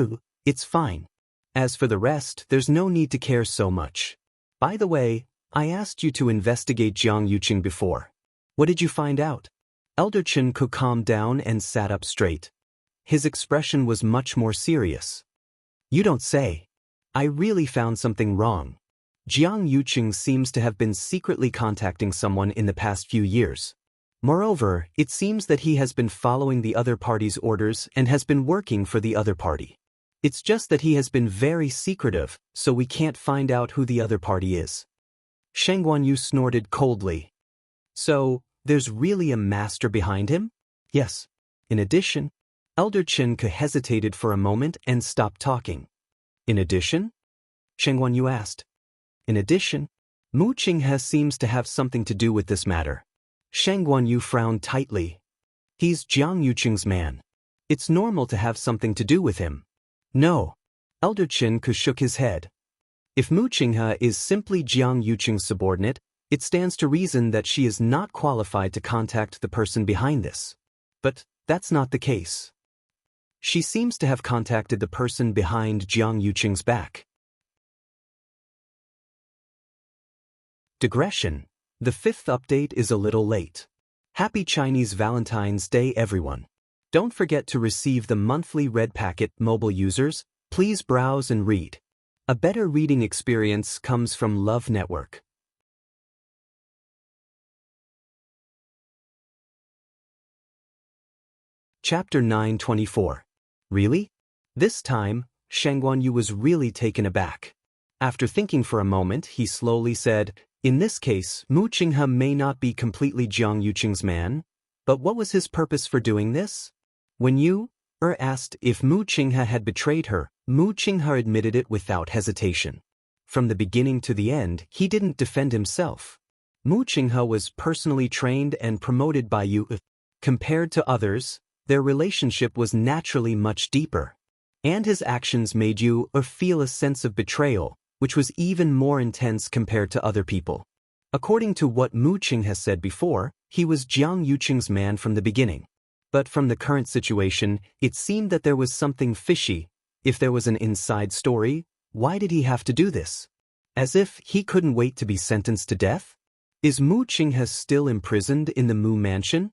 it's fine. As for the rest, there's no need to care so much. By the way, I asked you to investigate Jiang Yuqing before. What did you find out?" Elder Chen Ku calmed down and sat up straight. His expression was much more serious. "You don't say. I really found something wrong. Jiang Yuqing seems to have been secretly contacting someone in the past few years. Moreover, it seems that he has been following the other party's orders and has been working for the other party. It's just that he has been very secretive, so we can't find out who the other party is." Shang Guanyu snorted coldly. "So, there's really a master behind him?" "Yes. In addition, Elder Chenke hesitated for a moment and stopped talking. In addition? Sheng Guanyu asked. In addition? Mu Qinghe seems to have something to do with this matter. Sheng Guanyu frowned tightly. He's Jiang Yuqing's man. It's normal to have something to do with him. No. Elder Chenke shook his head. If Mu Qinghe is simply Jiang Yuqing's subordinate, it stands to reason that she is not qualified to contact the person behind this. But that's not the case. She seems to have contacted the person behind Jiang Yuqing's back. Digression. The 5th update is a little late. Happy Chinese Valentine's Day, everyone. Don't forget to receive the monthly Red Packet. Mobile users, please browse and read. A better reading experience comes from Love Network. Chapter 924. Really? This time, Sheng Guanyu was really taken aback. After thinking for a moment, he slowly said, in this case, Mu Qinghe may not be completely Jiang Yuqing's man, but what was his purpose for doing this? When Yu asked if Mu Qinghe had betrayed her, Mu Qinghe admitted it without hesitation. From the beginning to the end, he didn't defend himself. Mu Qinghe was personally trained and promoted by Yu. Compared to others, their relationship was naturally much deeper. And his actions made Yu feel a sense of betrayal, which was even more intense compared to other people. According to what Mu Qinghe said before, he was Jiang Yuqing's man from the beginning. But from the current situation, it seemed that there was something fishy. If there was an inside story, why did he have to do this? As if he couldn't wait to be sentenced to death? Is Mu Qinghe still imprisoned in the Mu Mansion?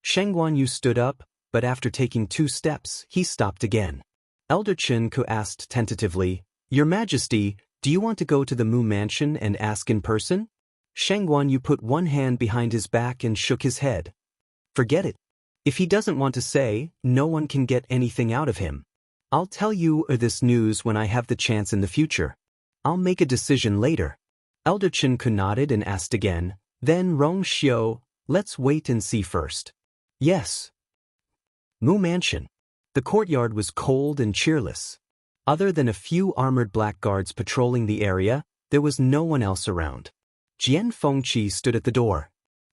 Sheng Guanyu stood up, but after taking 2 steps, he stopped again. Elder Chenke asked tentatively, Your Majesty, do you want to go to the Mu Mansion and ask in person? Sheng Guanyu put one hand behind his back and shook his head. Forget it. If he doesn't want to say, no one can get anything out of him. I'll tell you this news when I have the chance in the future. I'll make a decision later. Elder Chenke nodded and asked again, Then Rong Xiu, let's wait and see first. Yes. Mu Mansion. The courtyard was cold and cheerless. Other than a few armored blackguards patrolling the area, there was no one else around. Jian Fengqi stood at the door.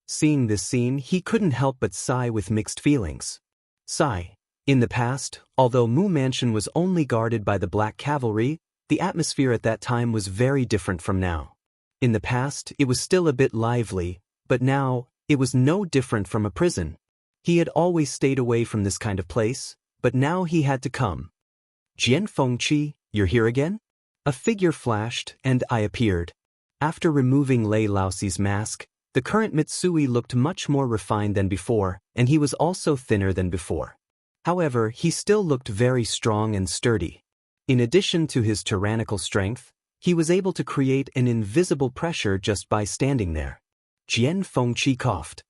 Seeing this scene, he couldn't help but sigh with mixed feelings. Sigh. In the past, although Mu Mansion was only guarded by the Black Cavalry, the atmosphere at that time was very different from now. In the past, it was still a bit lively, but now, it was no different from a prison. He had always stayed away from this kind of place, but now he had to come. Jian Fengqi, you're here again? A figure flashed, and I appeared. After removing Lei Laoxi's mask, the current Mitsui looked much more refined than before, and he was also thinner than before. However, he still looked very strong and sturdy. In addition to his tyrannical strength, he was able to create an invisible pressure just by standing there. Jian Fengqi coughed.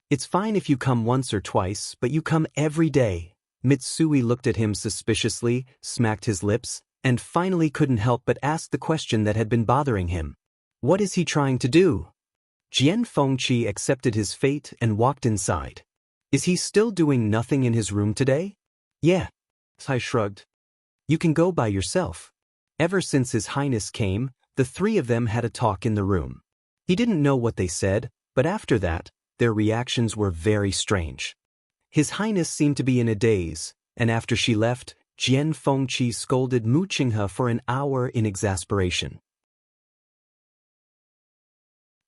It's fine if you come once or twice, but you come every day. Mitsui looked at him suspiciously, smacked his lips, and finally couldn't help but ask the question that had been bothering him. What is he trying to do? Jian Fengqi accepted his fate and walked inside. Is he still doing nothing in his room today? Yeah. I shrugged. You can go by yourself. Ever since His Highness came, the 3 of them had a talk in the room. He didn't know what they said, but after that, their reactions were very strange. His Highness seemed to be in a daze, and after she left, Jian Fengqi scolded Mu Qinghe for an hour in exasperation.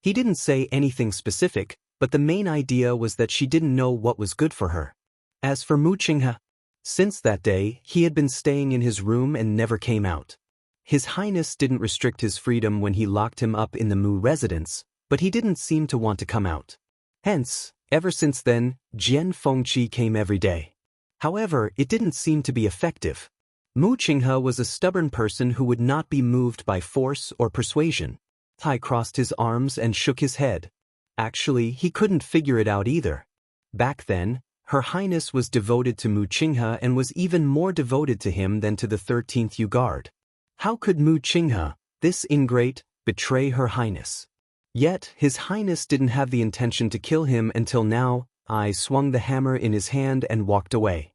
He didn't say anything specific, but the main idea was that she didn't know what was good for her. As for Mu Qinghe, since that day, he had been staying in his room and never came out. His Highness didn't restrict his freedom when he locked him up in the Mu residence, but he didn't seem to want to come out. Hence, ever since then, Jian Fengqi came every day. However, it didn't seem to be effective. Mu Qinghe was a stubborn person who would not be moved by force or persuasion. Tai crossed his arms and shook his head. Actually, he couldn't figure it out either. Back then, Her Highness was devoted to Mu Qinghe and was even more devoted to him than to the 13th Yu Guard. How could Mu Qinghe, this ingrate, betray Her Highness? Yet, His Highness didn't have the intention to kill him until now. I swung the hammer in his hand and walked away.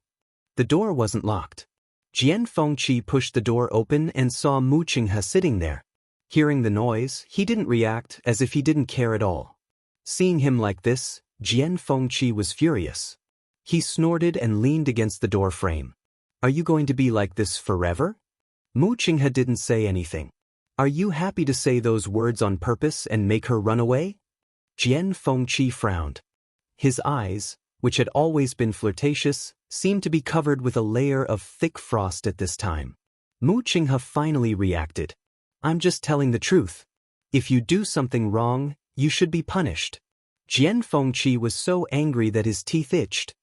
The door wasn't locked. Jian Fengqi pushed the door open and saw Mu Qinghe sitting there. Hearing the noise, he didn't react, as if he didn't care at all. Seeing him like this, Jian Fengqi was furious. He snorted and leaned against the door frame. Are you going to be like this forever? Mu Qinghe didn't say anything. Are you happy to say those words on purpose and make her run away? Jian Fengqi frowned. His eyes, which had always been flirtatious, seemed to be covered with a layer of thick frost at this time. Mu Qinghe finally reacted. I'm just telling the truth. If you do something wrong, you should be punished. Jian Fengqi was so angry that his teeth itched.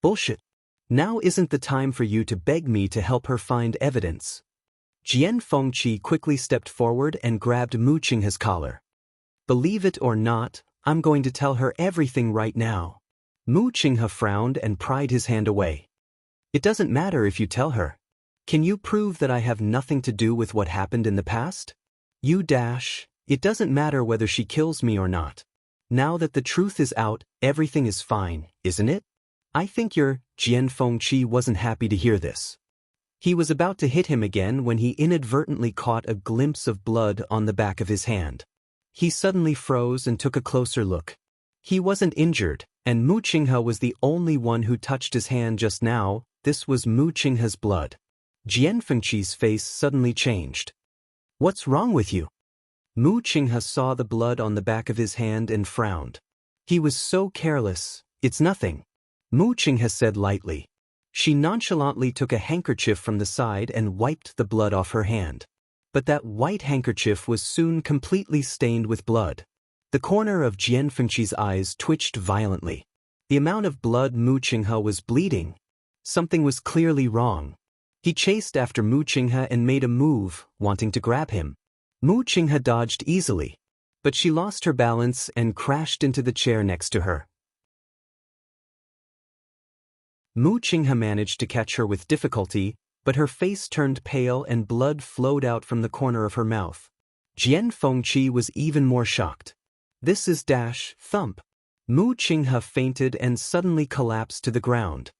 Bullshit. Now isn't the time for you to beg me to help her find evidence. Jian Fengqi quickly stepped forward and grabbed Mu Qinghe's collar. Believe it or not, I'm going to tell her everything right now. Mu Qinghe frowned and pried his hand away. It doesn't matter if you tell her. Can you prove that I have nothing to do with what happened in the past? It doesn't matter whether she kills me or not. Now that the truth is out, everything is fine, isn't it? I think Jian Fengqi wasn't happy to hear this. He was about to hit him again when he inadvertently caught a glimpse of blood on the back of his hand. He suddenly froze and took a closer look. He wasn't injured, and Mu Qinghe was the only one who touched his hand just now. This was Mu Qinghe's blood. Jian Fengqi's face suddenly changed. What's wrong with you? Mu Qinghe saw the blood on the back of his hand and frowned. He was so careless. It's nothing. Mu Qinghe said lightly. She nonchalantly took a handkerchief from the side and wiped the blood off her hand. But that white handkerchief was soon completely stained with blood. The corner of Jian Fengqi's eyes twitched violently. The amount of blood Mu Qinghe was bleeding. Something was clearly wrong. He chased after Mu Qinghe and made a move, wanting to grab him. Mu Qinghe dodged easily, but she lost her balance and crashed into the chair next to her. Mu Qinghe managed to catch her with difficulty, but her face turned pale and blood flowed out from the corner of her mouth. Jian Fengqi was even more shocked. This is thump. Mu Qinghe fainted and suddenly collapsed to the ground.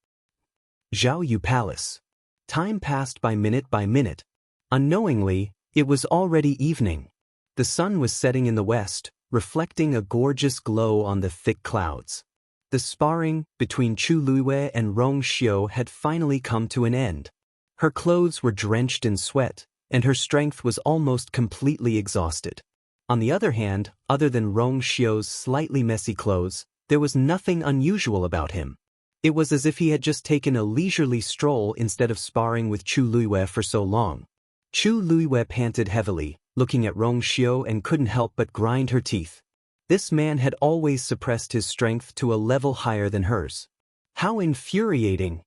Zhao Yu Palace. Time passed by minute. Unknowingly, it was already evening. The sun was setting in the west, reflecting a gorgeous glow on the thick clouds. The sparring between Chu Luiwei and Rong Xiu had finally come to an end. Her clothes were drenched in sweat, and her strength was almost completely exhausted. On the other hand, other than Rong Xiu's slightly messy clothes, there was nothing unusual about him. It was as if he had just taken a leisurely stroll instead of sparring with Chu Luiwei for so long. Chu Luiwei panted heavily, looking at Rong Xiu, and couldn't help but grind her teeth. This man had always suppressed his strength to a level higher than hers. How infuriating!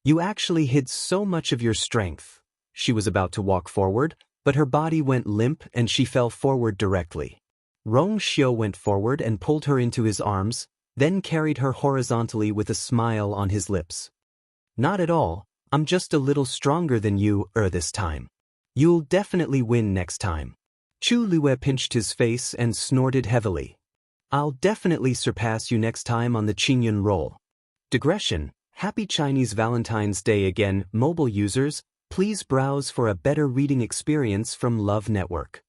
You actually hid so much of your strength. She was about to walk forward, but her body went limp and she fell forward directly. Rong Xiu went forward and pulled her into his arms, then carried her horizontally with a smile on his lips. Not at all, I'm just a little stronger than you this time. You'll definitely win next time. Chu Luiwei pinched his face and snorted heavily. I'll definitely surpass you next time on the Qingyun roll. Digression. Happy Chinese Valentine's Day again, mobile users. Please browse for a better reading experience from Love Network.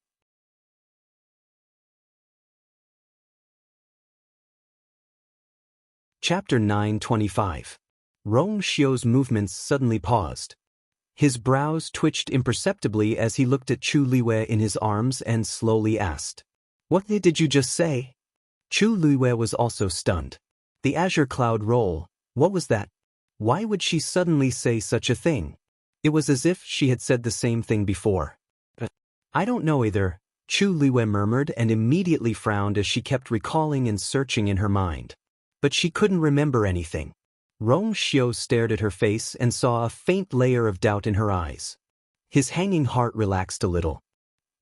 Chapter 925. Rong Xiu's movements suddenly paused. His brows twitched imperceptibly as he looked at Chu Luiwei in his arms and slowly asked, "What did you just say?" Chu Luiwei was also stunned. The azure cloud roll, what was that? Why would she suddenly say such a thing? It was as if she had said the same thing before. I don't know either, Chu Luiwei murmured and immediately frowned as she kept recalling and searching in her mind. But she couldn't remember anything. Rong Xiu stared at her face and saw a faint layer of doubt in her eyes. His hanging heart relaxed a little.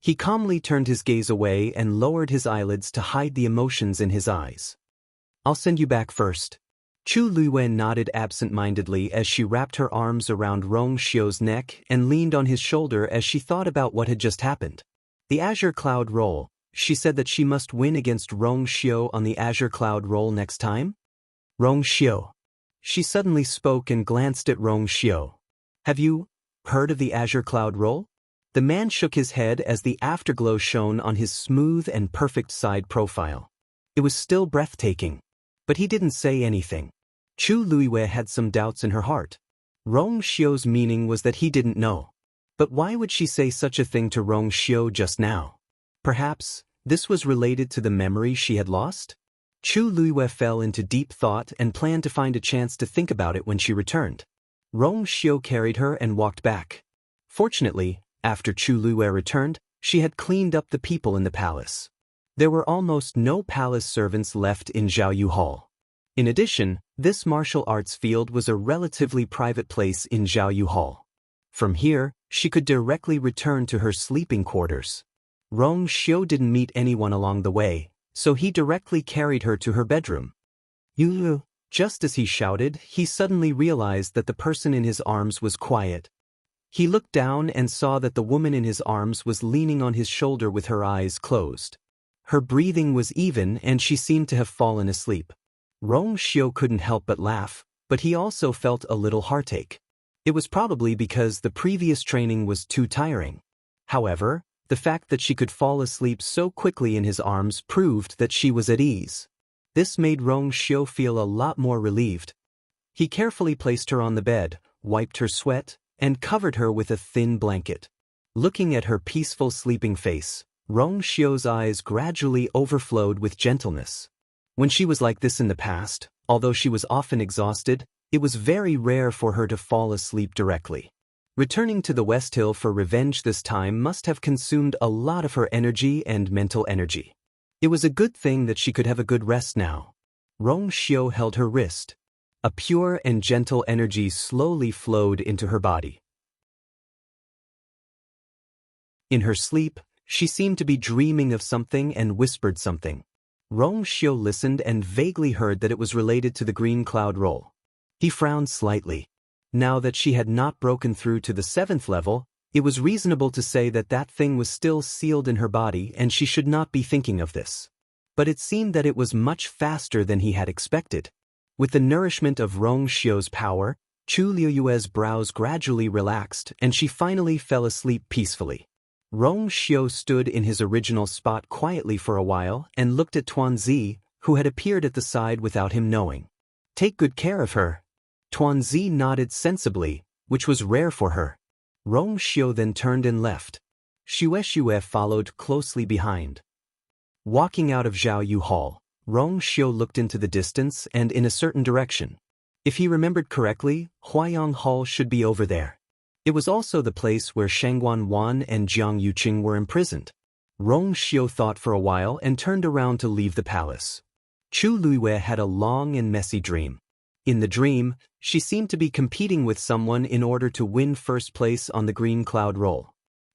He calmly turned his gaze away and lowered his eyelids to hide the emotions in his eyes. I'll send you back first. Chu Luiwei nodded absent-mindedly as she wrapped her arms around Rong Xiu's neck and leaned on his shoulder as she thought about what had just happened. The azure cloud roll. She said that she must win against Rong Xiu on the azure cloud roll next time? Rong Xiu. She suddenly spoke and glanced at Rong Xiu. Have you heard of the Azure Cloud Roll? The man shook his head as the afterglow shone on his smooth and perfect side profile. It was still breathtaking. But he didn't say anything. Chu Luiwei had some doubts in her heart. Rong Xiu's meaning was that he didn't know. But why would she say such a thing to Rong Xiu just now? Perhaps this was related to the memory she had lost? Chu Luiwei fell into deep thought and planned to find a chance to think about it when she returned. Rong Xiu carried her and walked back. Fortunately, after Chu Luiwei returned, she had cleaned up the people in the palace. There were almost no palace servants left in Zhaoyu Hall. In addition, this martial arts field was a relatively private place in Zhaoyu Hall. From here, she could directly return to her sleeping quarters. Rong Xiu didn't meet anyone along the way, so he directly carried her to her bedroom. "Yu." Just as he shouted, he suddenly realized that the person in his arms was quiet. He looked down and saw that the woman in his arms was leaning on his shoulder with her eyes closed. Her breathing was even and she seemed to have fallen asleep. Rong Xiu couldn't help but laugh, but he also felt a little heartache. It was probably because the previous training was too tiring. However, the fact that she could fall asleep so quickly in his arms proved that she was at ease. This made Rong Xiu feel a lot more relieved. He carefully placed her on the bed, wiped her sweat, and covered her with a thin blanket. Looking at her peaceful sleeping face, Rong Xiu's eyes gradually overflowed with gentleness. When she was like this in the past, although she was often exhausted, it was very rare for her to fall asleep directly. Returning to the West Hill for revenge this time must have consumed a lot of her energy and mental energy. It was a good thing that she could have a good rest now. Rong Xiu held her wrist. A pure and gentle energy slowly flowed into her body. In her sleep, she seemed to be dreaming of something and whispered something. Rong Xiu listened and vaguely heard that it was related to the green cloud roll. He frowned slightly. Now that she had not broken through to the 7th level, it was reasonable to say that that thing was still sealed in her body and she should not be thinking of this. But it seemed that it was much faster than he had expected. With the nourishment of Rong Xiu's power, Chu Liuyue's brows gradually relaxed and she finally fell asleep peacefully. Rong Xiu stood in his original spot quietly for a while and looked at Tuanzi, who had appeared at the side without him knowing. "Take good care of her." Tuanzi nodded sensibly, which was rare for her. Rong Xiu then turned and left. Xue followed closely behind. Walking out of Zhaoyu Hall, Rong Xiu looked into the distance and in a certain direction. If he remembered correctly, Huayang Hall should be over there. It was also the place where Shangguan Wan and Jiang Yuqing were imprisoned. Rong Xiu thought for a while and turned around to leave the palace. Chu Luiwei had a long and messy dream. In the dream, she seemed to be competing with someone in order to win first place on the green cloud roll.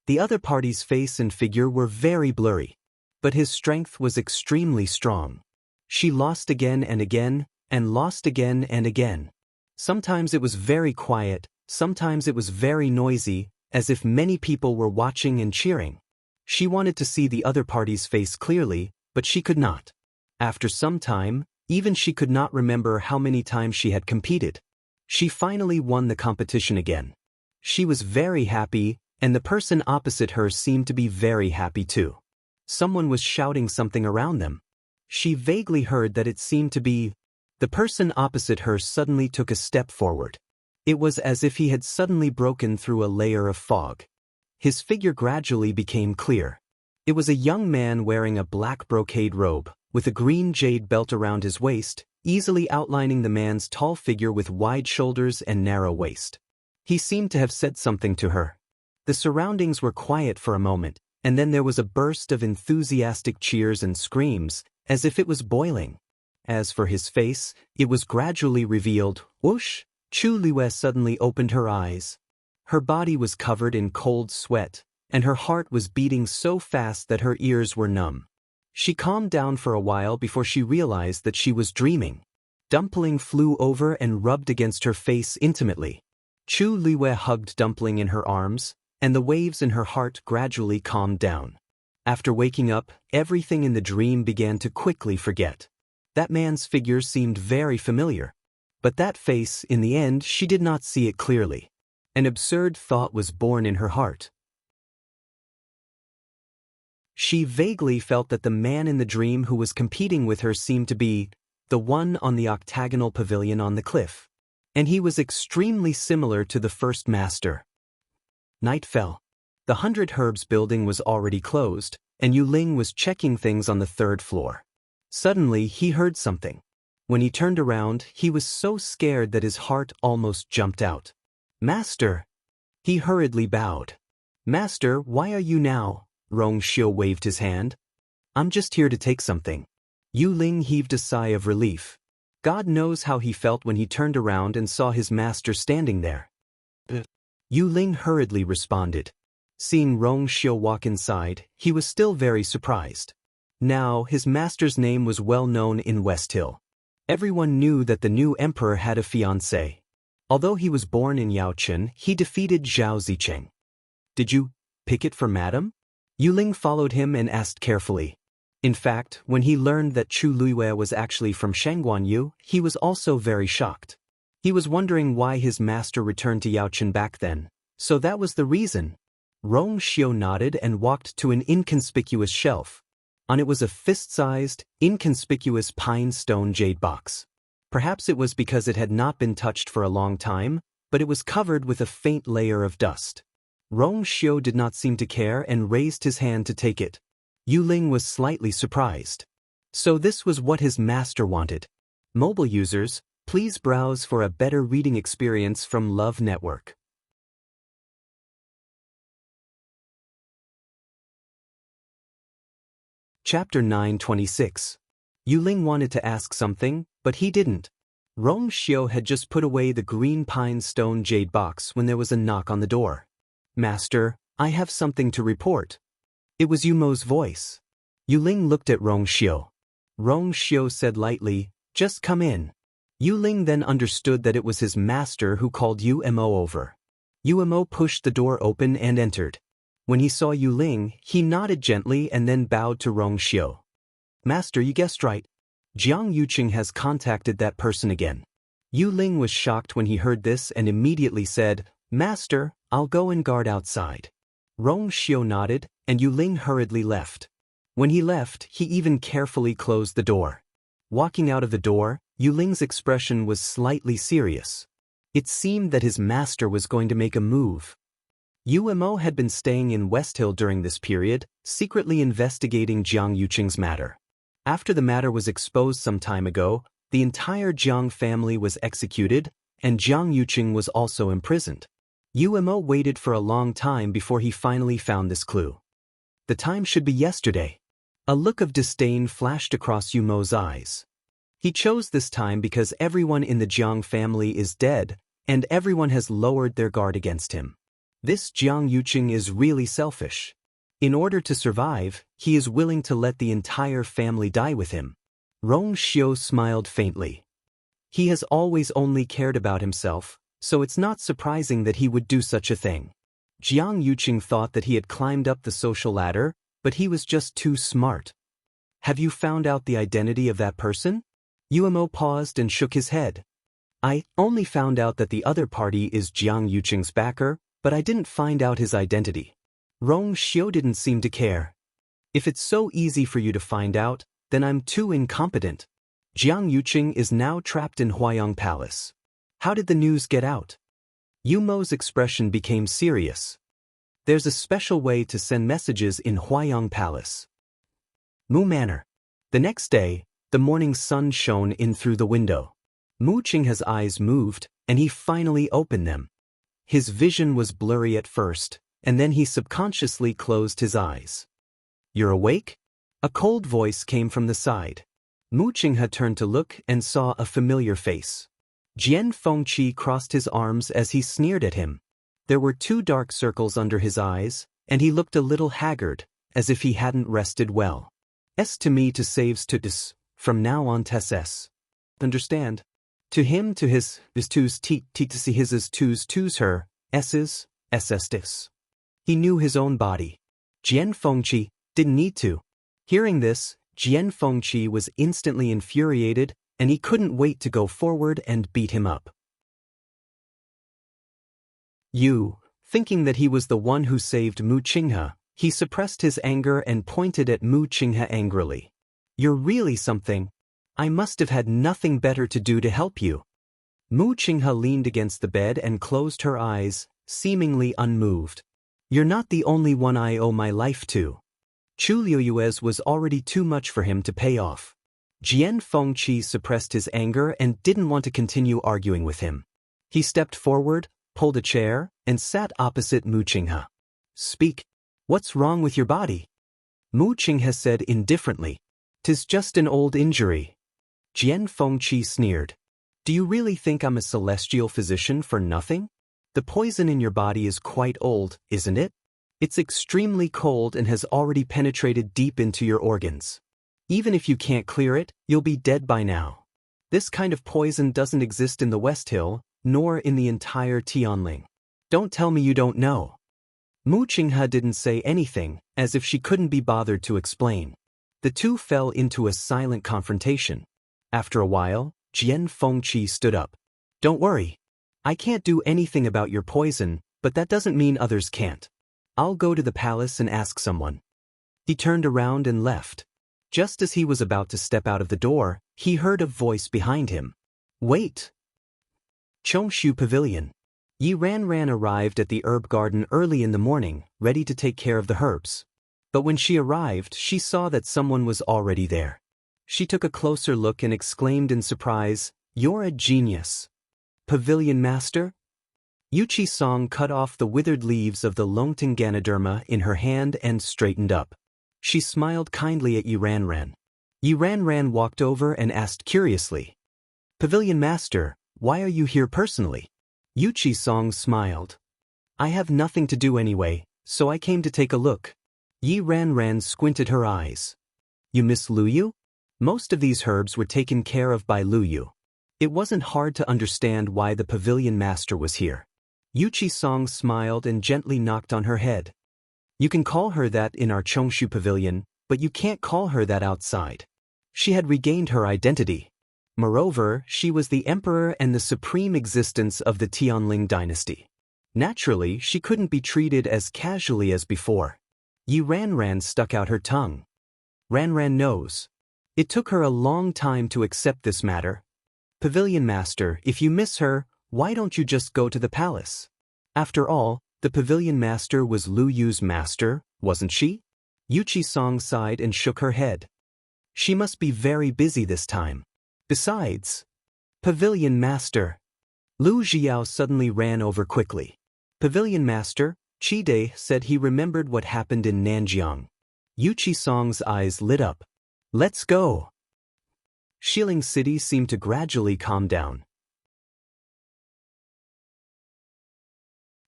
The other party's face and figure were very blurry, but his strength was extremely strong. She lost again and again, and lost again and again. Sometimes it was very quiet, sometimes it was very noisy, as if many people were watching and cheering. She wanted to see the other party's face clearly, but she could not. After some time, even she could not remember how many times she had competed. She finally won the competition again. She was very happy, and the person opposite her seemed to be very happy too. Someone was shouting something around them. She vaguely heard that it seemed to be. The person opposite her suddenly took a step forward. It was as if he had suddenly broken through a layer of fog. His figure gradually became clear. It was a young man wearing a black brocade robe, with a green jade belt around his waist, easily outlining the man's tall figure with wide shoulders and narrow waist. He seemed to have said something to her. The surroundings were quiet for a moment, and then there was a burst of enthusiastic cheers and screams, as if it was boiling. As for his face, it was gradually revealed. Whoosh! Chu Liuyue suddenly opened her eyes. Her body was covered in cold sweat, and her heart was beating so fast that her ears were numb. She calmed down for a while before she realized that she was dreaming. Dumpling flew over and rubbed against her face intimately. Chu Liuyue hugged Dumpling in her arms, and the waves in her heart gradually calmed down. After waking up, everything in the dream began to quickly forget. That man's figure seemed very familiar. But that face, in the end, she did not see it clearly. An absurd thought was born in her heart. She vaguely felt that the man in the dream who was competing with her seemed to be the one on the octagonal pavilion on the cliff. And he was extremely similar to the first master. Night fell. The 100 Herbs building was already closed, and Yu Ling was checking things on the 3rd floor. Suddenly, he heard something. When he turned around, he was so scared that his heart almost jumped out. "Master!" He hurriedly bowed. "Master, why are you now?" Rong Xiu waved his hand. "I'm just here to take something." Yu Ling heaved a sigh of relief. God knows how he felt when he turned around and saw his master standing there. Yu Ling hurriedly responded. Seeing Rong Xiu walk inside, he was still very surprised. Now, his master's name was well known in West Hill. Everyone knew that the new emperor had a fiancée. Although he was born in Yaochen, he defeated Zhao Zicheng. "Did you pick it for madam?" Yu Ling followed him and asked carefully. In fact, when he learned that Chu Luiyue was actually from Shangguanyu, he was also very shocked. He was wondering why his master returned to Yaochen back then, so that was the reason. Rong Xiu nodded and walked to an inconspicuous shelf. On it was a fist-sized, inconspicuous pine stone jade box. Perhaps it was because it had not been touched for a long time, but it was covered with a faint layer of dust. Rong Xiu did not seem to care and raised his hand to take it. Yu Ling was slightly surprised. So this was what his master wanted. Mobile users, please browse for a better reading experience from Love Network. Chapter 926. Yu Ling wanted to ask something, but he didn't. Rong Xiu had just put away the green pine stone jade box when there was a knock on the door. "Master, I have something to report." It was Yu Mo's voice. Yu Ling looked at Rong Xiu. Rong Xiu said lightly, "Just come in." Yu Ling then understood that it was his master who called Yu Mo over. Yu Mo pushed the door open and entered. When he saw Yu Ling, he nodded gently and then bowed to Rong Xiu. "Master, you guessed right. Jiang Yuqing has contacted that person again." Yu Ling was shocked when he heard this and immediately said, "Master, I'll go and guard outside." Rong Xiu nodded, and Yu Ling hurriedly left. When he left, he even carefully closed the door. Walking out of the door, Yu Ling's expression was slightly serious. It seemed that his master was going to make a move. Yu Mo had been staying in West Hill during this period, secretly investigating Jiang Yuqing's matter. After the matter was exposed some time ago, the entire Jiang family was executed, and Jiang Yuqing was also imprisoned. Yu Mo waited for a long time before he finally found this clue. The time should be yesterday. A look of disdain flashed across Yu Mo's eyes. He chose this time because everyone in the Jiang family is dead, and everyone has lowered their guard against him. This Jiang Yuqing is really selfish. In order to survive, he is willing to let the entire family die with him. Rong Xiu smiled faintly. He has always only cared about himself, so it's not surprising that he would do such a thing. Jiang Yuqing thought that he had climbed up the social ladder, but he was just too smart. "Have you found out the identity of that person?" Yu Mo paused and shook his head. "I only found out that the other party is Jiang Yuqing's backer, but I didn't find out his identity." Rong Xiu didn't seem to care. "If it's so easy for you to find out, then I'm too incompetent. Jiang Yuqing is now trapped in Huayang Palace. How did the news get out?" Yu Mo's expression became serious. "There's a special way to send messages in Huayang Palace." Mu Manor. The next day, the morning sun shone in through the window. Mu Qinghe's eyes moved, and he finally opened them. His vision was blurry at first, and then he subconsciously closed his eyes. "You're awake?" A cold voice came from the side. Mu Qinghe turned to look and saw a familiar face. Jian Fengqi crossed his arms as he sneered at him. There were 2 dark circles under his eyes, and he looked a little haggard, as if he hadn't rested well. "S to me to saves to dis, from now on tes. Understand? To him to his, is tos t to see his is tos her, s's, ss. He knew his own body. Jian Fengqi didn't need to. Hearing this, Jian Fengqi was instantly infuriated, and he couldn't wait to go forward and beat him up. Thinking that he was the one who saved Mu Qinghe, he suppressed his anger and pointed at Mu Qinghe angrily. "You're really something. I must have had nothing better to do to help you." Mu Qinghe leaned against the bed and closed her eyes, seemingly unmoved. "You're not the only one I owe my life to." Chu Liuyue's was already too much for him to pay off. Jian Fengqi suppressed his anger and didn't want to continue arguing with him. He stepped forward, pulled a chair, and sat opposite Mu Qinghe. "Speak. What's wrong with your body?" Mu Qinghe said indifferently. "'Tis just an old injury." Jian Fengqi sneered. "Do you really think I'm a celestial physician for nothing? The poison in your body is quite old, isn't it? It's extremely cold and has already penetrated deep into your organs. Even if you can't clear it, you'll be dead by now. This kind of poison doesn't exist in the West Hill, nor in the entire Tianling. Don't tell me you don't know." Mu Qinghe didn't say anything, as if she couldn't be bothered to explain. The two fell into a silent confrontation. After a while, Jian Fengqi stood up. "Don't worry. I can't do anything about your poison, but that doesn't mean others can't. I'll go to the palace and ask someone." He turned around and left. Just as he was about to step out of the door, he heard a voice behind him. "Wait!" Chongshu Pavilion. Yi Ranran arrived at the herb garden early in the morning, ready to take care of the herbs. But when she arrived, she saw that someone was already there. She took a closer look and exclaimed in surprise, "You're a genius." "Pavilion master?" Yuchi Song cut off the withered leaves of the longtime Ganoderma in her hand and straightened up. She smiled kindly at Yi Ranran. Yi Ranran walked over and asked curiously, "Pavilion master, why are you here personally?" Yuchi Song smiled. "I have nothing to do anyway, so I came to take a look." Yi Ranran squinted her eyes. "You miss Luyu?" Most of these herbs were taken care of by Luyu. It wasn't hard to understand why the pavilion master was here. Yuchi Song smiled and gently knocked on her head. "You can call her that in our Chongshu pavilion, but you can't call her that outside." She had regained her identity. Moreover, she was the emperor and the supreme existence of the Tianling dynasty. Naturally, she couldn't be treated as casually as before. Yi Ranran stuck out her tongue. Ranran knows. It took her a long time to accept this matter. "Pavilion master, if you miss her, why don't you just go to the palace?" After all, the pavilion master was Lu Yu's master, wasn't she? Yuchi Song sighed and shook her head. She must be very busy this time. Besides, "Pavilion master." Lu Jiao suddenly ran over quickly. "Pavilion master," Chide said he remembered what happened in Nanjiang. Yuchi Song's eyes lit up. "Let's go." Shilin City seemed to gradually calm down.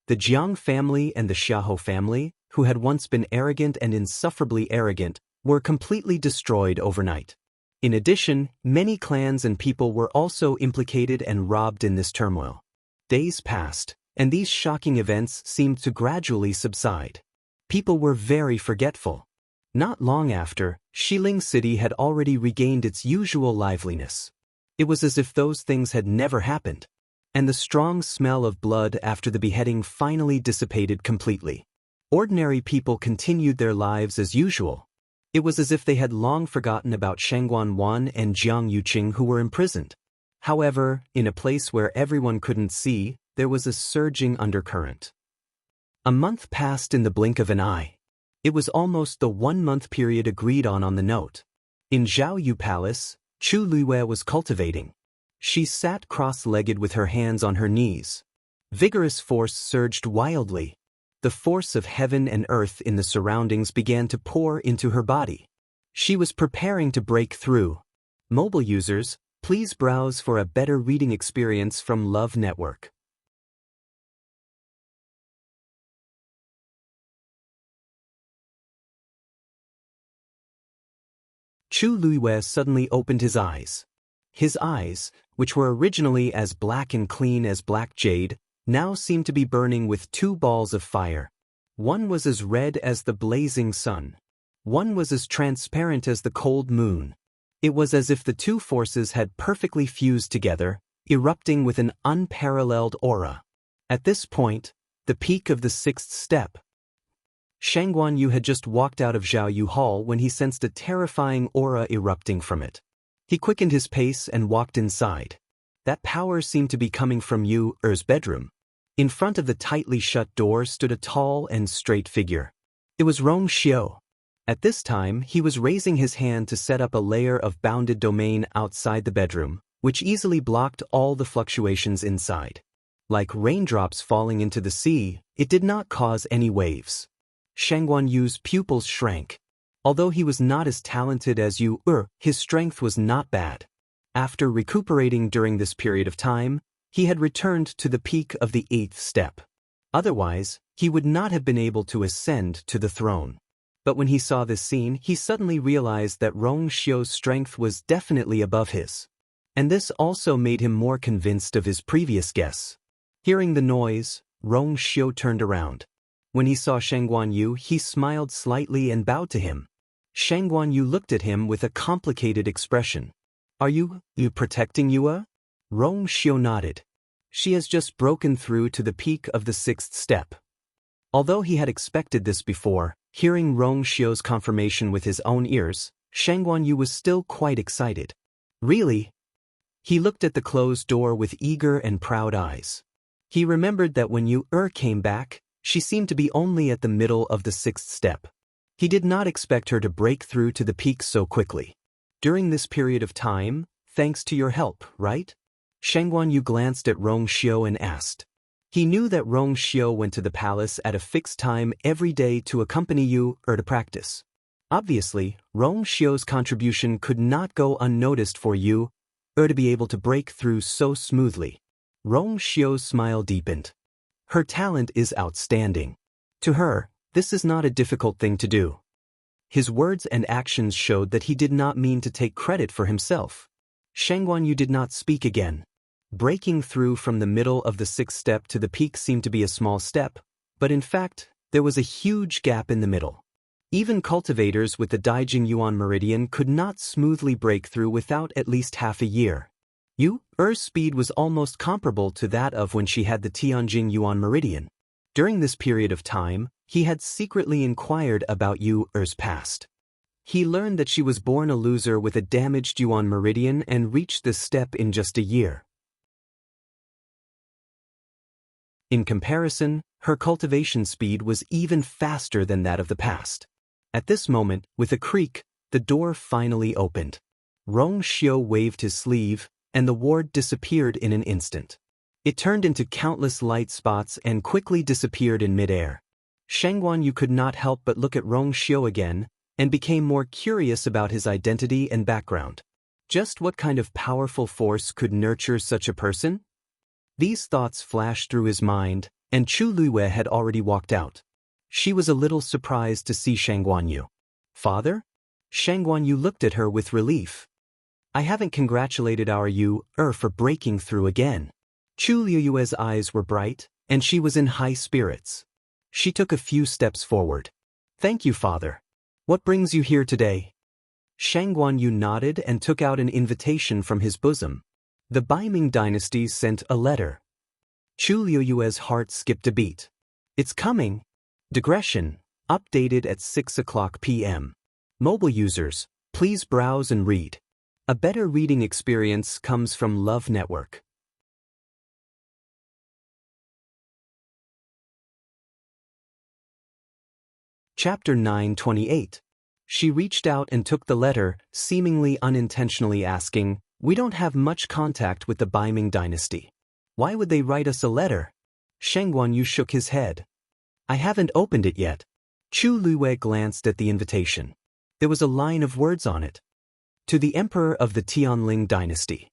The Jiang family and the Xiahou family, who had once been arrogant and insufferably arrogant, were completely destroyed overnight. In addition, many clans and people were also implicated and robbed in this turmoil. Days passed, and these shocking events seemed to gradually subside. People were very forgetful. Not long after, Shilin City had already regained its usual liveliness. It was as if those things had never happened. And the strong smell of blood after the beheading finally dissipated completely. Ordinary people continued their lives as usual. It was as if they had long forgotten about Shangguan Wan and Jiang Yuqing who were imprisoned. However, in a place where everyone couldn't see, there was a surging undercurrent. A month passed in the blink of an eye. It was almost the 1-month period agreed on the note. In Zhaoyu Palace, Chu Luiyue was cultivating. She sat cross-legged with her hands on her knees. Vigorous force surged wildly. The force of heaven and earth in the surroundings began to pour into her body. She was preparing to break through. Mobile users, please browse for a better reading experience from Love Network. Chu Luiyue suddenly opened his eyes. His eyes, which were originally as black and clean as black jade, now seemed to be burning with 2 balls of fire. One was as red as the blazing sun. One was as transparent as the cold moon. It was as if the two forces had perfectly fused together, erupting with an unparalleled aura. At this point, the peak of the sixth step. Shang Guanyu had just walked out of Zhao Yu Hall when he sensed a terrifying aura erupting from it. He quickened his pace and walked inside. That power seemed to be coming from Yu Er's bedroom. In front of the tightly shut door stood a tall and straight figure. It was Rong Xiu. At this time, he was raising his hand to set up a layer of bounded domain outside the bedroom, which easily blocked all the fluctuations inside. Like raindrops falling into the sea, it did not cause any waves. Shang Guanyu's pupils shrank. Although he was not as talented as Yu Er, his strength was not bad. After recuperating during this period of time, he had returned to the peak of the eighth step. Otherwise, he would not have been able to ascend to the throne. But when he saw this scene, he suddenly realized that Rong Xiu's strength was definitely above his. And this also made him more convinced of his previous guess. Hearing the noise, Rong Xiu turned around. When he saw Shang Guanyu, he smiled slightly and bowed to him. Shang Guanyu looked at him with a complicated expression. Are you protecting Yue? Rong Xiu nodded. She has just broken through to the peak of the sixth step. Although he had expected this before, hearing Rong Xiu's confirmation with his own ears, Shang Guanyu was still quite excited. Really? He looked at the closed door with eager and proud eyes. He remembered that when Yu Er came back, she seemed to be only at the middle of the sixth step. He did not expect her to break through to the peak so quickly. During this period of time, thanks to your help, right? Shang Guanyu glanced at Rong Xiu and asked. He knew that Rong Xiu went to the palace at a fixed time every day to accompany Yu Er to practice. Obviously, Rong Xiu's contribution could not go unnoticed for Yu Er to be able to break through so smoothly. Rong Xiu's smile deepened. Her talent is outstanding. To her, this is not a difficult thing to do. His words and actions showed that he did not mean to take credit for himself. Shang Guanyu did not speak again. Breaking through from the middle of the sixth step to the peak seemed to be a small step, but in fact, there was a huge gap in the middle. Even cultivators with the Daijing Yuan meridian could not smoothly break through without at least half a year. Yu Er's speed was almost comparable to that of when she had the Tianjin Yuan meridian. During this period of time, he had secretly inquired about Yu Er's past. He learned that she was born a loser with a damaged Yuan meridian and reached this step in just a year. In comparison, her cultivation speed was even faster than that of the past. At this moment, with a creak, the door finally opened. Rong Xiu waved his sleeve, and the ward disappeared in an instant. It turned into countless light spots and quickly disappeared in midair. Shang Guanyu could not help but look at Rong Xiu again, and became more curious about his identity and background. Just what kind of powerful force could nurture such a person? These thoughts flashed through his mind, and Chu Luiwei had already walked out. She was a little surprised to see Shang Guanyu. Father? Shang Guanyu looked at her with relief. I haven't congratulated our Yu Er for breaking through again. Chu Luiwei's eyes were bright, and she was in high spirits. She took a few steps forward. Thank you, Father. What brings you here today? Shang Guanyu nodded and took out an invitation from his bosom. The Baiming dynasty sent a letter. Chu Luiwei's heart skipped a beat. It's coming. Digression, updated at 6:00 p.m. Mobile users, please browse and read. A better reading experience comes from Love Network. Chapter 928. She reached out and took the letter, seemingly unintentionally asking, we don't have much contact with the Baiming dynasty. Why would they write us a letter? Shang Guanyu shook his head. I haven't opened it yet. Chu Luiwei glanced at the invitation. There was a line of words on it. To the Emperor of the Tianling dynasty.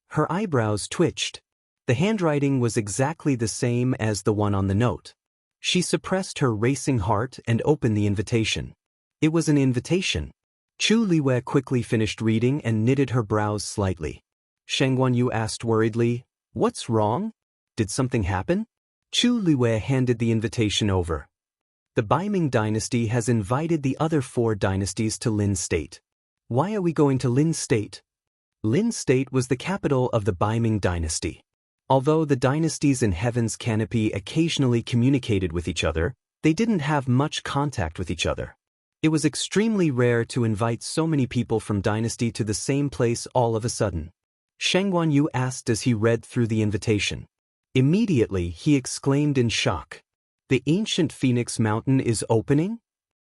Her eyebrows twitched. The handwriting was exactly the same as the one on the note. She suppressed her racing heart and opened the invitation. It was an invitation. Chu Luiwei quickly finished reading and knitted her brows slightly. Shang Guanyu asked worriedly, what's wrong? Did something happen? Chu Luiwei handed the invitation over. The Baiming dynasty has invited the other 4 dynasties to Lin State. Why are we going to Lin State? Lin State was the capital of the Baiming dynasty. Although the dynasties in Heaven's Canopy occasionally communicated with each other, they didn't have much contact with each other. It was extremely rare to invite so many people from dynasty to the same place all of a sudden. Shang Guanyu asked as he read through the invitation. Immediately, he exclaimed in shock. The ancient Phoenix Mountain is opening?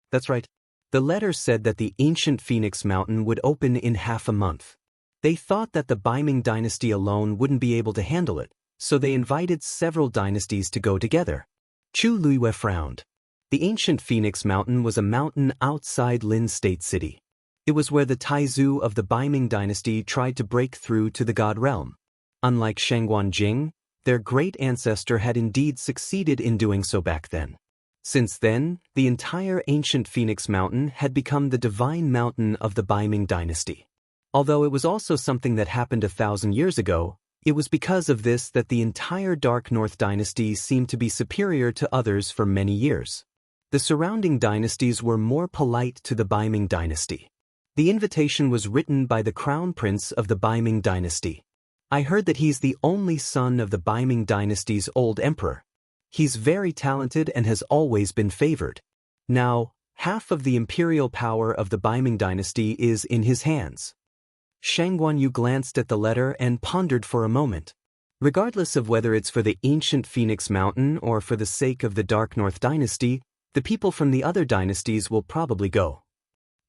That's right. The letter said that the ancient Phoenix Mountain would open in half a month. They thought that the Baiming dynasty alone wouldn't be able to handle it, so they invited several dynasties to go together. Chu Luiyue frowned. The ancient Phoenix Mountain was a mountain outside Lin State City. It was where the Taizu of the Baiming dynasty tried to break through to the God realm. Unlike Shangguan Jing, their great ancestor had indeed succeeded in doing so back then. Since then, the entire ancient Phoenix Mountain had become the divine mountain of the Baiming dynasty. Although it was also something that happened 1,000 years ago, it was because of this that the entire Dark North dynasty seemed to be superior to others for many years. The surrounding dynasties were more polite to the Baiming dynasty. The invitation was written by the crown prince of the Baiming dynasty. I heard that he's the only son of the Baiming dynasty's old emperor. He's very talented and has always been favored. Now, half of the imperial power of the Baiming dynasty is in his hands. Shang Guanyu glanced at the letter and pondered for a moment. Regardless of whether it's for the ancient Phoenix Mountain or for the sake of the Dark North dynasty, the people from the other dynasties will probably go.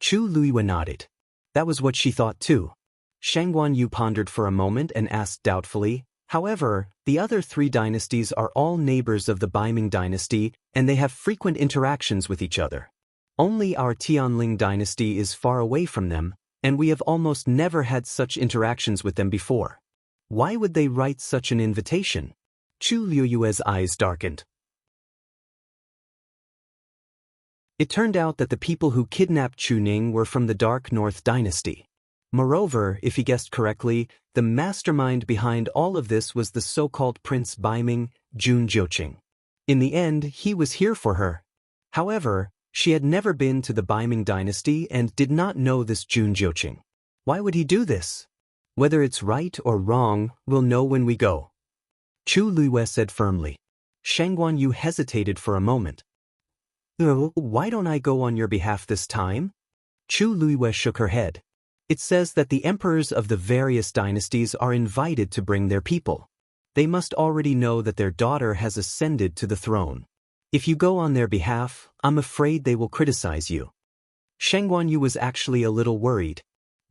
Chu Luiyue nodded. That was what she thought too. Shang Guanyu pondered for a moment and asked doubtfully, however, the other 3 dynasties are all neighbors of the Baiming dynasty and they have frequent interactions with each other. Only our Tianling dynasty is far away from them, and we have almost never had such interactions with them before. Why would they write such an invitation? Chu Luiyue's eyes darkened. It turned out that the people who kidnapped Chu Ning were from the Dark North dynasty. Moreover, if he guessed correctly, the mastermind behind all of this was the so-called Prince Baiming, Jun Jiuqing. In the end, he was here for her. However, she had never been to the Baiming dynasty and did not know this Jun Jiuqing. Why would he do this? Whether it's right or wrong, we'll know when we go. Chu Luiyue said firmly. Shang Guanyu hesitated for a moment. Why don't I go on your behalf this time? Chu Luiyue shook her head. It says that the emperors of the various dynasties are invited to bring their people. They must already know that their daughter has ascended to the throne. If you go on their behalf, I'm afraid they will criticize you. Shang Guanyu was actually a little worried.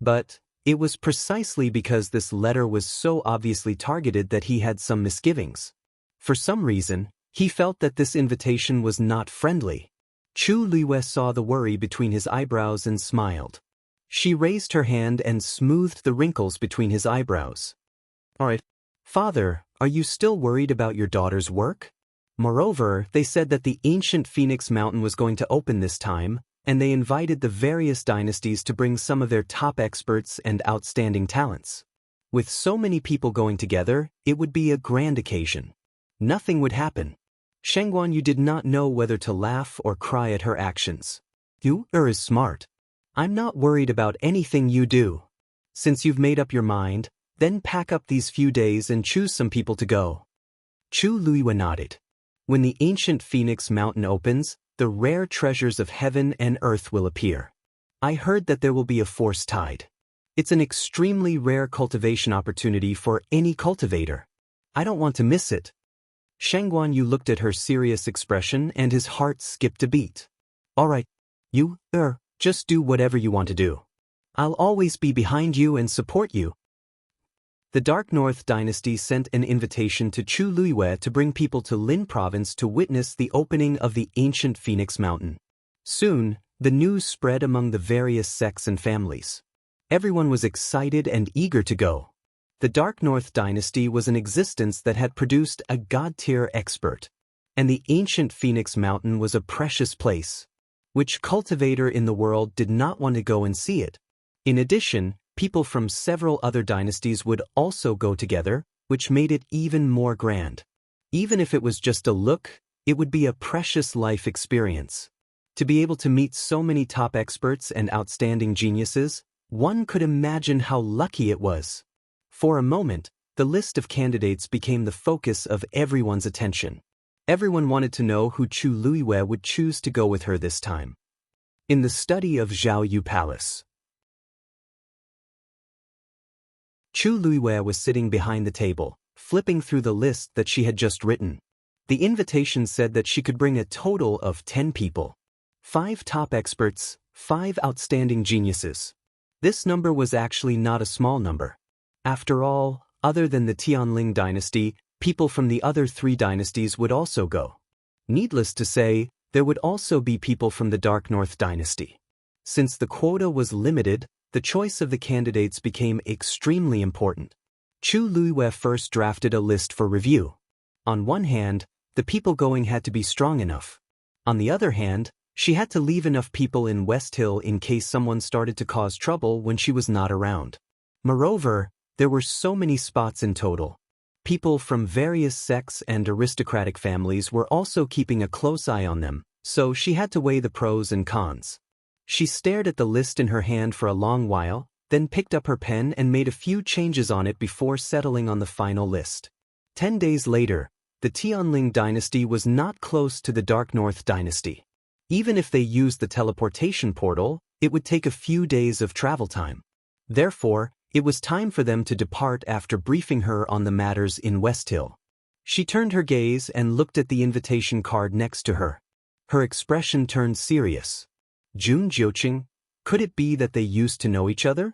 But it was precisely because this letter was so obviously targeted that he had some misgivings. For some reason, he felt that this invitation was not friendly. Chu Luiyue saw the worry between his eyebrows and smiled. She raised her hand and smoothed the wrinkles between his eyebrows. All right. Father, are you still worried about your daughter's work? Moreover, they said that the ancient Phoenix Mountain was going to open this time, and they invited the various dynasties to bring some of their top experts and outstanding talents. With so many people going together, it would be a grand occasion. Nothing would happen. Shang Guanyu did not know whether to laugh or cry at her actions. You are smart. I'm not worried about anything you do. Since you've made up your mind, then pack up these few days and choose some people to go. Chu Luiyue nodded. When the ancient Phoenix Mountain opens, the rare treasures of heaven and earth will appear. I heard that there will be a force tide. It's an extremely rare cultivation opportunity for any cultivator. I don't want to miss it. Shang Guanyu looked at her serious expression and his heart skipped a beat. All right, you, just do whatever you want to do. I'll always be behind you and support you. The Dark North dynasty sent an invitation to Chu Luiyue to bring people to Lin province to witness the opening of the ancient Phoenix Mountain. Soon, the news spread among the various sects and families. Everyone was excited and eager to go. The Dark North dynasty was an existence that had produced a god-tier expert, and the ancient Phoenix Mountain was a precious place. Which cultivator in the world did not want to go and see it? In addition, people from several other dynasties would also go together, which made it even more grand. Even if it was just a look, it would be a precious life experience. To be able to meet so many top experts and outstanding geniuses, One could imagine how lucky it was. For a moment, the list of candidates became the focus of everyone's attention. Everyone wanted to know who Chu Luiwei would choose to go with her this time. In the study of Zhao Yu Palace, Chu Luiwei was sitting behind the table, flipping through the list that she had just written. The invitation said that she could bring a total of 10 people. 5 top experts, 5 outstanding geniuses. This number was actually not a small number. After all, other than the Tianling dynasty, people from the other 3 dynasties would also go. Needless to say, there would also be people from the Dark North dynasty. Since the quota was limited, the choice of the candidates became extremely important. Chu Luiwei first drafted a list for review. On one hand, the people going had to be strong enough. On the other hand, she had to leave enough people in West Hill in case someone started to cause trouble when she was not around. Moreover, there were so many spots in total. People from various sects and aristocratic families were also keeping a close eye on them, so she had to weigh the pros and cons. She stared at the list in her hand for a long while, then picked up her pen and made a few changes on it before settling on the final list. 10 days later, the Tianling dynasty was not close to the Dark North dynasty. Even if they used the teleportation portal, it would take a few days of travel time. Therefore, it was time for them to depart after briefing her on the matters in West Hill. She turned her gaze and looked at the invitation card next to her. Her expression turned serious. Jun Jiuqing, could it be that they used to know each other?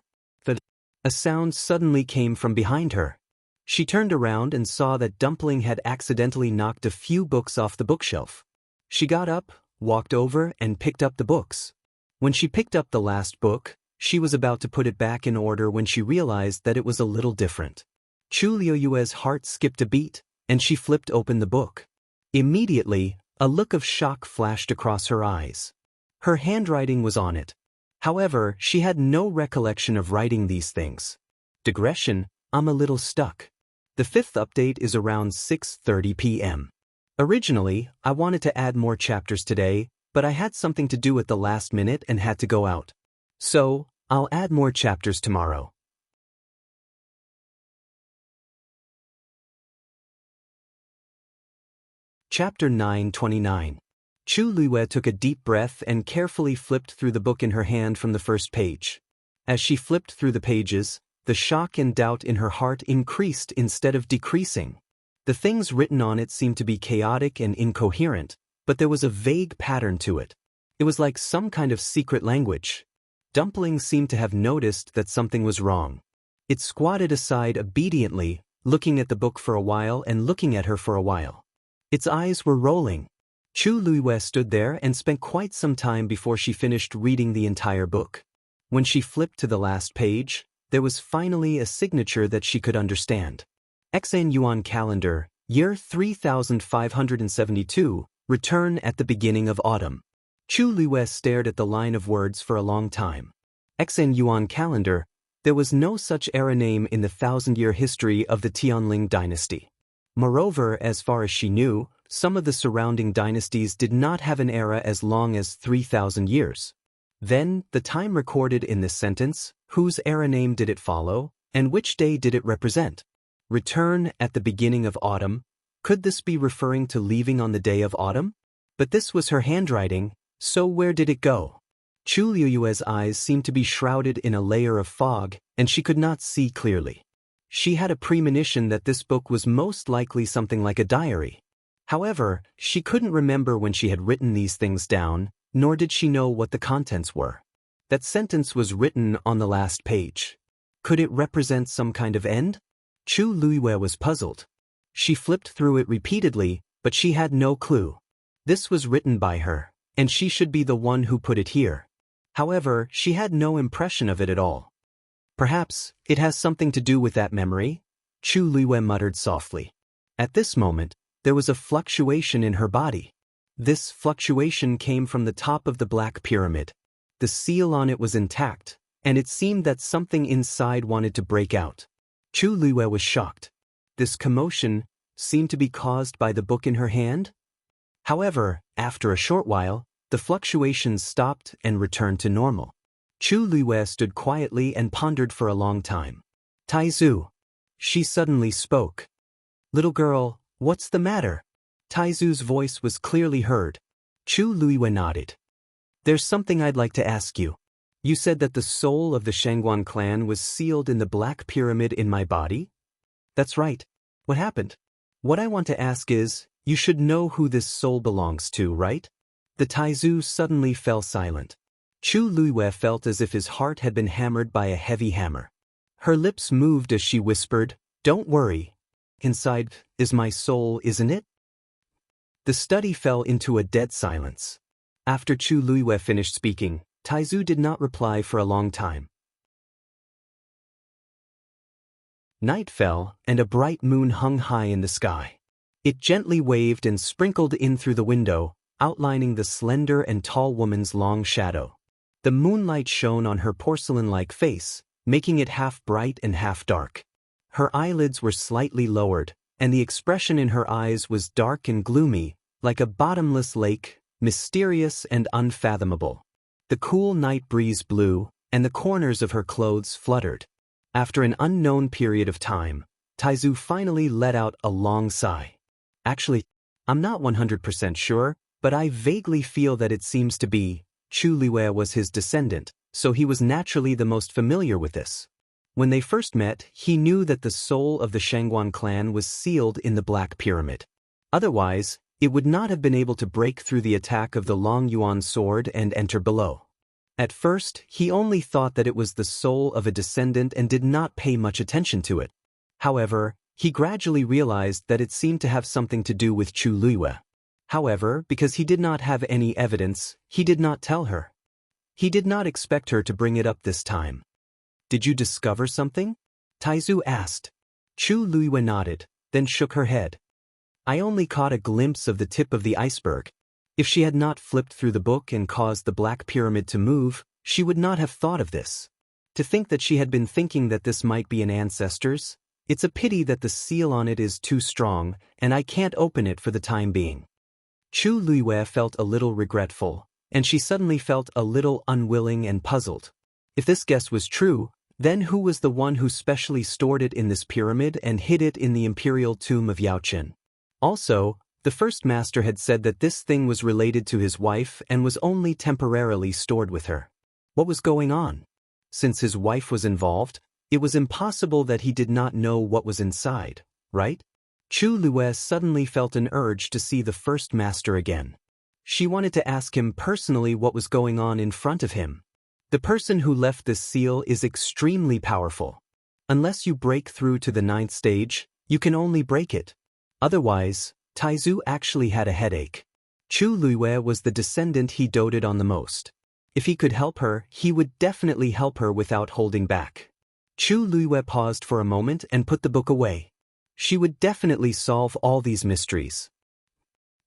A sound suddenly came from behind her. She turned around and saw that Dumpling had accidentally knocked a few books off the bookshelf. She got up, walked over and picked up the books. When she picked up the last book, she was about to put it back in order when she realized that it was a little different. Chu Luiwei's heart skipped a beat, and she flipped open the book. Immediately, a look of shock flashed across her eyes. Her handwriting was on it. However, she had no recollection of writing these things. Digression, I'm a little stuck. The 5th update is around 6:30 p.m. Originally, I wanted to add more chapters today, but I had something to do at the last minute and had to go out. So, I'll add more chapters tomorrow. Chapter 929. Chu Luiwei took a deep breath and carefully flipped through the book in her hand from the first page. As she flipped through the pages, the shock and doubt in her heart increased instead of decreasing. The things written on it seemed to be chaotic and incoherent, but there was a vague pattern to it. It was like some kind of secret language. Dumpling seemed to have noticed that something was wrong. It squatted aside obediently, looking at the book for a while and looking at her for a while. Its eyes were rolling. Chu Luiwei stood there and spent quite some time before she finished reading the entire book. When she flipped to the last page, there was finally a signature that she could understand. Xan Yuan calendar, year 3572, return at the beginning of autumn. Chu Luiwei stared at the line of words for a long time. Xan Yuan calendar, there was no such era name in the 1,000-year history of the Tianling dynasty. Moreover, as far as she knew, some of the surrounding dynasties did not have an era as long as 3,000 years. Then, the time recorded in this sentence, whose era name did it follow, and which day did it represent? Return at the beginning of autumn. Could this be referring to leaving on the day of autumn? But this was her handwriting, so where did it go? Chu Luiwei's eyes seemed to be shrouded in a layer of fog, and she could not see clearly. She had a premonition that this book was most likely something like a diary. However, she couldn't remember when she had written these things down, nor did she know what the contents were. That sentence was written on the last page. Could it represent some kind of end? Chu Luiwei was puzzled. She flipped through it repeatedly, but she had no clue. This was written by her, and she should be the one who put it here. However, she had no impression of it at all. Perhaps it has something to do with that memory, Chu Luiwei muttered softly. At this moment, there was a fluctuation in her body. This fluctuation came from the top of the black pyramid. The seal on it was intact, and it seemed that something inside wanted to break out. Chu Luiwei was shocked. This commotion seemed to be caused by the book in her hand. However, after a short while, the fluctuations stopped and returned to normal. Chu Luiyue stood quietly and pondered for a long time. Taizu. She suddenly spoke. Little girl, what's the matter? Taizu's voice was clearly heard. Chu Luiyue nodded. There's something I'd like to ask you. You said that the soul of the Shangguan clan was sealed in the Black Pyramid in my body? That's right. What happened? What I want to ask is, you should know who this soul belongs to, right? The Taizu suddenly fell silent. Chu Luiyue felt as if his heart had been hammered by a heavy hammer. Her lips moved as she whispered, Don't worry. Inside is my soul, isn't it? The study fell into a dead silence. After Chu Luiyue finished speaking, Taizu did not reply for a long time. Night fell, and a bright moon hung high in the sky. It gently waved and sprinkled in through the window, outlining the slender and tall woman's long shadow. The moonlight shone on her porcelain-like face, making it half bright and half dark. Her eyelids were slightly lowered, and the expression in her eyes was dark and gloomy, like a bottomless lake, mysterious and unfathomable. The cool night breeze blew, and the corners of her clothes fluttered. After an unknown period of time, Taizu finally let out a long sigh. Actually, I'm not 100% sure, but I vaguely feel that it seems to be. Chu Luiyue was his descendant, so he was naturally the most familiar with this. When they first met, he knew that the soul of the Shangguan clan was sealed in the Black Pyramid. Otherwise, it would not have been able to break through the attack of the Long Yuan sword and enter below. At first, he only thought that it was the soul of a descendant and did not pay much attention to it. However, he gradually realized that it seemed to have something to do with Chu Luiyue. However, because he did not have any evidence, he did not tell her. He did not expect her to bring it up this time. Did you discover something? Taizu asked. Chu Luiyue nodded, then shook her head. I only caught a glimpse of the tip of the iceberg. If she had not flipped through the book and caused the Black Pyramid to move, she would not have thought of this. To think that she had been thinking that this might be an ancestor's? It's a pity that the seal on it is too strong, and I can't open it for the time being. Chu Luiyue felt a little regretful, and she suddenly felt a little unwilling and puzzled. If this guess was true, then who was the one who specially stored it in this pyramid and hid it in the imperial tomb of Yaochen? Also, the first master had said that this thing was related to his wife and was only temporarily stored with her. What was going on? Since his wife was involved, it was impossible that he did not know what was inside, right? Chu Luiyue suddenly felt an urge to see the first master again. She wanted to ask him personally what was going on in front of him. The person who left this seal is extremely powerful. Unless you break through to the 9th stage, you can only break it. Otherwise, Taizu actually had a headache. Chu Luiyue was the descendant he doted on the most. If he could help her, he would definitely help her without holding back. Chu Luiyue paused for a moment and put the book away. She would definitely solve all these mysteries.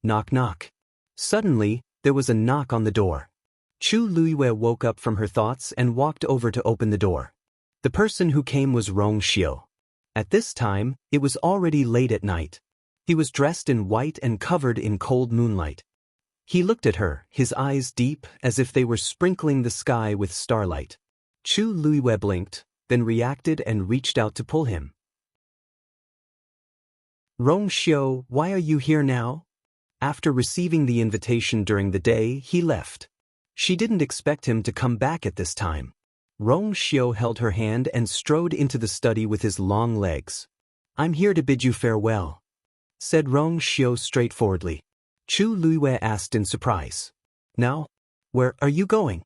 Knock knock. Suddenly, there was a knock on the door. Chu Luiyue woke up from her thoughts and walked over to open the door. The person who came was Rong Xiu. At this time, it was already late at night. He was dressed in white and covered in cold moonlight. He looked at her, his eyes deep, as if they were sprinkling the sky with starlight. Chu Luiyue blinked, then reacted and reached out to pull him. Rong Xiu, why are you here now? After receiving the invitation during the day, he left. She didn't expect him to come back at this time. Rong Xiu held her hand and strode into the study with his long legs. I'm here to bid you farewell, said Rong Xiu straightforwardly. Chu Luiyue asked in surprise. Now, where are you going?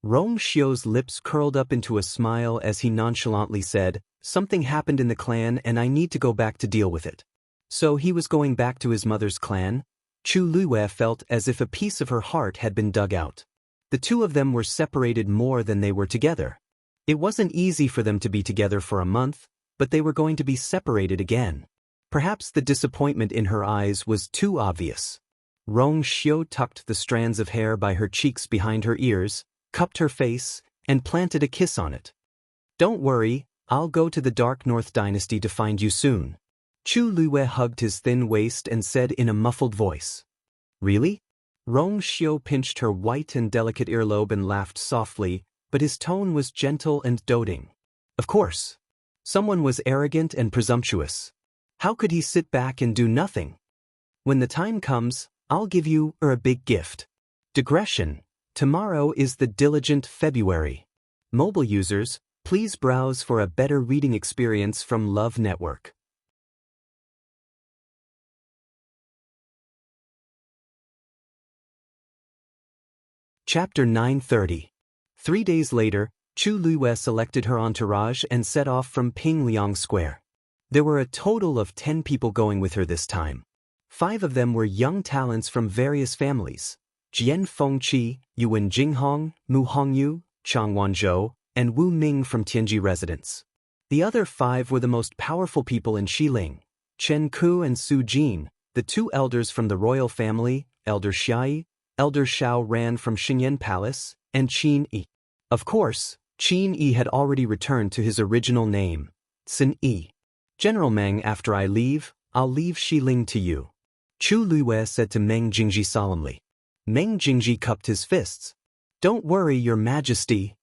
Rong Xiu's lips curled up into a smile as he nonchalantly said, something happened in the clan and I need to go back to deal with it. So he was going back to his mother's clan? Chu Luiyue felt as if a piece of her heart had been dug out. The two of them were separated more than they were together. It wasn't easy for them to be together for a month, but they were going to be separated again. Perhaps the disappointment in her eyes was too obvious. Rong Xiu tucked the strands of hair by her cheeks behind her ears, cupped her face, and planted a kiss on it. Don't worry, I'll go to the Dark North Dynasty to find you soon. Chu Luiyue hugged his thin waist and said in a muffled voice. Really? Rong Xiu pinched her white and delicate earlobe and laughed softly, but his tone was gentle and doting. Of course. Someone was arrogant and presumptuous. How could he sit back and do nothing? When the time comes, I'll give you a big gift. Digression. Tomorrow is the diligent February. Mobile users, please browse for a better reading experience from Love Network. Chapter 930. 3 days later, Chu Luiyue selected her entourage and set off from Pingliang Square. There were a total of 10 people going with her this time. 5 of them were young talents from various families: Jian Fengqi, Yuan Jinghong, Mu Hongyu, Chang Wanzhou, and Wu Ming from Tianji residence. The other 5 were the most powerful people in Xiling: Chen Ku and Su Jin, the 2 elders from the royal family, Elder Xiai, Elder Xiao Ran from Xingyan Palace, and Qin Yi. Of course, Qin Yi had already returned to his original name, Sun Yi. General Meng, after I leave, I'll leave Xiling to you. Chu Luiyue said to Meng Jingji solemnly. Meng Jingji cupped his fists. Don't worry, Your Majesty.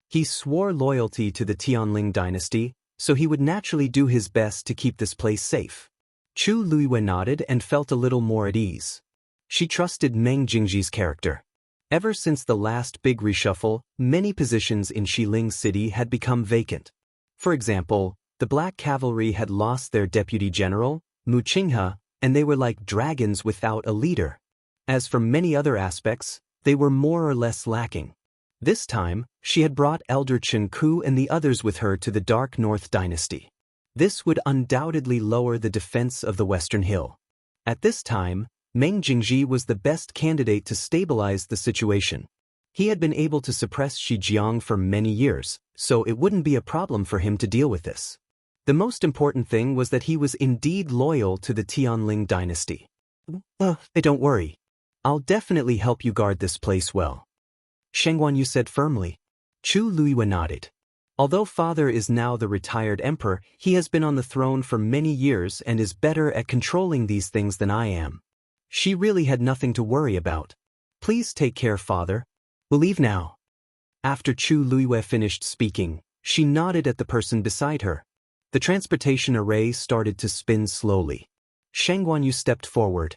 He swore loyalty to the Tianling dynasty, so he would naturally do his best to keep this place safe. Chu Luiyue nodded and felt a little more at ease. She trusted Meng Jingji's character. Ever since the last big reshuffle, many positions in Xiling City had become vacant. For example, the Black Cavalry had lost their deputy general, Mu Qinghe, and they were like dragons without a leader. As for many other aspects, they were more or less lacking. This time, she had brought Elder Chen Ku and the others with her to the Dark North dynasty. This would undoubtedly lower the defense of the Western Hill. At this time, Meng Jingji was the best candidate to stabilize the situation. He had been able to suppress Shijiang for many years, so it wouldn't be a problem for him to deal with this. The most important thing was that he was indeed loyal to the Tianling dynasty. Don't worry. I'll definitely help you guard this place well. Sheng Guanyu said firmly. Chu Luiyue nodded. Although father is now the retired emperor, he has been on the throne for many years and is better at controlling these things than I am. She really had nothing to worry about. Please take care, father. We'll leave now. After Chu Luiyue finished speaking, she nodded at the person beside her. The transportation array started to spin slowly. Sheng Guanyu stepped forward.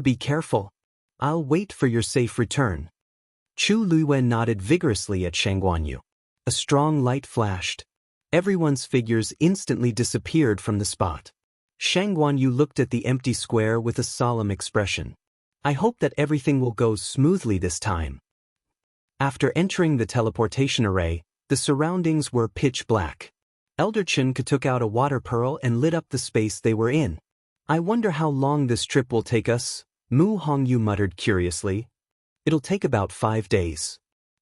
Be careful. I'll wait for your safe return. Chu Luiyue nodded vigorously at Sheng Guanyu. A strong light flashed. Everyone's figures instantly disappeared from the spot. Sheng Guanyu looked at the empty square with a solemn expression. I hope that everything will go smoothly this time. After entering the teleportation array, the surroundings were pitch black. Elder Chen took out a water pearl and lit up the space they were in. I wonder how long this trip will take us, Mu Hongyu muttered curiously. It'll take about 5 days.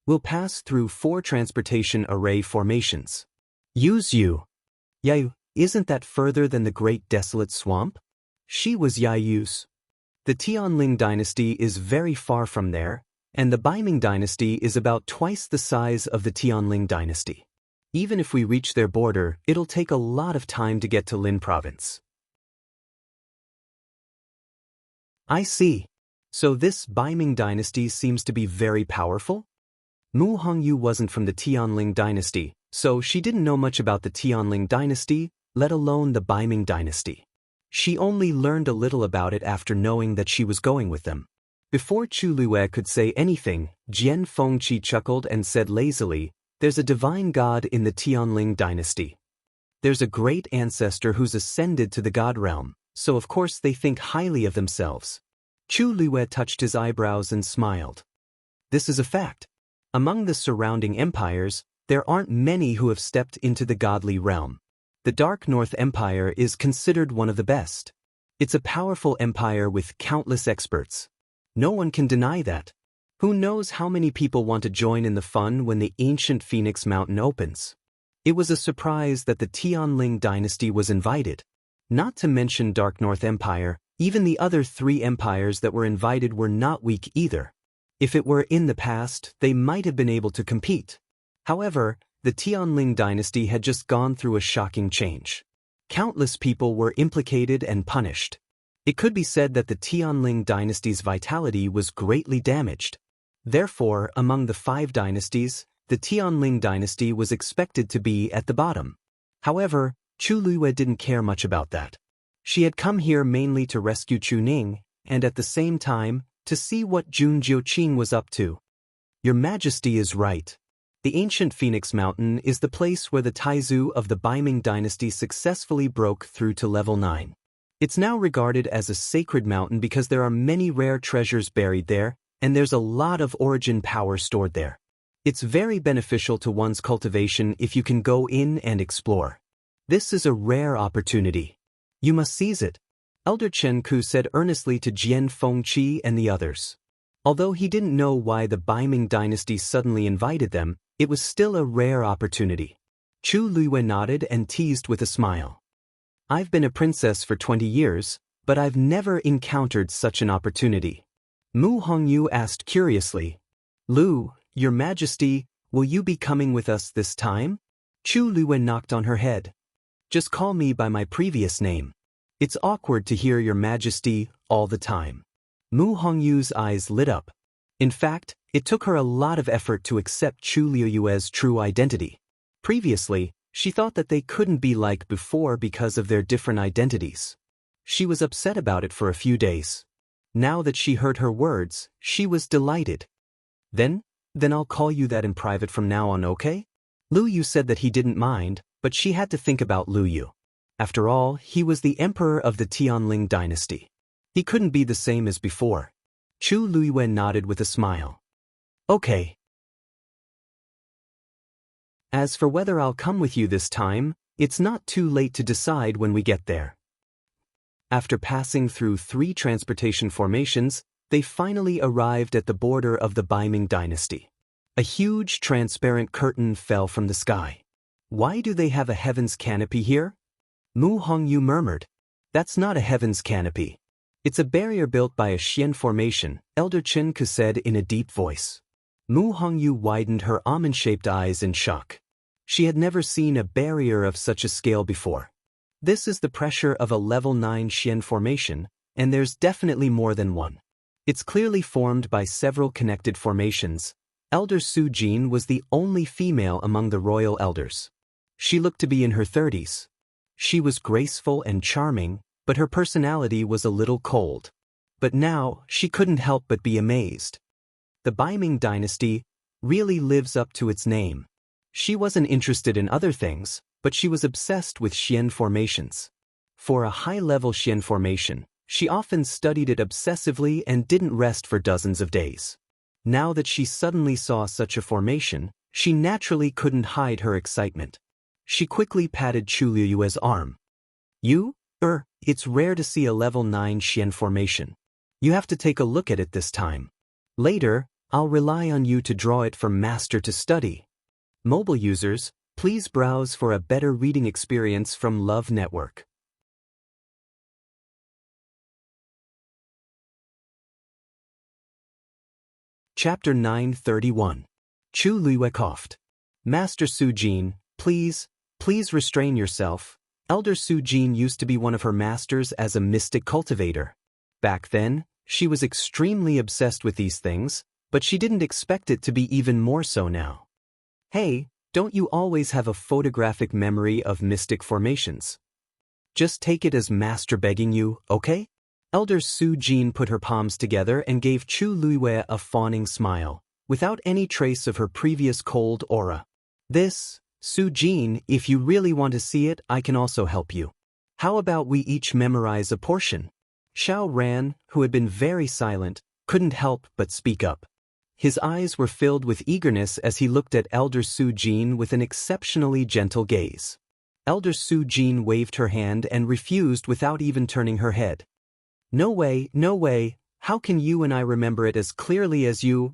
We'll pass through 4 transportation array formations. Use you. Yayu, isn't that further than the Great Desolate Swamp? She was Yayu's. The Tianling dynasty is very far from there, and the Baiming dynasty is about twice the size of the Tianling dynasty. Even if we reach their border, it'll take a lot of time to get to Lin province. I see. So this Baiming dynasty seems to be very powerful? Mu Hongyu wasn't from the Tianling dynasty, so she didn't know much about the Tianling dynasty, let alone the Baiming dynasty. She only learned a little about it after knowing that she was going with them. Before Chu Luiyue could say anything, Jian Fengqi chuckled and said lazily, There's a divine god in the Tianling dynasty. There's a great ancestor who's ascended to the god realm, so of course they think highly of themselves. Chu Luiyue touched his eyebrows and smiled. This is a fact. Among the surrounding empires, there aren't many who have stepped into the godly realm. The Dark North Empire is considered one of the best. It's a powerful empire with countless experts. No one can deny that. Who knows how many people want to join in the fun when the ancient Phoenix Mountain opens? It was a surprise that the Tianling dynasty was invited. Not to mention Dark North Empire, even the other 3 empires that were invited were not weak either. If it were in the past, they might have been able to compete. However, the Tianling dynasty had just gone through a shocking change. Countless people were implicated and punished. It could be said that the Tianling dynasty's vitality was greatly damaged. Therefore, among the 5 dynasties, the Tianling dynasty was expected to be at the bottom. However, Chu Luiyue didn't care much about that. She had come here mainly to rescue Chu Ning, and at the same time, to see what Jun Jiuqing was up to. Your Majesty is right. The ancient Phoenix Mountain is the place where the Taizu of the Baiming dynasty successfully broke through to level 9. It's now regarded as a sacred mountain because there are many rare treasures buried there, and there's a lot of origin power stored there. It's very beneficial to one's cultivation if you can go in and explore. This is a rare opportunity. You must seize it, Elder Chen Ku said earnestly to Jian Fengqi and the others. Although he didn't know why the Baiming dynasty suddenly invited them, it was still a rare opportunity. Chu Luiyue nodded and teased with a smile. I've been a princess for 20 years, but I've never encountered such an opportunity. Mu Hongyu asked curiously. Lu, Your Majesty, will you be coming with us this time? Chu Luiyue knocked on her head. Just call me by my previous name. It's awkward to hear Your Majesty all the time. Mu Hongyu's eyes lit up. In fact, it took her a lot of effort to accept Chu Luiyue's true identity. Previously, she thought that they couldn't be like before because of their different identities. She was upset about it for a few days. Now that she heard her words, she was delighted. Then I'll call you that in private from now on, okay? Lu Yu said that he didn't mind, but she had to think about Lu Yu. After all, he was the emperor of the Tianling dynasty. He couldn't be the same as before. Chu Luiyue nodded with a smile. Okay. As for whether I'll come with you this time, it's not too late to decide when we get there. After passing through 3 transportation formations, they finally arrived at the border of the Baiming dynasty. A huge transparent curtain fell from the sky. Why do they have a heaven's canopy here? Mu Hongyu murmured. That's not a heaven's canopy. It's a barrier built by a Xian formation, Elder Chen Ku said in a deep voice. Mu Hongyu widened her almond-shaped eyes in shock. She had never seen a barrier of such a scale before. This is the pressure of a level 9 Xian formation, and there's definitely more than one. It's clearly formed by several connected formations. Elder Su Jin was the only female among the royal elders. She looked to be in her 30s. She was graceful and charming, but her personality was a little cold. But now, she couldn't help but be amazed. The Baiming dynasty really lives up to its name. She wasn't interested in other things, but she was obsessed with Xian formations. For a high-level Xian formation, she often studied it obsessively and didn't rest for dozens of days. Now that she suddenly saw such a formation, she naturally couldn't hide her excitement. She quickly patted Chu Luiyue's arm. It's rare to see a level 9 Xian formation. You have to take a look at it this time. Later, I'll rely on you to draw it from master to study. Mobile users, please browse for a better reading experience from Love Network. Chapter 931. Chu Luiyue coughed. Master Su Jin, please restrain yourself. Elder Su Jin used to be one of her masters as a mystic cultivator. Back then, she was extremely obsessed with these things, but she didn't expect it to be even more so now. Hey, don't you always have a photographic memory of mystic formations? Just take it as master begging you, okay? Elder Su Jin put her palms together and gave Chu Luiyue a fawning smile, without any trace of her previous cold aura. This, Su Jin, if you really want to see it, I can also help you. How about we each memorize a portion? Xiao Ran, who had been very silent, couldn't help but speak up. His eyes were filled with eagerness as he looked at Elder Su Jin with an exceptionally gentle gaze. Elder Su Jin waved her hand and refused without even turning her head. No way, how can you and I remember it as clearly as you?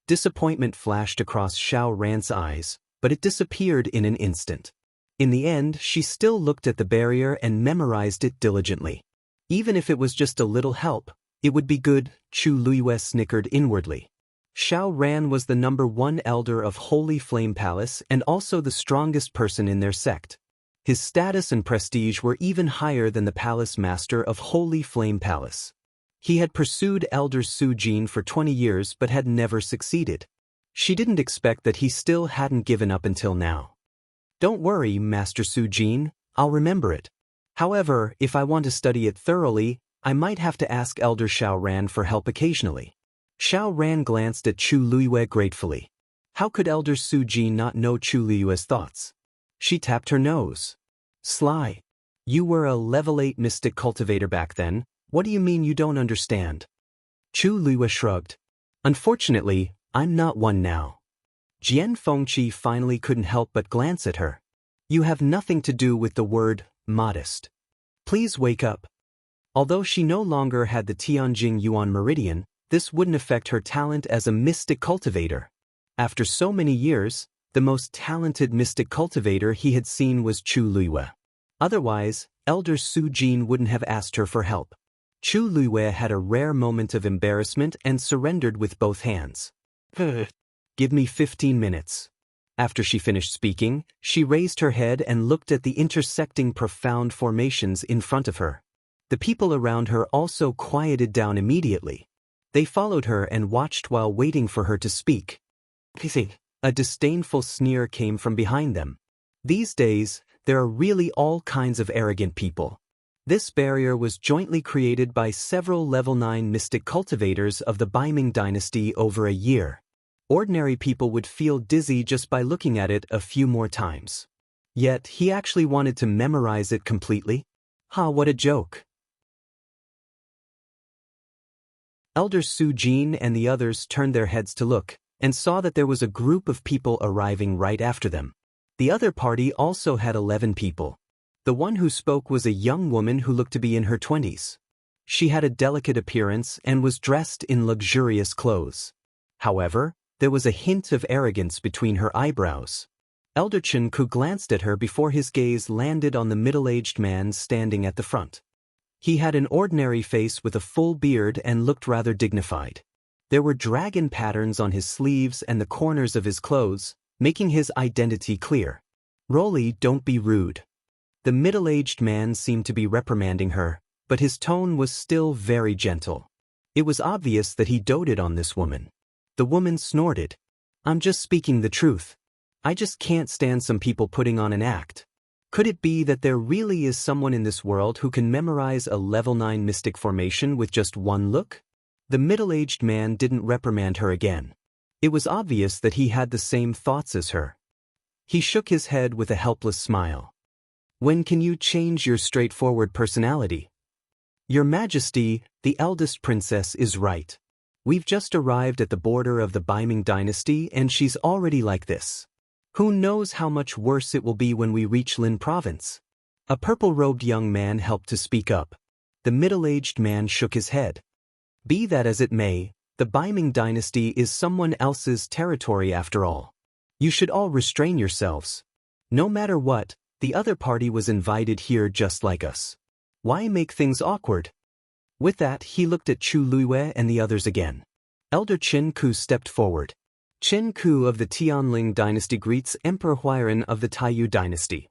Disappointment flashed across Xiao Ran's eyes, but it disappeared in an instant. In the end, she still looked at the barrier and memorized it diligently. Even if it was just a little help, it would be good, Chu Luiyue snickered inwardly. Xiao Ran was the #1 elder of Holy Flame Palace and also the strongest person in their sect. His status and prestige were even higher than the palace master of Holy Flame Palace. He had pursued Elder Su Jin for 20 years but had never succeeded. She didn't expect that he still hadn't given up until now. Don't worry, Master Su Jin, I'll remember it. However, if I want to study it thoroughly, I might have to ask Elder Xiao Ran for help occasionally. Xiao Ran glanced at Chu Luiyue gratefully. How could Elder Su Jin not know Chu Luiyue's thoughts? She tapped her nose. Sly. You were a level 8 mystic cultivator back then, what do you mean you don't understand? Chu Luiyue shrugged. Unfortunately, I'm not one now. Jian Fengqi finally couldn't help but glance at her. You have nothing to do with the word modest. Please wake up. Although she no longer had the Tianjing Yuan Meridian, this wouldn't affect her talent as a mystic cultivator. After so many years, the most talented mystic cultivator he had seen was Chu Luiyue. Otherwise, Elder Su Jin wouldn't have asked her for help. Chu Luiyue had a rare moment of embarrassment and surrendered with both hands. Give me 15 minutes. After she finished speaking, she raised her head and looked at the intersecting profound formations in front of her. The people around her also quieted down immediately. They followed her and watched while waiting for her to speak. A disdainful sneer came from behind them. These days, there are really all kinds of arrogant people. This barrier was jointly created by several level 9 mystic cultivators of the Baiming dynasty over a year. Ordinary people would feel dizzy just by looking at it a few more times. Yet, he actually wanted to memorize it completely? What a joke. Elder Su Jin and the others turned their heads to look, and saw that there was a group of people arriving right after them. The other party also had 11 people. The one who spoke was a young woman who looked to be in her 20s. She had a delicate appearance and was dressed in luxurious clothes. However, there was a hint of arrogance between her eyebrows. Elder Chen Ku glanced at her before his gaze landed on the middle-aged man standing at the front. He had an ordinary face with a full beard and looked rather dignified. There were dragon patterns on his sleeves and the corners of his clothes, making his identity clear. Rolly, don't be rude. The middle-aged man seemed to be reprimanding her, but his tone was still very gentle. It was obvious that he doted on this woman. The woman snorted. I'm just speaking the truth. I just can't stand some people putting on an act. Could it be that there really is someone in this world who can memorize a level 9 mystic formation with just one look? The middle-aged man didn't reprimand her again. It was obvious that he had the same thoughts as her. He shook his head with a helpless smile. When can you change your straightforward personality? Your Majesty, the eldest princess is right. We've just arrived at the border of the Baiming dynasty and she's already like this. Who knows how much worse it will be when we reach Lin province? A purple-robed young man helped to speak up. The middle-aged man shook his head. Be that as it may, the Baiming dynasty is someone else's territory after all. You should all restrain yourselves. No matter what, the other party was invited here just like us. Why make things awkward? With that, he looked at Chu Luiyue and the others again. Elder Chen Ku stepped forward. Chen Ku of the Tianling dynasty greets Emperor Huairan of the Taiyu dynasty.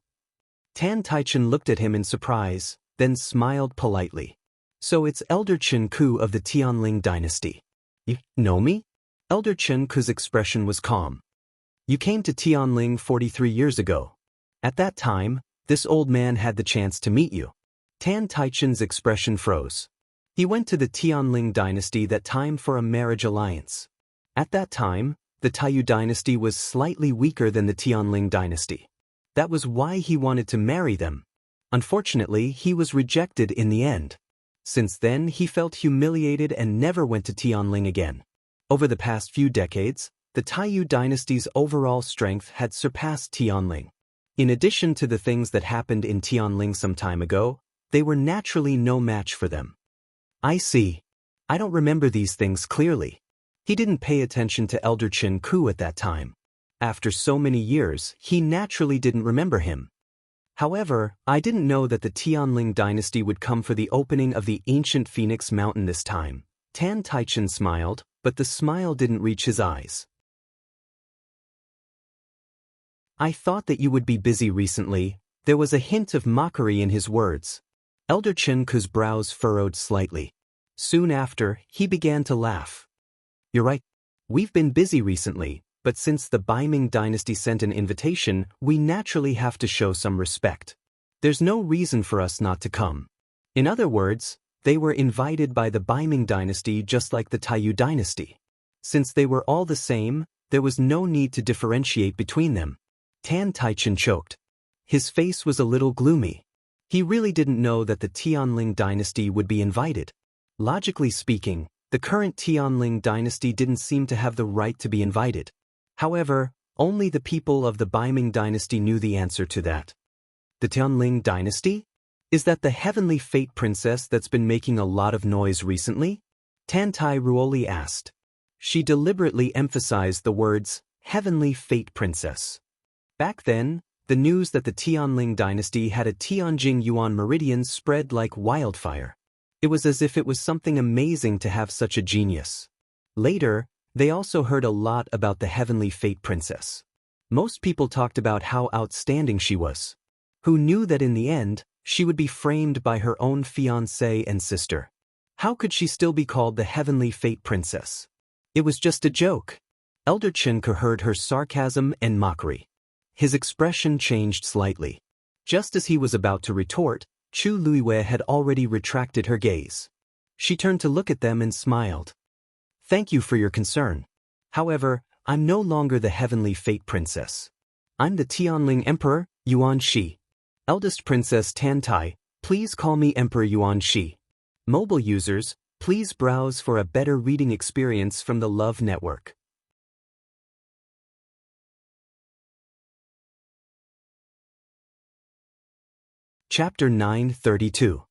Tan Taichen looked at him in surprise, then smiled politely. So it's Elder Chen Ku of the Tianling dynasty. You know me? Elder Chen Ku's expression was calm. You came to Tianling 43 years ago. At that time, this old man had the chance to meet you. Tan Taichen's expression froze. He went to the Tianling dynasty that time for a marriage alliance. At that time, the Taiyu dynasty was slightly weaker than the Tianling dynasty. That was why he wanted to marry them. Unfortunately, he was rejected in the end. Since then, he felt humiliated and never went to Tianling again. Over the past few decades, the Taiyu dynasty's overall strength had surpassed Tianling. In addition to the things that happened in Tianling some time ago, they were naturally no match for them. I see. I don't remember these things clearly. He didn't pay attention to Elder Chen Ku at that time. After so many years, he naturally didn't remember him. However, I didn't know that the Tianling dynasty would come for the opening of the ancient Phoenix Mountain this time. Tan Taichen smiled, but the smile didn't reach his eyes. I thought that you would be busy recently. There was a hint of mockery in his words. Elder Chen Ku's brows furrowed slightly. Soon after, he began to laugh. You're right. We've been busy recently, but since the Baiming dynasty sent an invitation, we naturally have to show some respect. There's no reason for us not to come. In other words, they were invited by the Baiming dynasty just like the Taiyu dynasty. Since they were all the same, there was no need to differentiate between them. Tan Taichen choked. His face was a little gloomy. He really didn't know that the Tianling dynasty would be invited. Logically speaking, the current Tianling dynasty didn't seem to have the right to be invited. However, only the people of the Baiming dynasty knew the answer to that. The Tianling dynasty? Is that the heavenly fate princess that's been making a lot of noise recently? Tantai Ruoli asked. She deliberately emphasized the words, heavenly fate princess. Back then, the news that the Tianling dynasty had a Tianjing Yuan meridian spread like wildfire. It was as if it was something amazing to have such a genius. Later, they also heard a lot about the heavenly fate princess. Most people talked about how outstanding she was. Who knew that in the end, she would be framed by her own fiancé and sister. How could she still be called the heavenly fate princess? It was just a joke. Elder Chenke heard her sarcasm and mockery. His expression changed slightly. Just as he was about to retort, Chu Luiwei had already retracted her gaze. She turned to look at them and smiled. Thank you for your concern. However, I'm no longer the heavenly fate princess. I'm the Tianling Emperor, Yuan Shi. Eldest Princess Tantai, please call me Emperor Yuan Shi. Mobile users, please browse for a better reading experience from the Love Network. Chapter 932.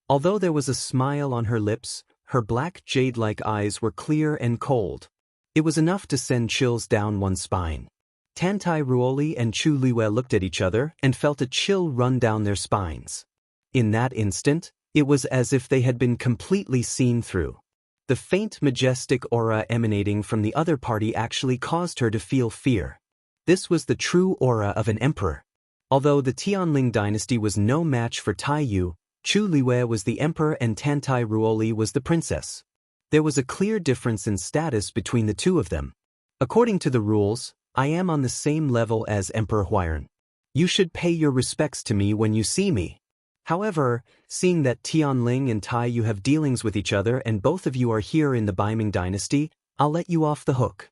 Although there was a smile on her lips, her black jade-like eyes were clear and cold. It was enough to send chills down one's spine. Tantai Ruoli and Chu Liwei looked at each other and felt a chill run down their spines. In that instant, it was as if they had been completely seen through. The faint majestic aura emanating from the other party actually caused her to feel fear. This was the true aura of an emperor. Although the Tianling dynasty was no match for Taiyu, Chu Liwei was the emperor and Tantai Ruoli was the princess. There was a clear difference in status between the two of them. According to the rules, I am on the same level as Emperor Huairan. You should pay your respects to me when you see me. However, seeing that Tianling and Taiyu have dealings with each other and both of you are here in the Baiming dynasty, I'll let you off the hook.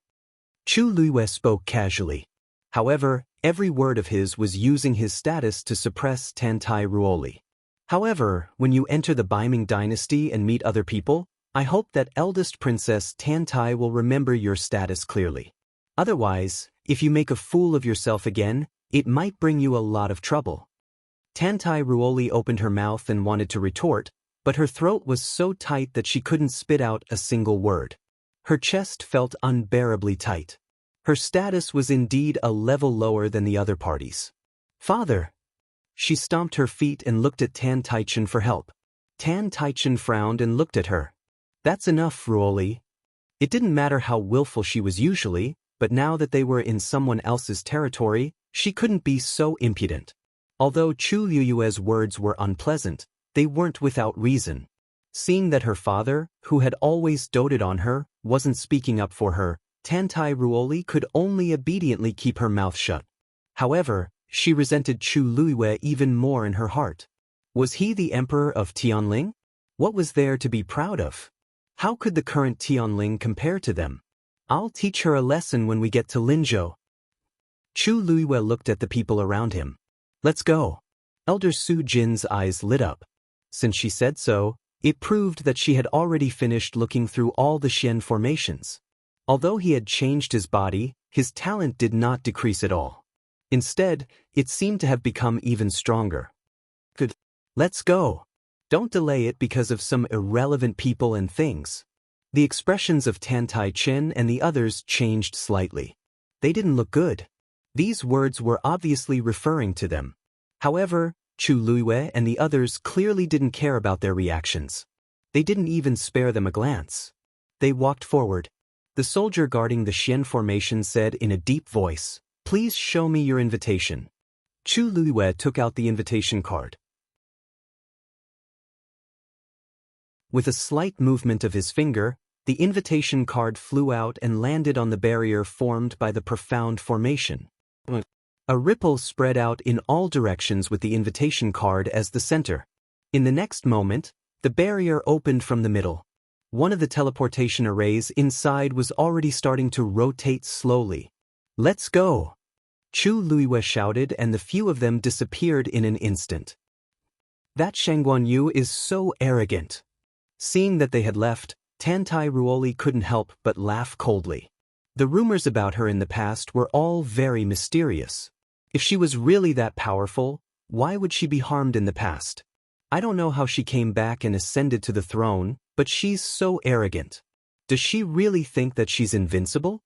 Chu Luiwei spoke casually. However, every word of his was using his status to suppress Tantai Ruoli. However, when you enter the Baiming dynasty and meet other people, I hope that eldest Princess Tantai will remember your status clearly. Otherwise, if you make a fool of yourself again, it might bring you a lot of trouble. Tantai Ruoli opened her mouth and wanted to retort, but her throat was so tight that she couldn't spit out a single word. Her chest felt unbearably tight. Her status was indeed a level lower than the other parties. Father! She stomped her feet and looked at Tan Taichen for help. Tan Taichen frowned and looked at her. That's enough, Ruoli. It didn't matter how willful she was usually, but now that they were in someone else's territory, she couldn't be so impudent. Although Chu Liyue's words were unpleasant, they weren't without reason. Seeing that her father, who had always doted on her, wasn't speaking up for her, Tantai Ruoli could only obediently keep her mouth shut. However, she resented Chu Luiwei even more in her heart. Was he the emperor of Tianling? What was there to be proud of? How could the current Tianling compare to them? I'll teach her a lesson when we get to Linzhou. Chu Luiwei looked at the people around him. Let's go. Elder Su Jin's eyes lit up. Since she said so, it proved that she had already finished looking through all the Xian formations. Although he had changed his body, his talent did not decrease at all. Instead, it seemed to have become even stronger. Good. Let's go. Don't delay it because of some irrelevant people and things. The expressions of Tan Taichen and the others changed slightly. They didn't look good. These words were obviously referring to them. However, Chu Luiwei and the others clearly didn't care about their reactions. They didn't even spare them a glance. They walked forward. The soldier guarding the Xian formation said in a deep voice, "Please show me your invitation." Chu Luiwei took out the invitation card. With a slight movement of his finger, The invitation card flew out and landed on the barrier formed by the profound formation. A ripple spread out in all directions with the invitation card as the center. In the next moment, the barrier opened from the middle. One of the teleportation arrays inside was already starting to rotate slowly. "Let's go!" Chu Luiwei shouted, and the few of them disappeared in an instant. "That Shangguan Yu is so arrogant." Seeing that they had left, Tantai Ruoli couldn't help but laugh coldly. The rumors about her in the past were all very mysterious. If she was really that powerful, why would she be harmed in the past? I don't know how she came back and ascended to the throne, but she's so arrogant. Does she really think that she's invincible?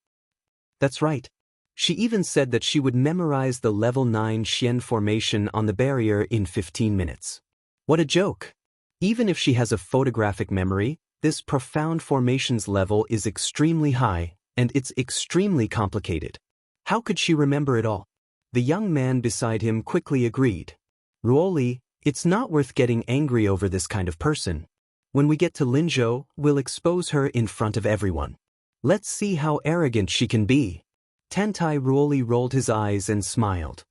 That's right. She even said that she would memorize the level 9 Xian formation on the barrier in 15 minutes. What a joke! Even if she has a photographic memory, this profound formations level is extremely high, and it's extremely complicated. How could she remember it all? The young man beside him quickly agreed. "Ruoli, it's not worth getting angry over this kind of person. When we get to Linzhou, we'll expose her in front of everyone. Let's see how arrogant she can be." Tantai Ruoli rolled his eyes and smiled.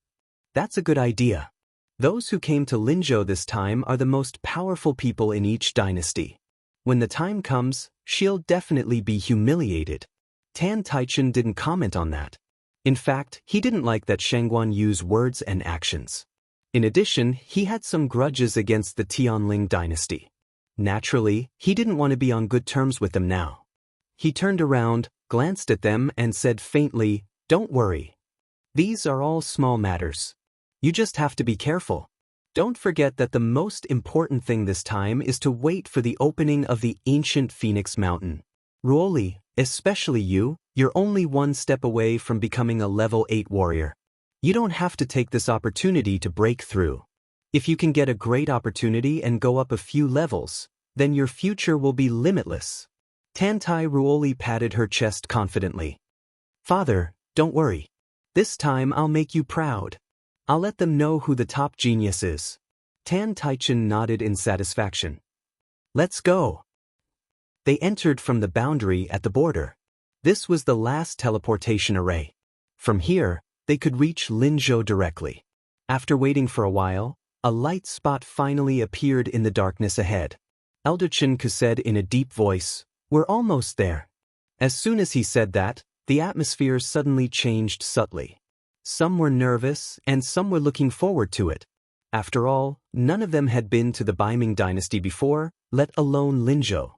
"That's a good idea. Those who came to Linzhou this time are the most powerful people in each dynasty. When the time comes, she'll definitely be humiliated." Tan Taichun didn't comment on that. In fact, he didn't like that Shangguan Yu's words and actions. In addition, he had some grudges against the Tianling dynasty. Naturally, he didn't want to be on good terms with them now. He turned around, glanced at them, and said faintly, "Don't worry. These are all small matters. You just have to be careful. Don't forget that the most important thing this time is to wait for the opening of the ancient Phoenix Mountain. Ruoli, especially you're only one step away from becoming a level 8 warrior. You don't have to take this opportunity to break through. If you can get a great opportunity and go up a few levels, then your future will be limitless." Tantai Ruoli patted her chest confidently. "Father, don't worry. This time I'll make you proud. I'll let them know who the top genius is." Tan Taichun nodded in satisfaction. "Let's go." They entered from the boundary at the border. This was the last teleportation array. From here, they could reach Linzhou directly. After waiting for a while, a light spot finally appeared in the darkness ahead. Elder Chen said in a deep voice, "We're almost there." As soon as he said that, the atmosphere suddenly changed subtly. Some were nervous, and some were looking forward to it. After all, none of them had been to the Baiming dynasty before, let alone Linzhou.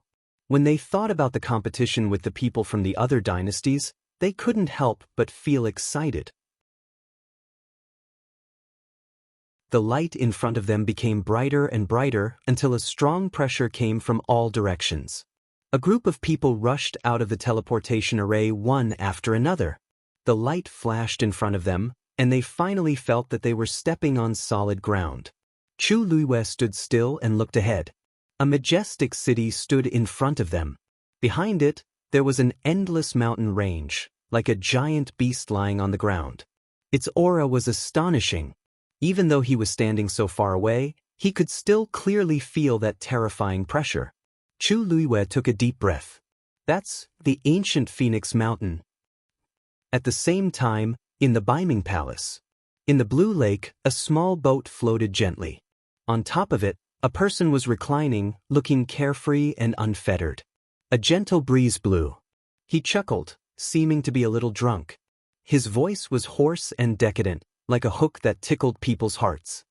When they thought about the competition with the people from the other dynasties, they couldn't help but feel excited. The light in front of them became brighter and brighter until a strong pressure came from all directions. A group of people rushed out of the teleportation array one after another. The light flashed in front of them, and they finally felt that they were stepping on solid ground. Chu Luiwei stood still and looked ahead. A majestic city stood in front of them. Behind it, there was an endless mountain range, like a giant beast lying on the ground. Its aura was astonishing. Even though he was standing so far away, he could still clearly feel that terrifying pressure. Chu Luiwei took a deep breath. That's the ancient Phoenix Mountain. At the same time, in the Baiming Palace. In the blue lake, a small boat floated gently. On top of it, a person was reclining, looking carefree and unfettered. A gentle breeze blew. He chuckled, seeming to be a little drunk. His voice was hoarse and decadent, like a hook that tickled people's hearts.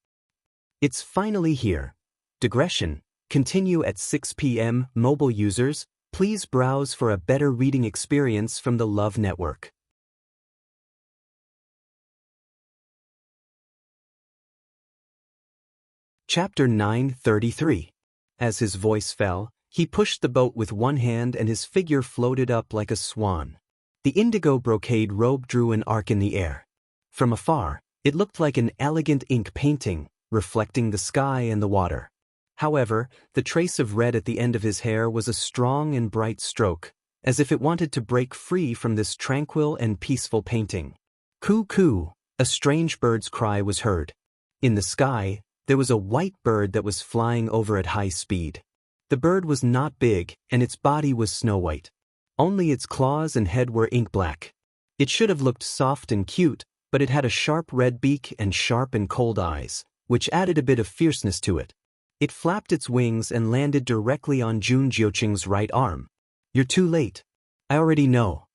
"It's finally here. Digression. Continue at 6 p.m. Mobile users, please browse for a better reading experience from the Love Network." Chapter 933. As his voice fell, he pushed the boat with one hand and his figure floated up like a swan. The indigo brocade robe drew an arc in the air. From afar, it looked like an elegant ink painting, reflecting the sky and the water. However, the trace of red at the end of his hair was a strong and bright stroke, as if it wanted to break free from this tranquil and peaceful painting. Coo coo, a strange bird's cry was heard. In the sky, there was a white bird that was flying over at high speed. The bird was not big, and its body was snow-white. Only its claws and head were ink-black. It should have looked soft and cute, but it had a sharp red beak and sharp and cold eyes, which added a bit of fierceness to it. It flapped its wings and landed directly on Jun Jiuqing's right arm. "You're too late. I already know."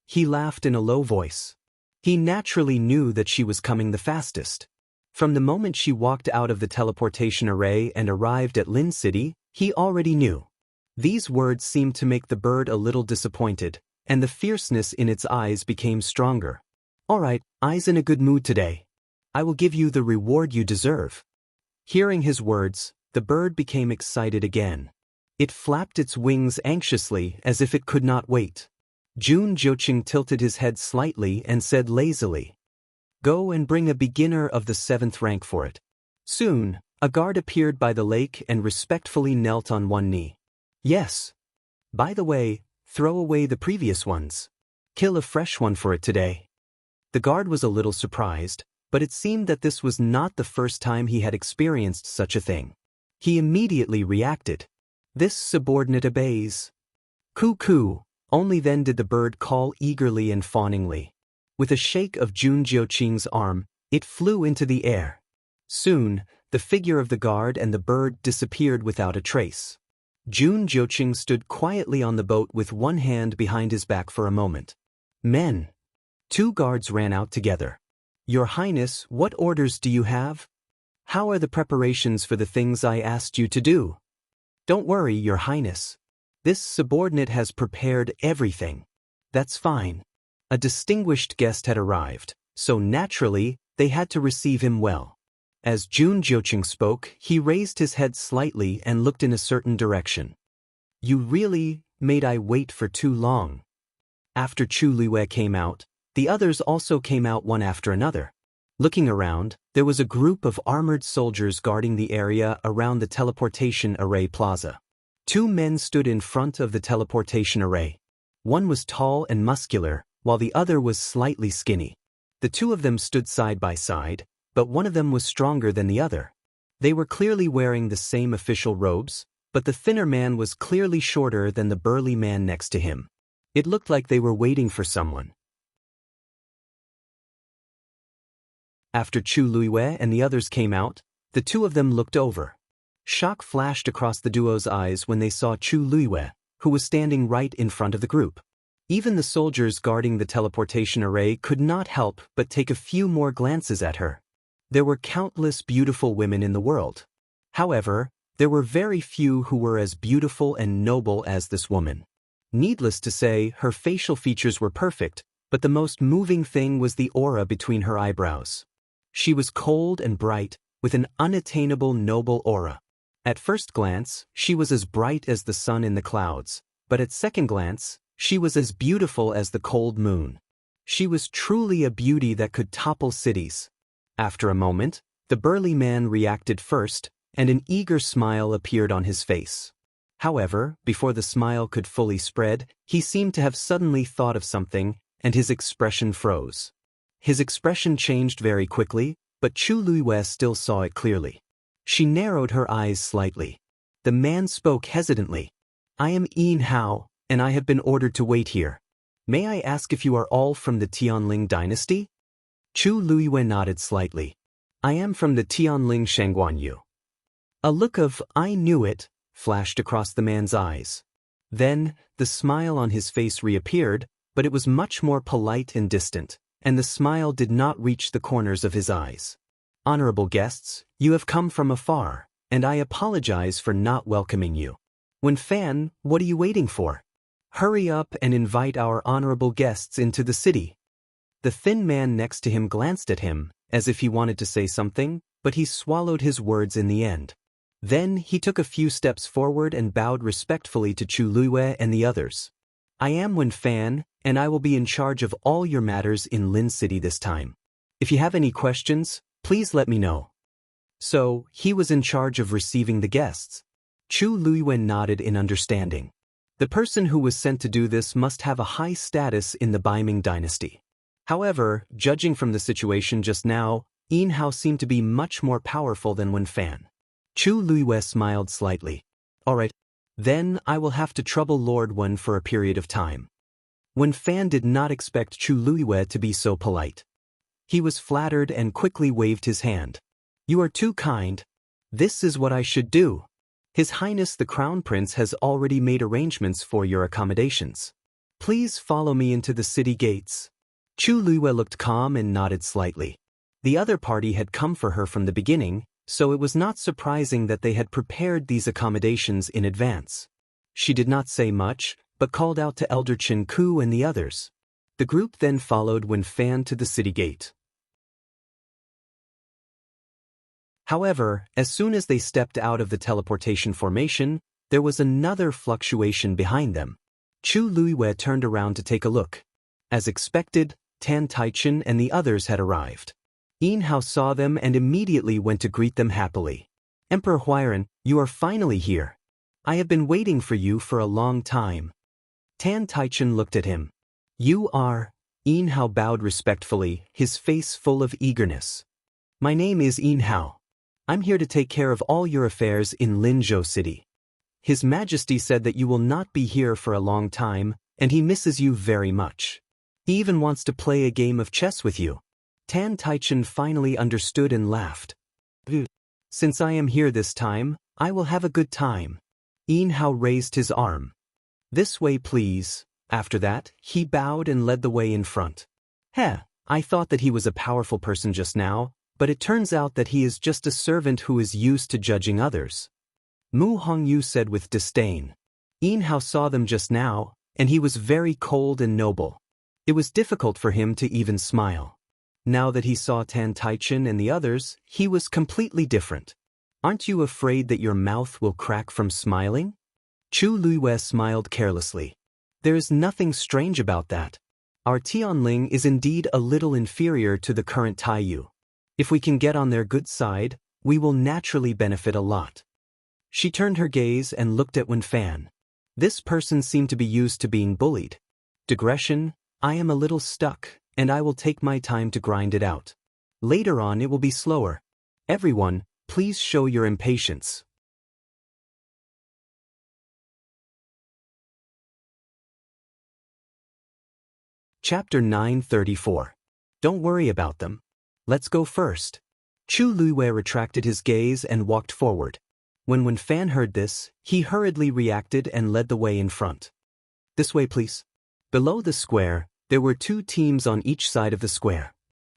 He laughed in a low voice. He naturally knew that she was coming the fastest. From the moment she walked out of the teleportation array and arrived at Lin City, he already knew. These words seemed to make the bird a little disappointed, and the fierceness in its eyes became stronger. "All right, I's in a good mood today. I will give you the reward you deserve." Hearing his words, the bird became excited again. It flapped its wings anxiously as if it could not wait. Jun Jiuqing tilted his head slightly and said lazily, "Go and bring a beginner of the 7th rank for it." Soon, a guard appeared by the lake and respectfully knelt on one knee. "Yes. By the way, throw away the previous ones. Kill a fresh one for it today." The guard was a little surprised, but it seemed that this was not the first time he had experienced such a thing. He immediately reacted. "This subordinate obeys." "Coo-coo." Only then did the bird call eagerly and fawningly. With a shake of Jun Jiuqing's arm, it flew into the air. Soon, the figure of the guard and the bird disappeared without a trace. Jun Jiuqing stood quietly on the boat with one hand behind his back for a moment. "Men." 2 guards ran out together. "Your Highness, what orders do you have? How are the preparations for the things I asked you to do?" "Don't worry, Your Highness. This subordinate has prepared everything." "That's fine." A distinguished guest had arrived, so naturally, they had to receive him well. As Jun Jiuqing spoke, he raised his head slightly and looked in a certain direction. "You really made I wait for too long." After Chu Luiwei came out, the others also came out one after another. Looking around, there was a group of armored soldiers guarding the area around the teleportation array plaza. 2 men stood in front of the teleportation array. One was tall and muscular, while the other was slightly skinny. The 2 of them stood side by side, but one of them was stronger than the other. They were clearly wearing the same official robes, but the thinner man was clearly shorter than the burly man next to him. It looked like they were waiting for someone. After Chu Luiwei and the others came out, the 2 of them looked over. Shock flashed across the duo's eyes when they saw Chu Luiwei, who was standing right in front of the group. Even the soldiers guarding the teleportation array could not help but take a few more glances at her. There were countless beautiful women in the world. However, there were very few who were as beautiful and noble as this woman. Needless to say, her facial features were perfect, but the most moving thing was the aura between her eyebrows. She was cold and bright, with an unattainable noble aura. At first glance, she was as bright as the sun in the clouds, but at second glance, she was as beautiful as the cold moon. She was truly a beauty that could topple cities. After a moment, the burly man reacted first, and an eager smile appeared on his face. However, before the smile could fully spread, he seemed to have suddenly thought of something, and his expression froze. His expression changed very quickly, but Chu Luiwei still saw it clearly. She narrowed her eyes slightly. The man spoke hesitantly. "I am Yin Hao, and I have been ordered to wait here. May I ask if you are all from the Tianling dynasty?" Chu Luiwei nodded slightly. "I am from the Tianling Shangguanyu." A look of "I knew it" flashed across the man's eyes. Then, the smile on his face reappeared, but it was much more polite and distant, and the smile did not reach the corners of his eyes. "Honorable guests, you have come from afar, and I apologize for not welcoming you. Wen Fan, what are you waiting for? Hurry up and invite our honorable guests into the city." The thin man next to him glanced at him, as if he wanted to say something, but he swallowed his words in the end. Then he took a few steps forward and bowed respectfully to Chu Luiwei and the others. "I am Wen Fan, and I will be in charge of all your matters in Lin City this time. If you have any questions, please let me know." So, he was in charge of receiving the guests. Chu Luiwei nodded in understanding. The person who was sent to do this must have a high status in the Baiming dynasty. However, judging from the situation just now, Yin Hao seemed to be much more powerful than Wen Fan. Chu Luiwei smiled slightly. "All right, Then I will have to trouble Lord Wen for a period of time. Wen Fan did not expect Chu Luiyue to be so polite. He was flattered and quickly waved his hand. You are too kind. This is what I should do. His Highness the Crown Prince has already made arrangements for your accommodations. Please follow me into the city gates. Chu Luiyue looked calm and nodded slightly. The other party had come for her from the beginning, so it was not surprising that they had prepared these accommodations in advance. She did not say much, but called out to Elder Chen Ku and the others. The group then followed Wen Fan to the city gate. However, as soon as they stepped out of the teleportation formation, there was another fluctuation behind them. Chu Luiyue turned around to take a look. As expected, Tan Taichen and the others had arrived. Yin Hao saw them and immediately went to greet them happily. Emperor Huairan, you are finally here. I have been waiting for you for a long time. Tan Taichen looked at him. You are? Yin Hao bowed respectfully, his face full of eagerness. My name is Yin Hao. I'm here to take care of all your affairs in Linzhou City. His Majesty said that you will not be here for a long time, and he misses you very much. He even wants to play a game of chess with you. Tan Taichen finally understood and laughed. Since I am here this time, I will have a good time. Yin Hao raised his arm. This way, please. After that, he bowed and led the way in front. I thought that he was a powerful person just now, but it turns out that he is just a servant who is used to judging others. Mu Hongyu said with disdain. Yin Hao saw them just now, and he was very cold and noble. It was difficult for him to even smile. Now that he saw Tan Taichen and the others, he was completely different. Aren't you afraid that your mouth will crack from smiling? Chu Luiyue smiled carelessly. There is nothing strange about that. Our Tianling is indeed a little inferior to the current Taiyu. If we can get on their good side, we will naturally benefit a lot. She turned her gaze and looked at Wen Fan. This person seemed to be used to being bullied. Digression, I am a little stuck, and I will take my time to grind it out. Later on it will be slower. Everyone, please show your impatience. Chapter 934. Don't worry about them. Let's go first. Chu Luiyue retracted his gaze and walked forward. When Wen Fan heard this, he hurriedly reacted and led the way in front. This way, please. Below the square, there were 2 teams on each side of the square.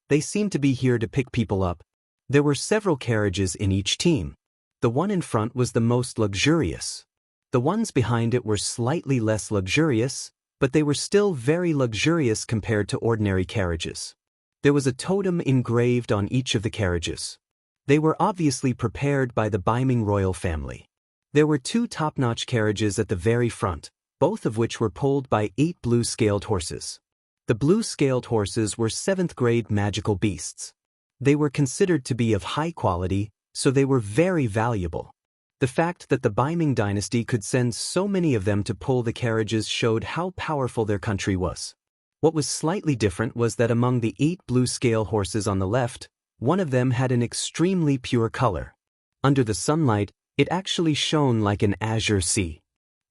They seemed to be here to pick people up. There were several carriages in each team. The one in front was the most luxurious. The ones behind it were slightly less luxurious, but they were still very luxurious compared to ordinary carriages. There was a totem engraved on each of the carriages. They were obviously prepared by the Baiming royal family. There were 2 top-notch carriages at the very front, both of which were pulled by 8 blue-scaled horses. The blue-scaled horses were 7th-grade magical beasts. They were considered to be of high quality, so they were very valuable. The fact that the Baiming dynasty could send so many of them to pull the carriages showed how powerful their country was. What was slightly different was that among the 8 blue-scale horses on the left, one of them had an extremely pure color. Under the sunlight, it actually shone like an azure sea.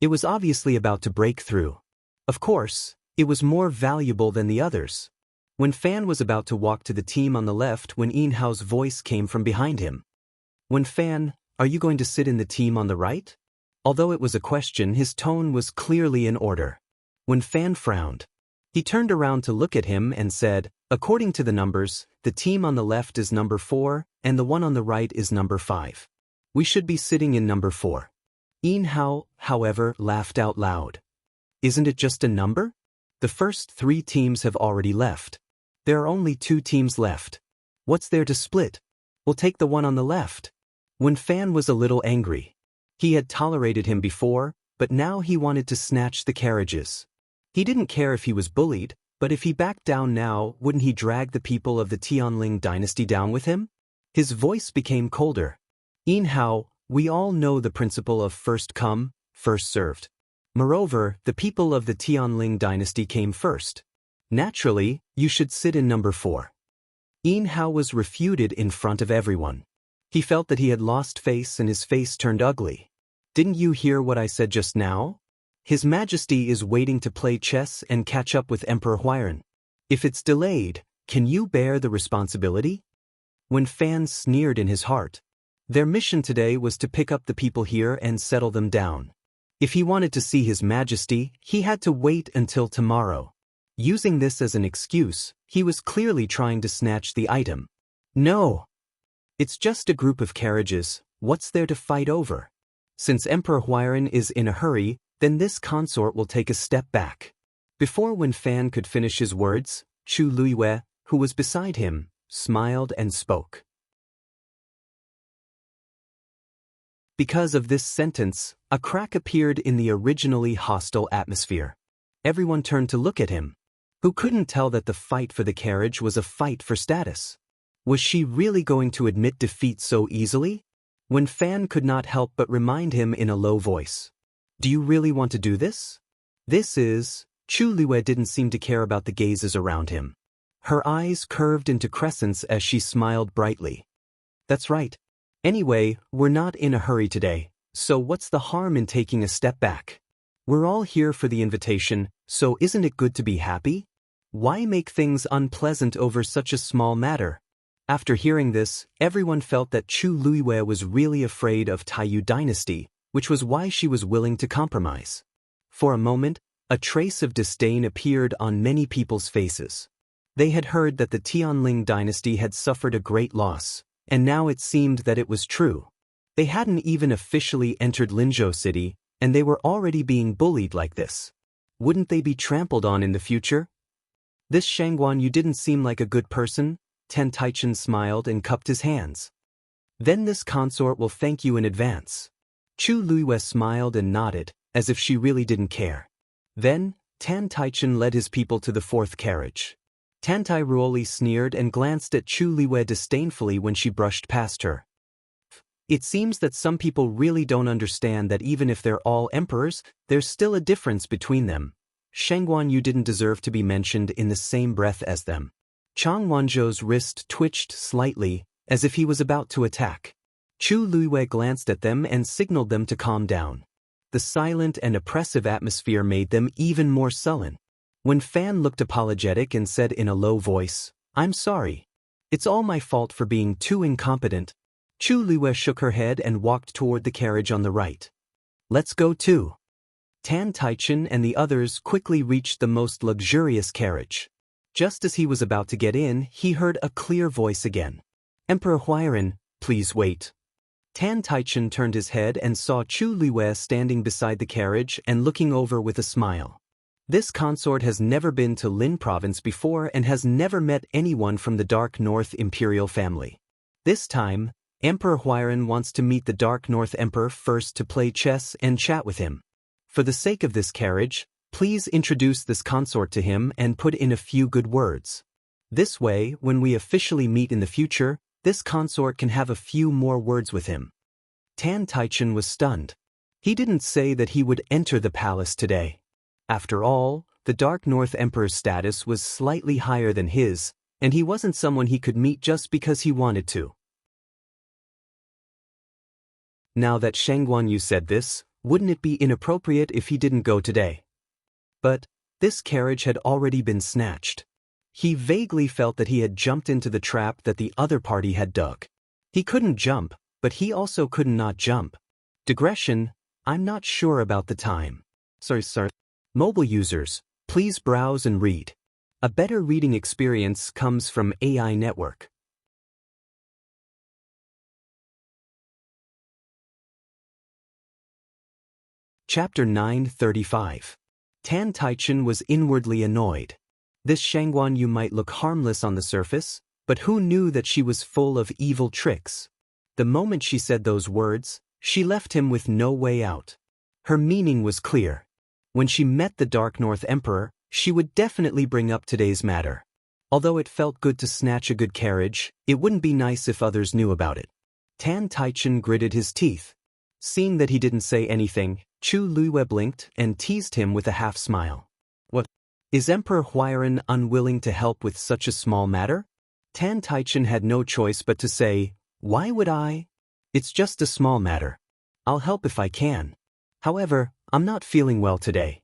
It was obviously about to break through. Of course, it was more valuable than the others. Wen Fan was about to walk to the team on the left when Yin Hao's voice came from behind him. Wen Fan, are you going to sit in the team on the right? Although it was a question, his tone was clearly in order. Wen Fan frowned. He turned around to look at him and said, according to the numbers, the team on the left is number 4, and the one on the right is number 5. We should be sitting in number 4. Yin Hao, however, laughed out loud. Isn't it just a number? The first 3 teams have already left. There are only 2 teams left. What's there to split? We'll take the one on the left. Wen Fan was a little angry. He had tolerated him before, but now he wanted to snatch the carriages. He didn't care if he was bullied, but if he backed down now, wouldn't he drag the people of the Tianling dynasty down with him? His voice became colder. Yin Hao, we all know the principle of first come, first served. Moreover, the people of the Tianling dynasty came first. Naturally, you should sit in number 4. Yin Hao was refuted in front of everyone. He felt that he had lost face and his face turned ugly. Didn't you hear what I said just now? His Majesty is waiting to play chess and catch up with Emperor Huairan. If it's delayed, can you bear the responsibility? When Fan sneered in his heart. Their mission today was to pick up the people here and settle them down. If he wanted to see His Majesty, he had to wait until tomorrow. Using this as an excuse, he was clearly trying to snatch the item. No! It's just a group of carriages, what's there to fight over? Since Emperor Huairan is in a hurry, then this consort will take a step back. Before Wen Fan could finish his words, Chu Luiyue, who was beside him, smiled and spoke. Because of this sentence, a crack appeared in the originally hostile atmosphere. Everyone turned to look at him. Who couldn't tell that the fight for the carriage was a fight for status? Was she really going to admit defeat so easily? Wen Fan could not help but remind him in a low voice. Do you really want to do this? This is... Chu Luiyue didn't seem to care about the gazes around him. Her eyes curved into crescents as she smiled brightly. That's right. Anyway, we're not in a hurry today, so what's the harm in taking a step back? We're all here for the invitation, so isn't it good to be happy? Why make things unpleasant over such a small matter? After hearing this, everyone felt that Chu Luiyue was really afraid of Taiyu dynasty, which was why she was willing to compromise. For a moment, a trace of disdain appeared on many people's faces. They had heard that the Tianling dynasty had suffered a great loss, and now it seemed that it was true. They hadn't even officially entered Linzhou City, and they were already being bullied like this. Wouldn't they be trampled on in the future? This Shangguan, you didn't seem like a good person, Tan Taichen smiled and cupped his hands. Then this consort will thank you in advance. Chu Luiyue smiled and nodded, as if she really didn't care. Then, Tan Taichen led his people to the fourth carriage. Tantai Ruoli sneered and glanced at Chu Luiyue disdainfully when she brushed past her. It seems that some people really don't understand that even if they're all emperors, there's still a difference between them. Shangguan, you didn't deserve to be mentioned in the same breath as them. Chang Wanzhou's wrist twitched slightly, as if he was about to attack. Chu Luiyue glanced at them and signaled them to calm down. The silent and oppressive atmosphere made them even more sullen. When Fan looked apologetic and said in a low voice, I'm sorry. It's all my fault for being too incompetent. Chu Luiyue shook her head and walked toward the carriage on the right. Let's go too. Tan Taichen and the others quickly reached the most luxurious carriage. Just as he was about to get in, he heard a clear voice again. Emperor Huairan, please wait. Tan Taichen turned his head and saw Chu Luiyue standing beside the carriage and looking over with a smile. This consort has never been to Lin province before and has never met anyone from the Dark North imperial family. This time, Emperor Huairan wants to meet the Dark North Emperor first to play chess and chat with him. For the sake of this carriage, please introduce this consort to him and put in a few good words. This way, when we officially meet in the future, this consort can have a few more words with him. Tan Taichen was stunned. He didn't say that he would enter the palace today. After all, the Dark North Emperor's status was slightly higher than his, and he wasn't someone he could meet just because he wanted to. Now that Shangguan Yu said this, wouldn't it be inappropriate if he didn't go today? But this carriage had already been snatched. He vaguely felt that he had jumped into the trap that the other party had dug. He couldn't jump, but he also could not jump. Digression, I'm not sure about the time. Sorry. Mobile users, please browse and read. A better reading experience comes from AI Network. Chapter 935. Tan Taichen was inwardly annoyed. This Shangguan Yu might look harmless on the surface, but who knew that she was full of evil tricks? The moment she said those words, she left him with no way out. Her meaning was clear. When she met the Dark North Emperor, she would definitely bring up today's matter. Although it felt good to snatch a good carriage, it wouldn't be nice if others knew about it. Tan Taichen gritted his teeth. Seeing that he didn't say anything, Chu Luiyue blinked and teased him with a half-smile. What? Is Emperor Huairan unwilling to help with such a small matter? Tan Taichen had no choice but to say, why would I? It's just a small matter. I'll help if I can. However, I'm not feeling well today.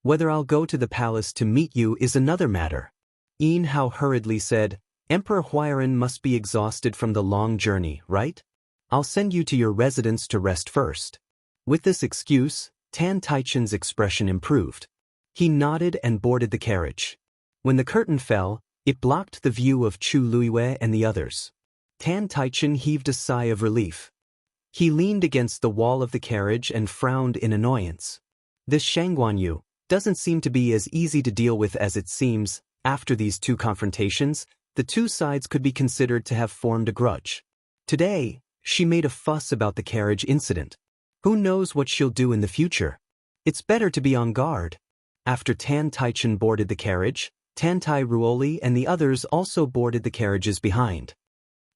Whether I'll go to the palace to meet you is another matter. Yin Hao hurriedly said, Emperor Huairan must be exhausted from the long journey, right? I'll send you to your residence to rest first. With this excuse, Tan Taichen's expression improved. He nodded and boarded the carriage. When the curtain fell, it blocked the view of Chu Luiwei and the others. Tan Taichen heaved a sigh of relief. He leaned against the wall of the carriage and frowned in annoyance. This Shangguanyu doesn't seem to be as easy to deal with as it seems. After these two confrontations, the two sides could be considered to have formed a grudge. Today, she made a fuss about the carriage incident. Who knows what she'll do in the future? It's better to be on guard. After Tan Taichen boarded the carriage, Tan Tai Ruoli and the others also boarded the carriages behind.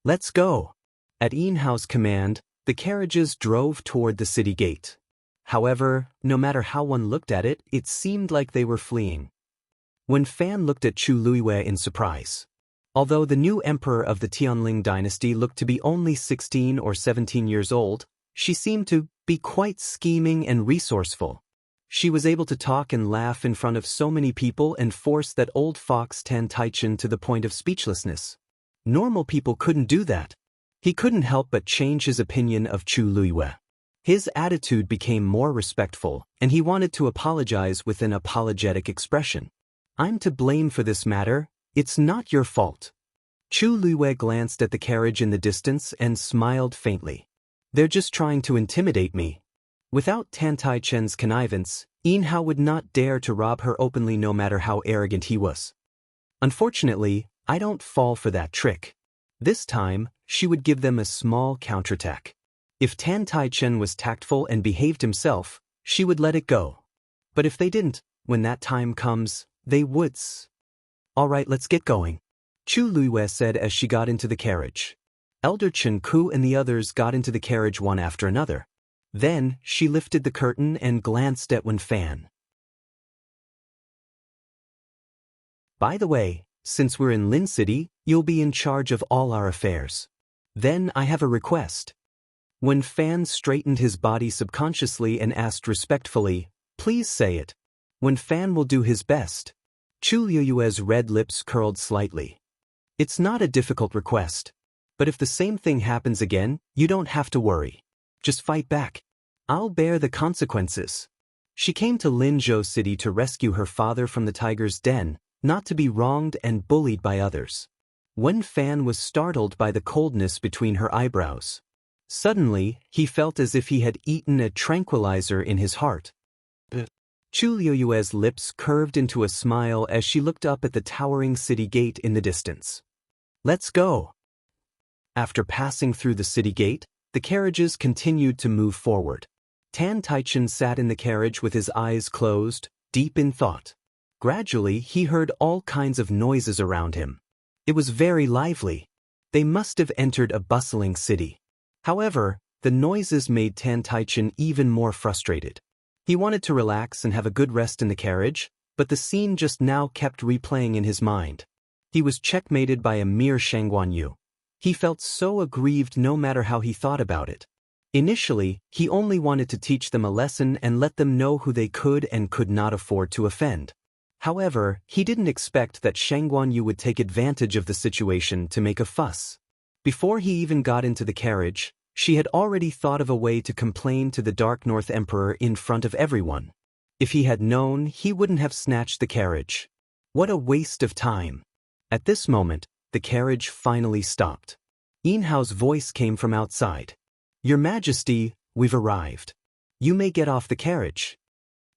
Let's go. At Yin Hao's command, the carriages drove toward the city gate. However, no matter how one looked at it, it seemed like they were fleeing. When Fan looked at Chu Luiwei in surprise. Although the new emperor of the Tianling dynasty looked to be only 16 or 17 years old, she seemed to be quite scheming and resourceful. She was able to talk and laugh in front of so many people and force that old fox Tan Taichen to the point of speechlessness. Normal people couldn't do that. He couldn't help but change his opinion of Chu Luiwei. His attitude became more respectful, and he wanted to apologize with an apologetic expression. I'm to blame for this matter, it's not your fault. Chu Luiwei glanced at the carriage in the distance and smiled faintly. They're just trying to intimidate me. Without Tan Taichen's connivance, Yin Hao would not dare to rob her openly no matter how arrogant he was. Unfortunately, I don't fall for that trick. This time, she would give them a small counterattack. If Tan Taichen was tactful and behaved himself, she would let it go. But if they didn't, when that time comes, they would. All right, let's get going. Chu Luiwei said as she got into the carriage. Elder Chen Ku and the others got into the carriage one after another. Then, she lifted the curtain and glanced at Wen Fan. By the way, since we're in Lin City, you'll be in charge of all our affairs. Then I have a request. Wen Fan straightened his body subconsciously and asked respectfully, please say it. Wen Fan will do his best. Chu Luiwei's red lips curled slightly. It's not a difficult request. But if the same thing happens again, you don't have to worry. Just fight back. I'll bear the consequences. She came to Linzhou City to rescue her father from the tiger's den, not to be wronged and bullied by others. Wen Fan was startled by the coldness between her eyebrows. Suddenly, he felt as if he had eaten a tranquilizer in his heart. Chu Luiwei's lips curved into a smile as she looked up at the towering city gate in the distance. Let's go. After passing through the city gate, the carriages continued to move forward. Tan Taichen sat in the carriage with his eyes closed, deep in thought. Gradually, he heard all kinds of noises around him. It was very lively. They must have entered a bustling city. However, the noises made Tan Taichen even more frustrated. He wanted to relax and have a good rest in the carriage, but the scene just now kept replaying in his mind. He was checkmated by a mere Shangguanyu. He felt so aggrieved no matter how he thought about it. Initially, he only wanted to teach them a lesson and let them know who they could and could not afford to offend. However, he didn't expect that Shangguanyu would take advantage of the situation to make a fuss. Before he even got into the carriage, she had already thought of a way to complain to the Dark North Emperor in front of everyone. If he had known, he wouldn't have snatched the carriage. What a waste of time. At this moment, the carriage finally stopped. Yin Hao's voice came from outside. Your Majesty, we've arrived. You may get off the carriage.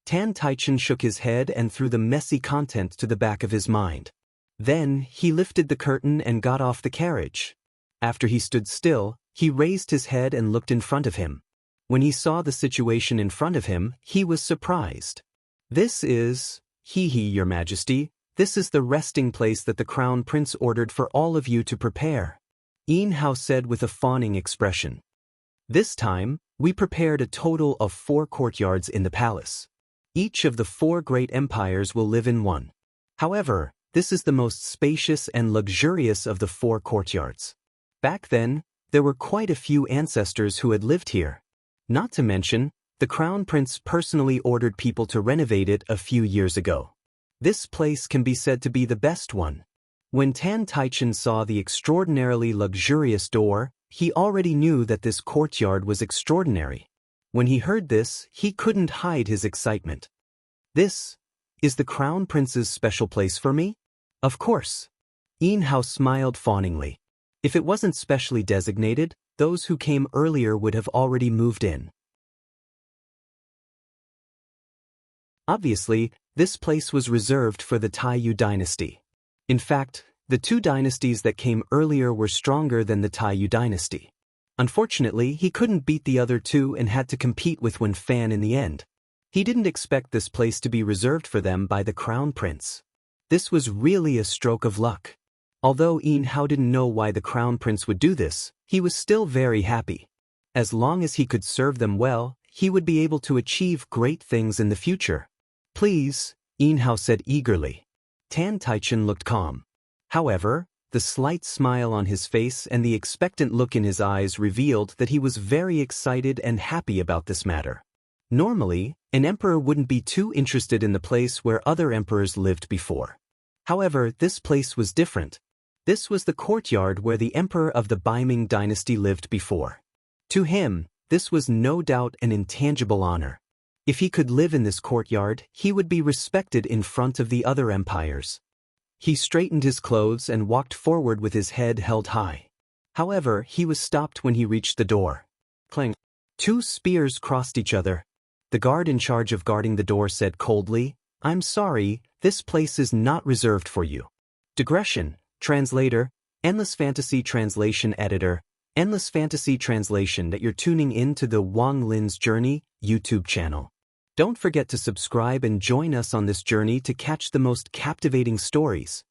Tan Taichen shook his head and threw the messy content to the back of his mind. Then, he lifted the curtain and got off the carriage. After he stood still, he raised his head and looked in front of him. When he saw the situation in front of him, he was surprised. This is, Your Majesty, this is the resting place that the Crown Prince ordered for all of you to prepare. Yin Hao said with a fawning expression. This time, we prepared a total of 4 courtyards in the palace. Each of the 4 great empires will live in one. However, this is the most spacious and luxurious of the 4 courtyards. Back then, there were quite a few ancestors who had lived here. Not to mention, the Crown Prince personally ordered people to renovate it a few years ago. This place can be said to be the best one. When Tan Taichen saw the extraordinarily luxurious door, he already knew that this courtyard was extraordinary. When he heard this, he couldn't hide his excitement. This is the Crown Prince's special place for me? Of course. Yin Hao smiled fawningly. If it wasn't specially designated, those who came earlier would have already moved in. Obviously, this place was reserved for the Taiyu dynasty. In fact, the two dynasties that came earlier were stronger than the Taiyu dynasty. Unfortunately, he couldn't beat the other two and had to compete with Wen Fan in the end. He didn't expect this place to be reserved for them by the Crown Prince. This was really a stroke of luck. Although Yin Hao didn't know why the Crown Prince would do this, he was still very happy. As long as he could serve them well, he would be able to achieve great things in the future. Please, Yin Hao said eagerly. Tan Taichen looked calm. However, the slight smile on his face and the expectant look in his eyes revealed that he was very excited and happy about this matter. Normally, an emperor wouldn't be too interested in the place where other emperors lived before. However, this place was different. This was the courtyard where the emperor of the Baiming dynasty lived before. To him, this was no doubt an intangible honor. If he could live in this courtyard, he would be respected in front of the other empires. He straightened his clothes and walked forward with his head held high. However, he was stopped when he reached the door. Clang. Two spears crossed each other. The guard in charge of guarding the door said coldly, "I'm sorry, this place is not reserved for you." Digression, translator, Endless Fantasy Translation Editor, Endless Fantasy Translation that you're tuning in to the Wang Lin's Journey YouTube channel. Don't forget to subscribe and join us on this journey to catch the most captivating stories.